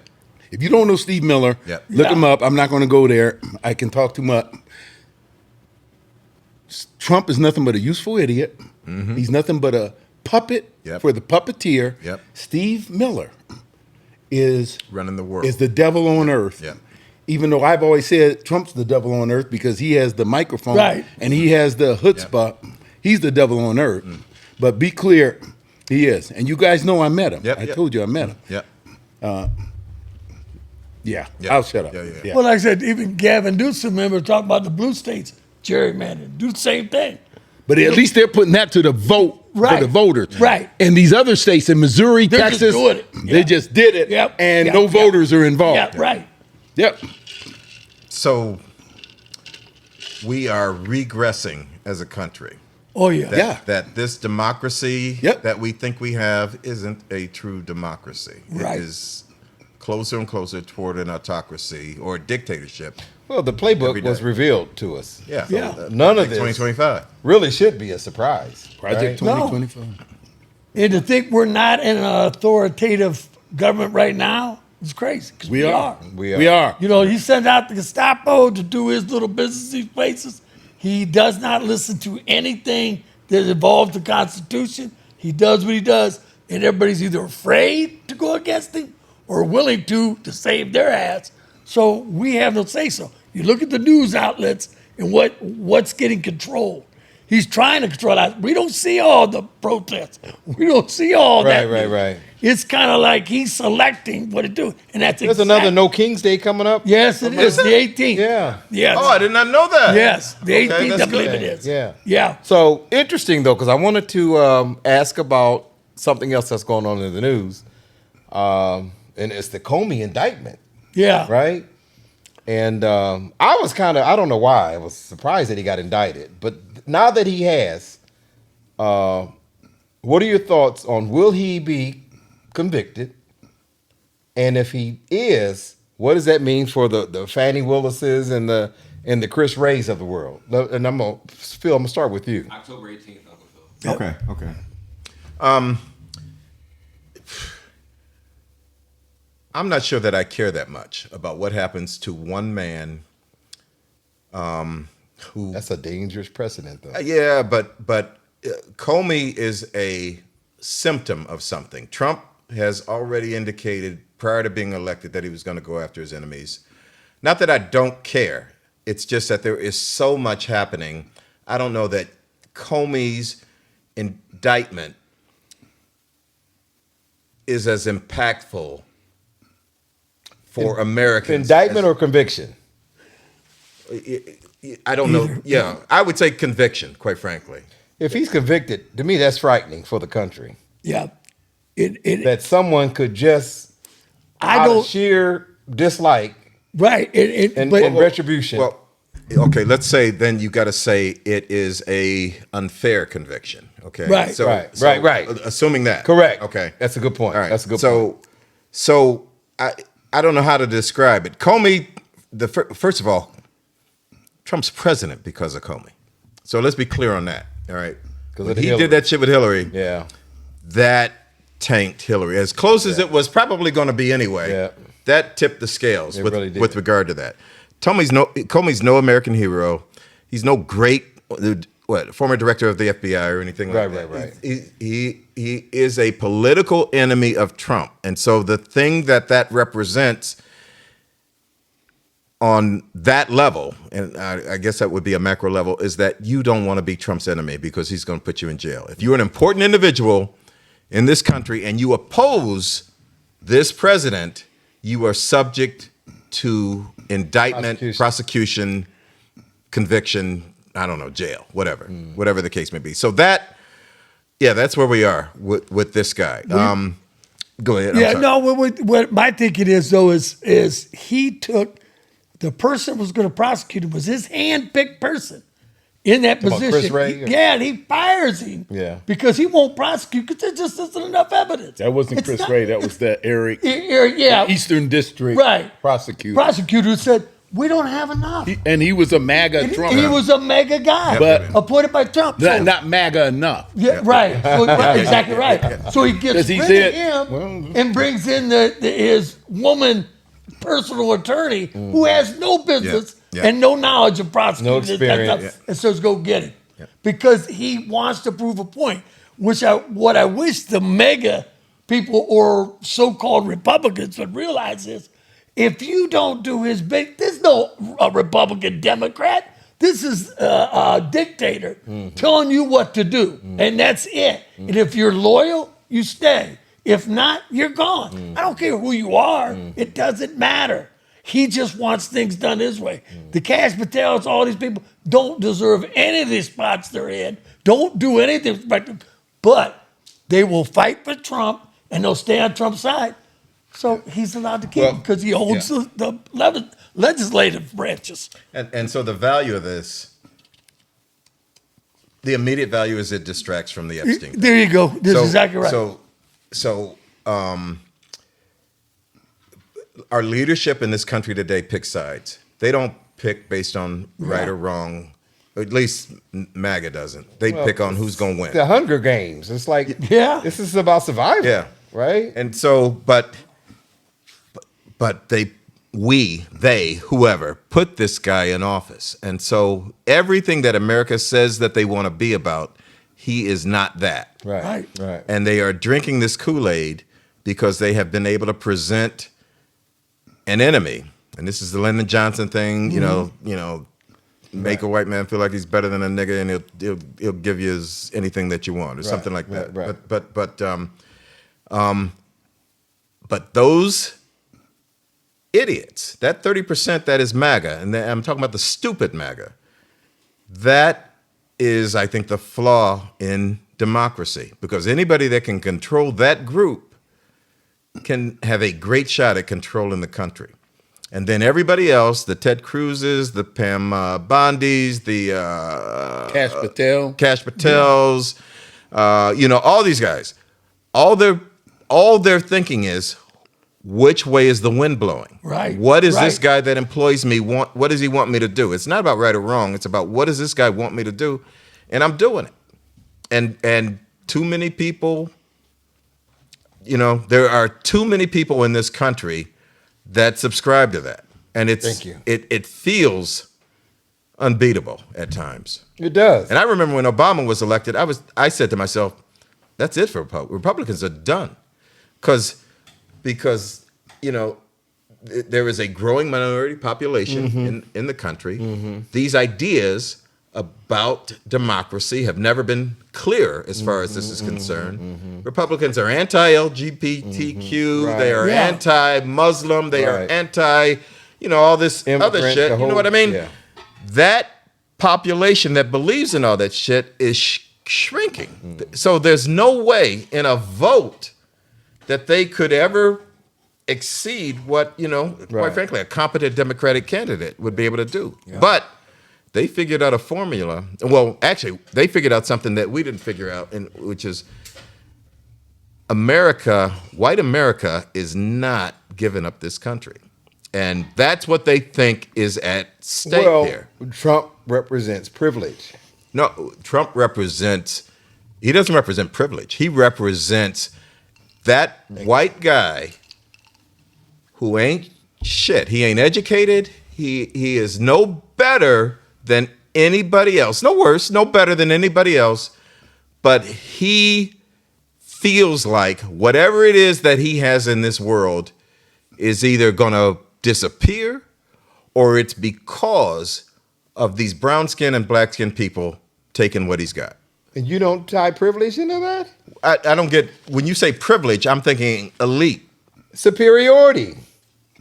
If you don't know Steve Miller, Yep. look Yeah. him up. I'm not going to go there. I can talk too much. Trump is nothing but a useful idiot. He's nothing but a puppet Yep. for the puppeteer. Yep. Steve Miller is Running the world. is the devil on earth. Yep. Even though I've always said Trump's the devil on earth because he has the microphone Right. and he has the chutzpah. He's the devil on earth. But be clear, he is. And you guys know I met him. Yep, I yep. told you I met him. Yeah. Yeah, Yeah. I'll shut up. Yeah. Well, like I said, even Gavin Newsom, remember, talking about the blue states, gerrymandering, do the same thing. But at least they're putting that to the vote for Right. the voters. Right. And these other states in Missouri, They're just Texas, doing it. they Yeah. just did it. Yep. And Yep. no Yep. voters are involved. Yeah, right. Yep. So we are regressing as a country. Oh, yeah. Yeah. That this democracy Yep. that we think we have isn't a true democracy. Right. It is closer and closer toward an autocracy or a dictatorship. Well, the playbook Every day. was revealed to us. Yeah. Yeah. None of this 2025. really should be a surprise. Project right? 2025. And to think we're not in an authoritative government right now is crazy. 'Cause We are. We are. We are. You know, he sent out the Gestapo to do his little business places. He does not listen to anything that involves the Constitution. He does what he does, and everybody's either afraid to go against him or willing to save their ass. So we have no say so. You look at the news outlets and what's getting controlled. He's trying to control that. We don't see all the protests. We don't see all that. Right. It's kind of like he's selecting what to do, and that's There's another No King's Day coming up. Yes, it is the 18th. Yeah. Yes. Oh, I did not know that. Yes, the 18th, I that's believe good. it is. Yeah. Yeah. So interesting though, because I wanted to ask about something else that's going on in the news, and it's the Comey indictment, Yeah. right? And I was I don't know why, I was surprised that he got indicted. But now that he has, what are your thoughts on will he be convicted? And if he is, What does that mean for the Fannie Willises and the Chris Rays of the world? And Phil, I'm gonna start with you. October 18th, Uncle Phil. Okay. I'm not sure that I care that much about what happens to one man. Who? That's a dangerous precedent, though. Yeah, but Comey is a symptom of something. Trump has already indicated prior to being elected that he was going to go after his enemies. Not that I don't care. It's just that there is so much happening. I don't know that Comey's indictment is as impactful for Americans. Indictment or conviction? I don't know. Yeah, I would say conviction, quite frankly. If he's convicted, to me, that's frightening for the country. Yeah. That someone could just, I out don't. of sheer dislike Right. and But retribution. Well, okay, let's say then you got to say it is a unfair conviction. Okay, Right. Right. Assuming that, correct. Okay, That's a good point. all right. That's a good point. So I don't know how to describe it. Comey, first of all, Trump's president because of Comey. So let's be clear on that. All right, when he did that shit with Hillary. Yeah. That tanked Hillary as close as it was probably going to be anyway. Yeah. That tipped the scales really did. with regard to that. Comey's no American hero. He's no great former director of the FBI or anything like that. Right. He is a political enemy of Trump, and so the thing that represents on that level, and I guess that would be a macro level, is that you don't want to be Trump's enemy because he's going to put you in jail. If you're an important individual in this country and you oppose this president, you are subject to indictment, prosecution, conviction, I don't know, jail, whatever the case may be. So that's where we are with this guy. Go ahead. yeah, no. What my thinking is though is he took the person who was going to prosecute him was his hand-picked person in that position. Chris Ray? And he fires him. Yeah. Because he won't prosecute because there just isn't enough evidence. That wasn't Chris Ray. That was the Eric Yeah. Eastern District Right. prosecutor. Prosecutor said, we don't have enough. And he was a MAGA Trump. He was a mega guy, But- appointed by Trump. Not MAGA enough. Yeah, right. So, right. Exactly right. So he gets 'Cause he rid of said- him and brings in his woman personal attorney who has no business and no knowledge of prosecuting. No experience. That stuff, and says, go get him. Because he wants to prove a point, what I wish the mega people or so-called Republicans would realize is, if you don't do his big, there's no Republican Democrat. This is a dictator telling you what to do, and that's it. And if you're loyal, you stay. If not, you're gone. I don't care who you are. It doesn't matter. He just wants things done his way. The Cash Patels, all these people don't deserve any of these spots they're in. Don't do anything, but they will fight for Trump and they'll stay on Trump's side. So he's allowed to keep him because he holds the legislative branches. And so the value of this, the immediate value is it distracts from the Epstein thing. There you go. That's exactly right. So our leadership in this country today picks sides. They don't pick based on right or wrong. At least MAGA doesn't. They pick on who's going to win. The Hunger Games. It's like, this is about survival. Yeah. Right? And so, but whoever put this guy in office. And so everything that America says that they want to be about, he is not that. Right. And they are drinking this Kool-Aid because they have been able to present an enemy. And this is the Lyndon Johnson thing, you know, make a white man feel like he's better than a nigga, and he'll give you anything that you want, or something like that. But those idiots, that 30% that is MAGA, and I'm talking about the stupid MAGA, that is, I think, the flaw in democracy, because anybody that can control that group can have a great shot at controlling the country. And then everybody else, the Ted Cruzes, the Pam Bondis, the Cash Patels, all these guys, all their thinking is, which way is the wind blowing? Right, What is this right. guy that employs me want? What does he want me to do? It's not about right or wrong. It's about what does this guy want me to do, and I'm doing it. And too many people, there are too many people in this country that subscribe to that, and Thank you. It feels unbeatable at times. It does. And I remember when Obama was elected, I said to myself, that's it for Republicans are done. Because there is a growing minority population in the country. These ideas about democracy have never been clear as far as this is concerned. Republicans are anti-LGBTQ, Right. they are Yeah. anti-Muslim, they are Right. anti, all this other Immigrant, shit. the You know whole- what I mean? yeah. That population that believes in all that shit is shrinking. So there's no way in a vote that they could ever exceed what, quite Right. frankly, a competent Democratic candidate would be able to do. But they figured out a formula. Well, actually, they figured out something that we didn't figure out, which is white America is not giving up this country. And that's what they think is at stake there. Trump represents privilege. No, Trump he doesn't represent privilege. He represents that white guy who ain't shit. He ain't educated. He is no better than anybody else. No worse, no better than anybody else. But he feels like whatever it is that he has in this world is either going to disappear or it's because of these brown skin and black skin people taking what he's got. And you don't tie privilege into that? I don't get, when you say privilege, I'm thinking elite. Superiority,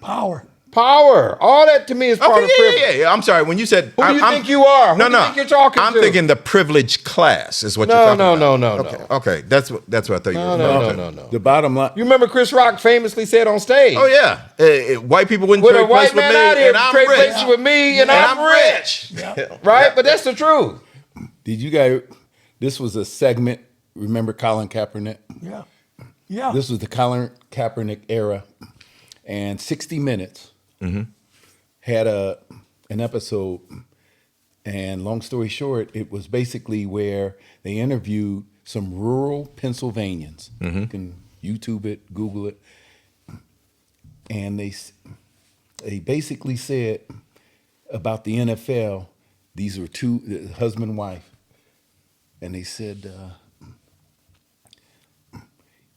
Power. power, all that to me is part of privilege. Yeah. I'm sorry. When you said, Who do you think you are? Who No, do you no. think you're talking I'm to? thinking the privileged class is what you're No, talking no, about. no, no, Okay, that's what I thought you were. No. The bottom line. You remember Chris Rock famously said on stage, Oh yeah, white people wouldn't "With trade a white places with man me, out here and I'm trade rich. places with me, and I'm rich." Right? But that's the truth. Did you guys? This was a segment. Remember Colin Kaepernick? Yeah. Yeah. This was the Colin Kaepernick era, and 60 Minutes had an episode. And long story short, it was basically where they interviewed some rural Pennsylvanians. You can YouTube it, Google it, and they basically said about the NFL. These were two husband and wife, and they said,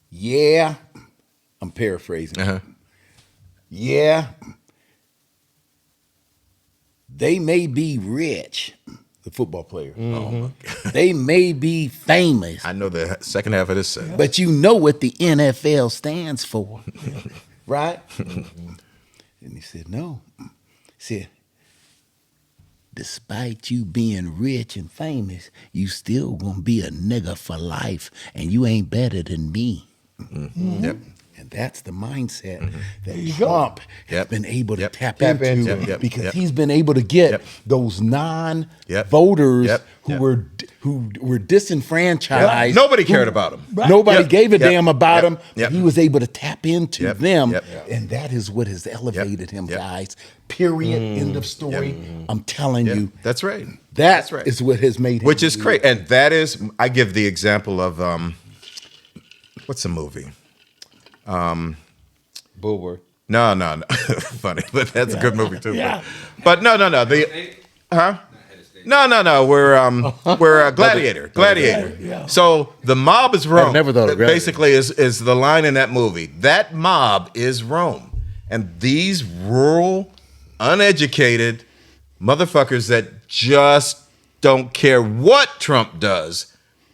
"Yeah." I'm paraphrasing. Yeah, they may be rich, the football player. They may be famous, I know the second half of this sentence. but you know what the NFL stands for, right? And he said, no. He said, despite you being rich and famous, you still gonna be a nigga for life, and you ain't better than me. Yep. And that's the mindset that Trump has Yep. been able to Yep. tap Tap into into. Yep. because Yep. he's been able to get Yep. those non-voters Yep. who were disenfranchised. Nobody cared about him. Nobody Yep. gave a Yep. damn about Yep. him. Yep. He was able to tap into Yep. them, Yep. and that is what has elevated him, Yep. guys. Period. End of story. I'm telling you, That's right. that's right. is what has made him. Which is great, and that is, I give the example of what's the movie? Bulwark. No, funny, but that's a good movie too. Yeah. But no. The No. We're Gladiator. Gladiator. Yeah. So the mob is Rome. never thought of Gladiator. Basically, is the line in that movie. That mob is Rome, and these rural, uneducated motherfuckers that just don't care what Trump does.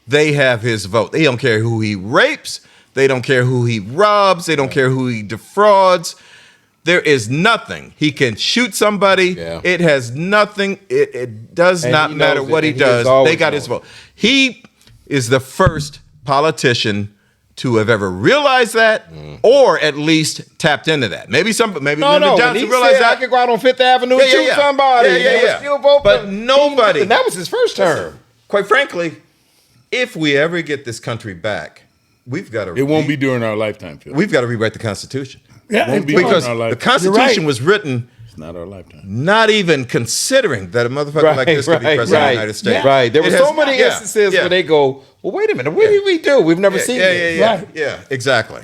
They have his vote. They don't care who he rapes. They don't care who he robs. They don't care who he defrauds. There is nothing. He can shoot somebody. Yeah. It has nothing. It does And not he matter knows what it, he and he has does. always They got his known vote. He is the first politician to have ever realized that, or at least tapped into that. Maybe Lyndon When Johnson he realized said, that. I could go out on Fifth Avenue and shoot somebody. Yeah, and they would still vote But for- nobody. And that was his first term. Quite frankly, if we ever get this country back, we've got to. It won't be during our lifetime, Phil. We've got to rewrite the Constitution. Yeah, Won't be because in our the lifetime. Constitution right. was written It's not our lifetime. not even considering that a motherfucker like this could be president of the United States. Right. There were It so has- many yeah, instances yeah. where they go, well, wait a minute, what did we do? We've never seen this. Right. Yeah, exactly.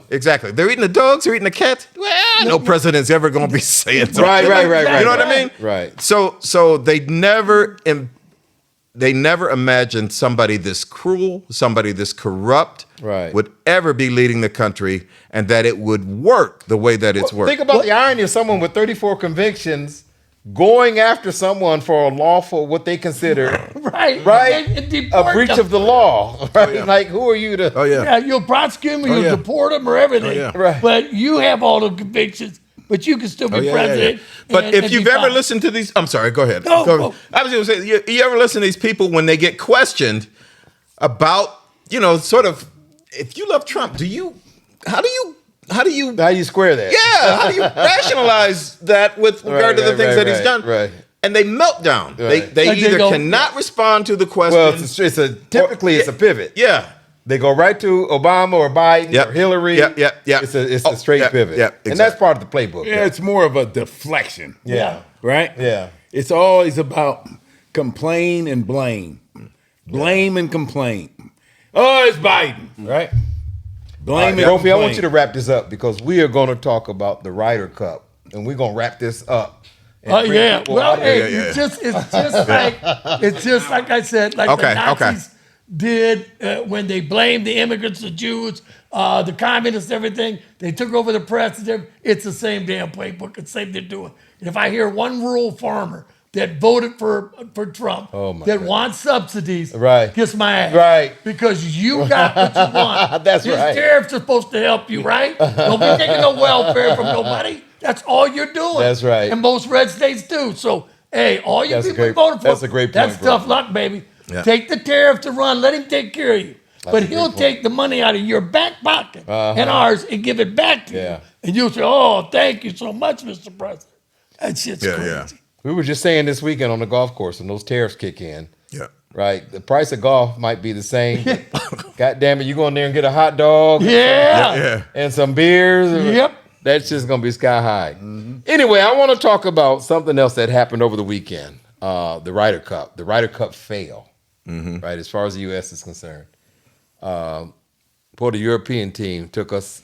Exactly. They're eating the dogs, they're eating the cats. Well, no president's ever going to be saying something. Right. You know what I mean? Right. So they never imagined somebody this cruel, somebody this corrupt Right. would ever be leading the country, and that it would work the way that it's worked. Think about the irony of someone with 34 convictions going after someone for a lawful, what they consider, Right. right, And a deport breach them. of the law. Right? Like, who are you to? Oh yeah. Yeah, you'll prosecute them, you'll yeah. deport them, or everything. yeah. Right. But you have all the convictions, but you can still be president. But and- if and you've be ever fine. listened to these, I'm sorry, go ahead. No, Go go. ahead. I was going to say, you ever listen to these people when they get questioned about, sort of, if you love Trump, how do you square that? yeah, how do you rationalize that with regard to the things that he's done? Right. And they melt down. Right. They Like they either go- cannot respond to the question. Well, typically it's a pivot. yeah. They go right to Obama or Biden Yep. or Hillary. Yep. It's a Oh, straight yep, pivot. yep, And that's part of the playbook. Yeah, it's more of a deflection. Yeah. Right? Yeah. It's always about complain and blame. Blame and complain. Oh, it's Biden. Right? Blame and Brophy, I complain. want you to wrap this up because we are going to talk about the Ryder Cup, and we're going to wrap this up. and Oh bring yeah. people Well, out hey, here. it's just like I said, like Okay, the Nazis did when they blamed the immigrants, the Jews, the communists, everything. They took over the press. It's the same damn playbook. It's the same they're doing. And if I hear one rural farmer that voted for Trump that wants subsidies, Right. kiss my ass, Right. Because you got what you want. That's These right. tariffs are supposed to help you, right? Don't be taking no welfare from nobody. That's all you're doing. That's right. And most red states do. So, hey, all you That's a people great- voted for, that's a great point, that's bro. tough luck, baby. Yeah. Take the tariff to run. Let him take care of you. a But great he'll point. take the money out of your back pocket and ours and give it back to Yeah. you. And you'll say, oh, thank you so much, Mr. President. That shit's Yeah, crazy. yeah. We were just saying this weekend on the golf course, and those tariffs kick in. Yeah. Right, the price of golf might be the same. But God damn it, you go in there and get a hot dog, Yeah. Yeah. and some beers. Yep. That's just gonna be sky high. Anyway, I want to talk about something else that happened over the weekend. The Ryder Cup. The Ryder Cup fail. Right, as far as the U.S. is concerned. The European team took us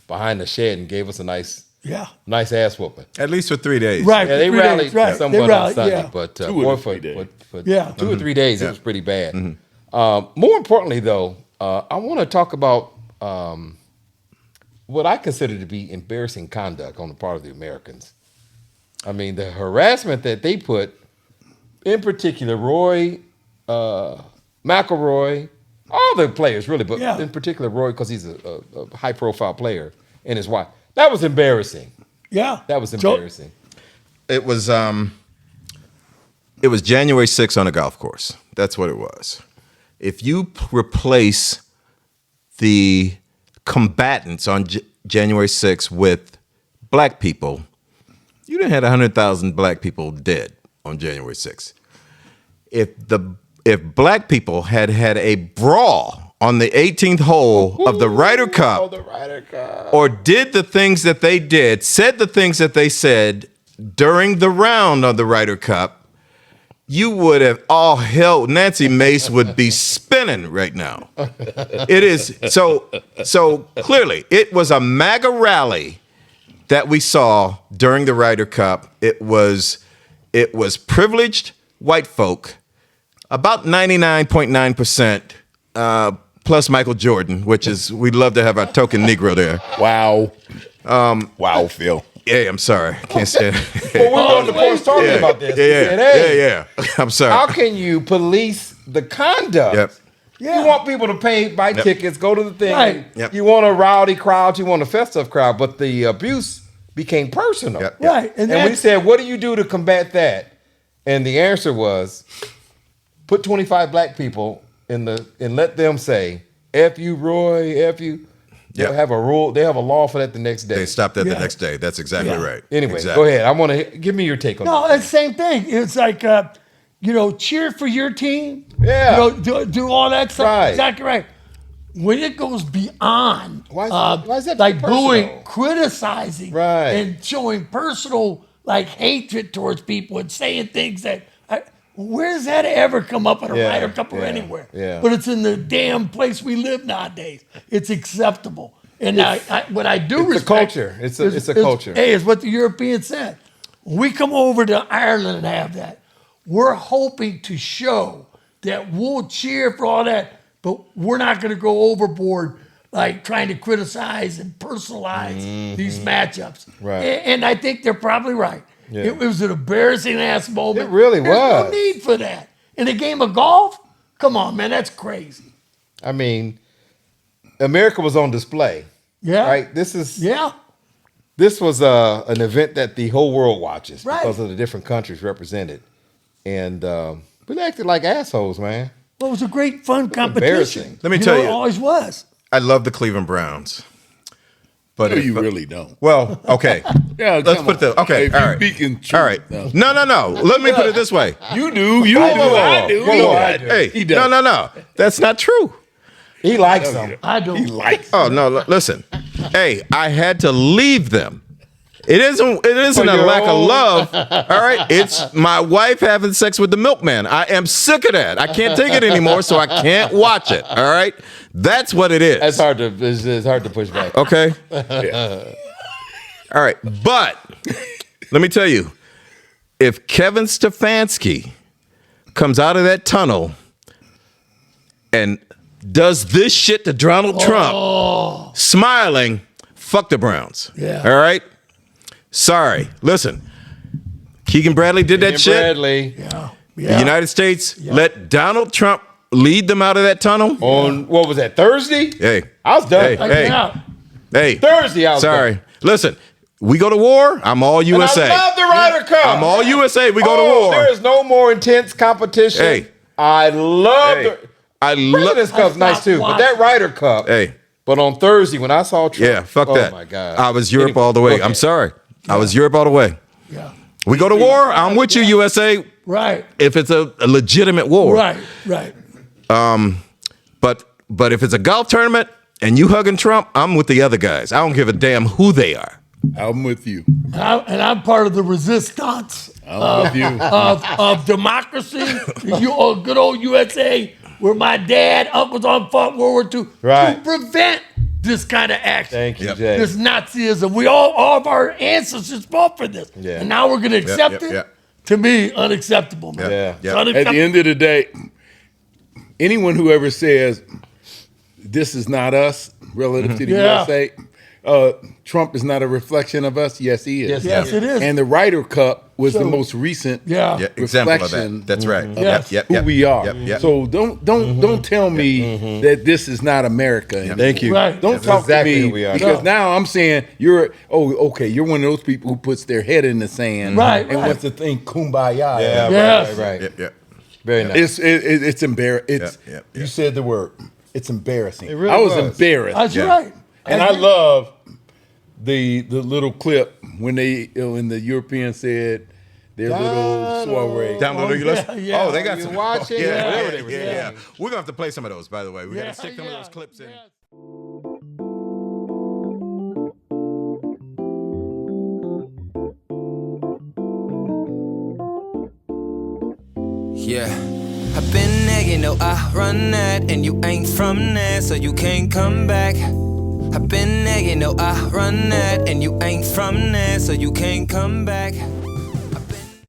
behind the shed and gave us a nice ass whooping. At least for 3 days. Right. Yeah, they 3 rallied days, right. They somewhat on rallied, Sunday, yeah. but 2 boy, or 3 for, days. for Yeah. 2 or 3 days, it was pretty bad. More importantly, though, I want to talk about what I consider to be embarrassing conduct on the part of the Americans. I mean, the harassment that they put, in particular, Roy McIlroy, all the players really, but Yeah. in particular Roy, because he's a high-profile player, and his wife. That was embarrassing. Yeah. That was So- embarrassing. It was January 6th on a golf course. That's what it was. If you replace the combatants on January 6th with black people, you done had 100,000 black people dead on January 6th. If black people had a brawl on the 18th hole of the Ryder Cup, Oh, the Ryder Cup. or did the things that they did, said the things that they said during the round of the Ryder Cup, you would have all hell. Nancy Mace would be spinning right now. It is so clearly it was a MAGA rally that we saw during the Ryder Cup. It was privileged white folk, about 99.9%, plus Michael Jordan, which is we'd love to have our token Negro there. Wow. Wow, Phil. Yeah, I'm sorry, can't say it. Well, we were on the course talking about this. We said, hey, Yeah. I'm sorry. how can you police the conduct? Yep. Yeah. You want people to buy tickets, go to the thing. Right. Yep. You want a rowdy crowd, you want a festive crowd, but the abuse became personal. Yep. Right. And we that's- said, what do you do to combat that? And the answer was, put 25 black people and let them say, F you, Roy, F you. They'll Yep. have a rule. They have a law for that the next day. They stopped that the Yeah. next day. That's exactly Yeah. right. Anyway, Exactly. go ahead. I want to give me your take on No, that. it's the same thing. It's like, cheer for your team. Yeah. Do all that stuff. Right. Exactly right. when it goes beyond Why is that like personal? booing, criticizing, Right. and showing personal like hatred towards people and saying things that where does that ever come up in a Yeah, Ryder Cup or yeah, anywhere? yeah. But it's in the damn place we live nowadays. It's acceptable. And what I do It's a respect culture. It's a culture. Hey, it's what the Europeans said. When we come over to Ireland and have that, we're hoping to show that we'll cheer for all that, but we're not going to go overboard like trying to criticize and personalize these matchups. Right. And I think they're probably right. Yeah. It was an embarrassing ass moment. It really There's was. no need for that. In a game of golf? Come on, man, that's crazy. I mean, America was on display. Yeah. Right? This was an event that the whole world watches Right. because of the different countries represented. And we acted like assholes, man. Well, it was a great, fun competition. Embarrassing. Let me tell It you. always was. I love the Cleveland Browns. But No, if- you really don't. Well, okay. Yeah, Let's come put it this. on. Okay, If all you're right. speaking truth, All right. no. No. Let me put it this way. You do. You do. I do. Whoa, You whoa, I do. Hey, He does. no. That's not true. He likes them. I do. He likes. Oh no! Listen, hey, I had to leave them. It isn't a your lack of own- love. All right, it's my wife having sex with the milkman. I am sick of that. I can't take it anymore, so I can't watch it. All right, that's what it is. It's hard to push back. Okay. All right, but let me tell you, if Kevin Stefanski comes out of that tunnel and does this shit to Donald Trump, smiling, fuck the Browns. Yeah. All right? Sorry. Listen, Keegan Bradley did that And shit. Bradley Yeah. The United States let Donald Trump lead them out of that tunnel. on what was that, Thursday? Hey. I was done. Hey. Yeah. Hey. Thursday, I was Sorry. done. Listen, we go to war, I'm all And USA. I love the Ryder Cup. I'm all USA. We go to war. There is no more intense competition. Hey. I love Hey. the I love. President's Cup's nice too, but that Ryder Cup. Hey. But on Thursday when I saw Trump, Yeah, fuck that. Oh my God. I was Europe all the way. Okay. I'm sorry. I was Europe all the way. Yeah. We go to war, I'm with you, USA, Right. if it's a legitimate war. Right. But if it's a golf tournament and you hugging Trump, I'm with the other guys. I don't give a damn who they are. I'm with you. And I'm part of the resistance I'm with you. of democracy. Good old USA, where my dad, uncles on fought World War II Right. to prevent this kind of action. Thank you, Yep. Jay. This Nazism. We all of our ancestors fought for this. Yeah. And now we're going to accept yep, it? yep. To me, unacceptable, man. Yeah. It's Yeah. At the unacceptable. end of the day, anyone who ever says this is not us relative to the Yeah. USA, Trump is not a reflection of us. Yes, he is. Yes, it is. And the Ryder Cup was the So- most recent Yeah. Yeah, example of reflection that. That's right. Yes. who we are. Yep. So don't tell me that this is not America. anymore. Thank you. Right. Don't That's talk exactly to me who we are. because No. now I'm saying you're you're one of those people who puts their head in the sand Right, and right. wants to think kumbaya. Yeah, Yes. right. Yep, yep. Very nice. It's embarrassing. It's Yep, you yep. said the word. It's embarrassing. It really I was was. embarrassed, That's Yeah. right. and I love the little clip when when the Europeans said their little soiree. Download you listen? yeah. Oh, they got You some. watch it? Yeah, Whatever yeah, they were yeah, saying. yeah. We're gonna have to play some of those, by the way. We gotta stick some of Yeah. those clips in. Yeah. Yeah, I've been there, you know I run that, and you ain't from there, so you can't come back. I've been there, you know I run that, and you ain't from there, so you can't come back.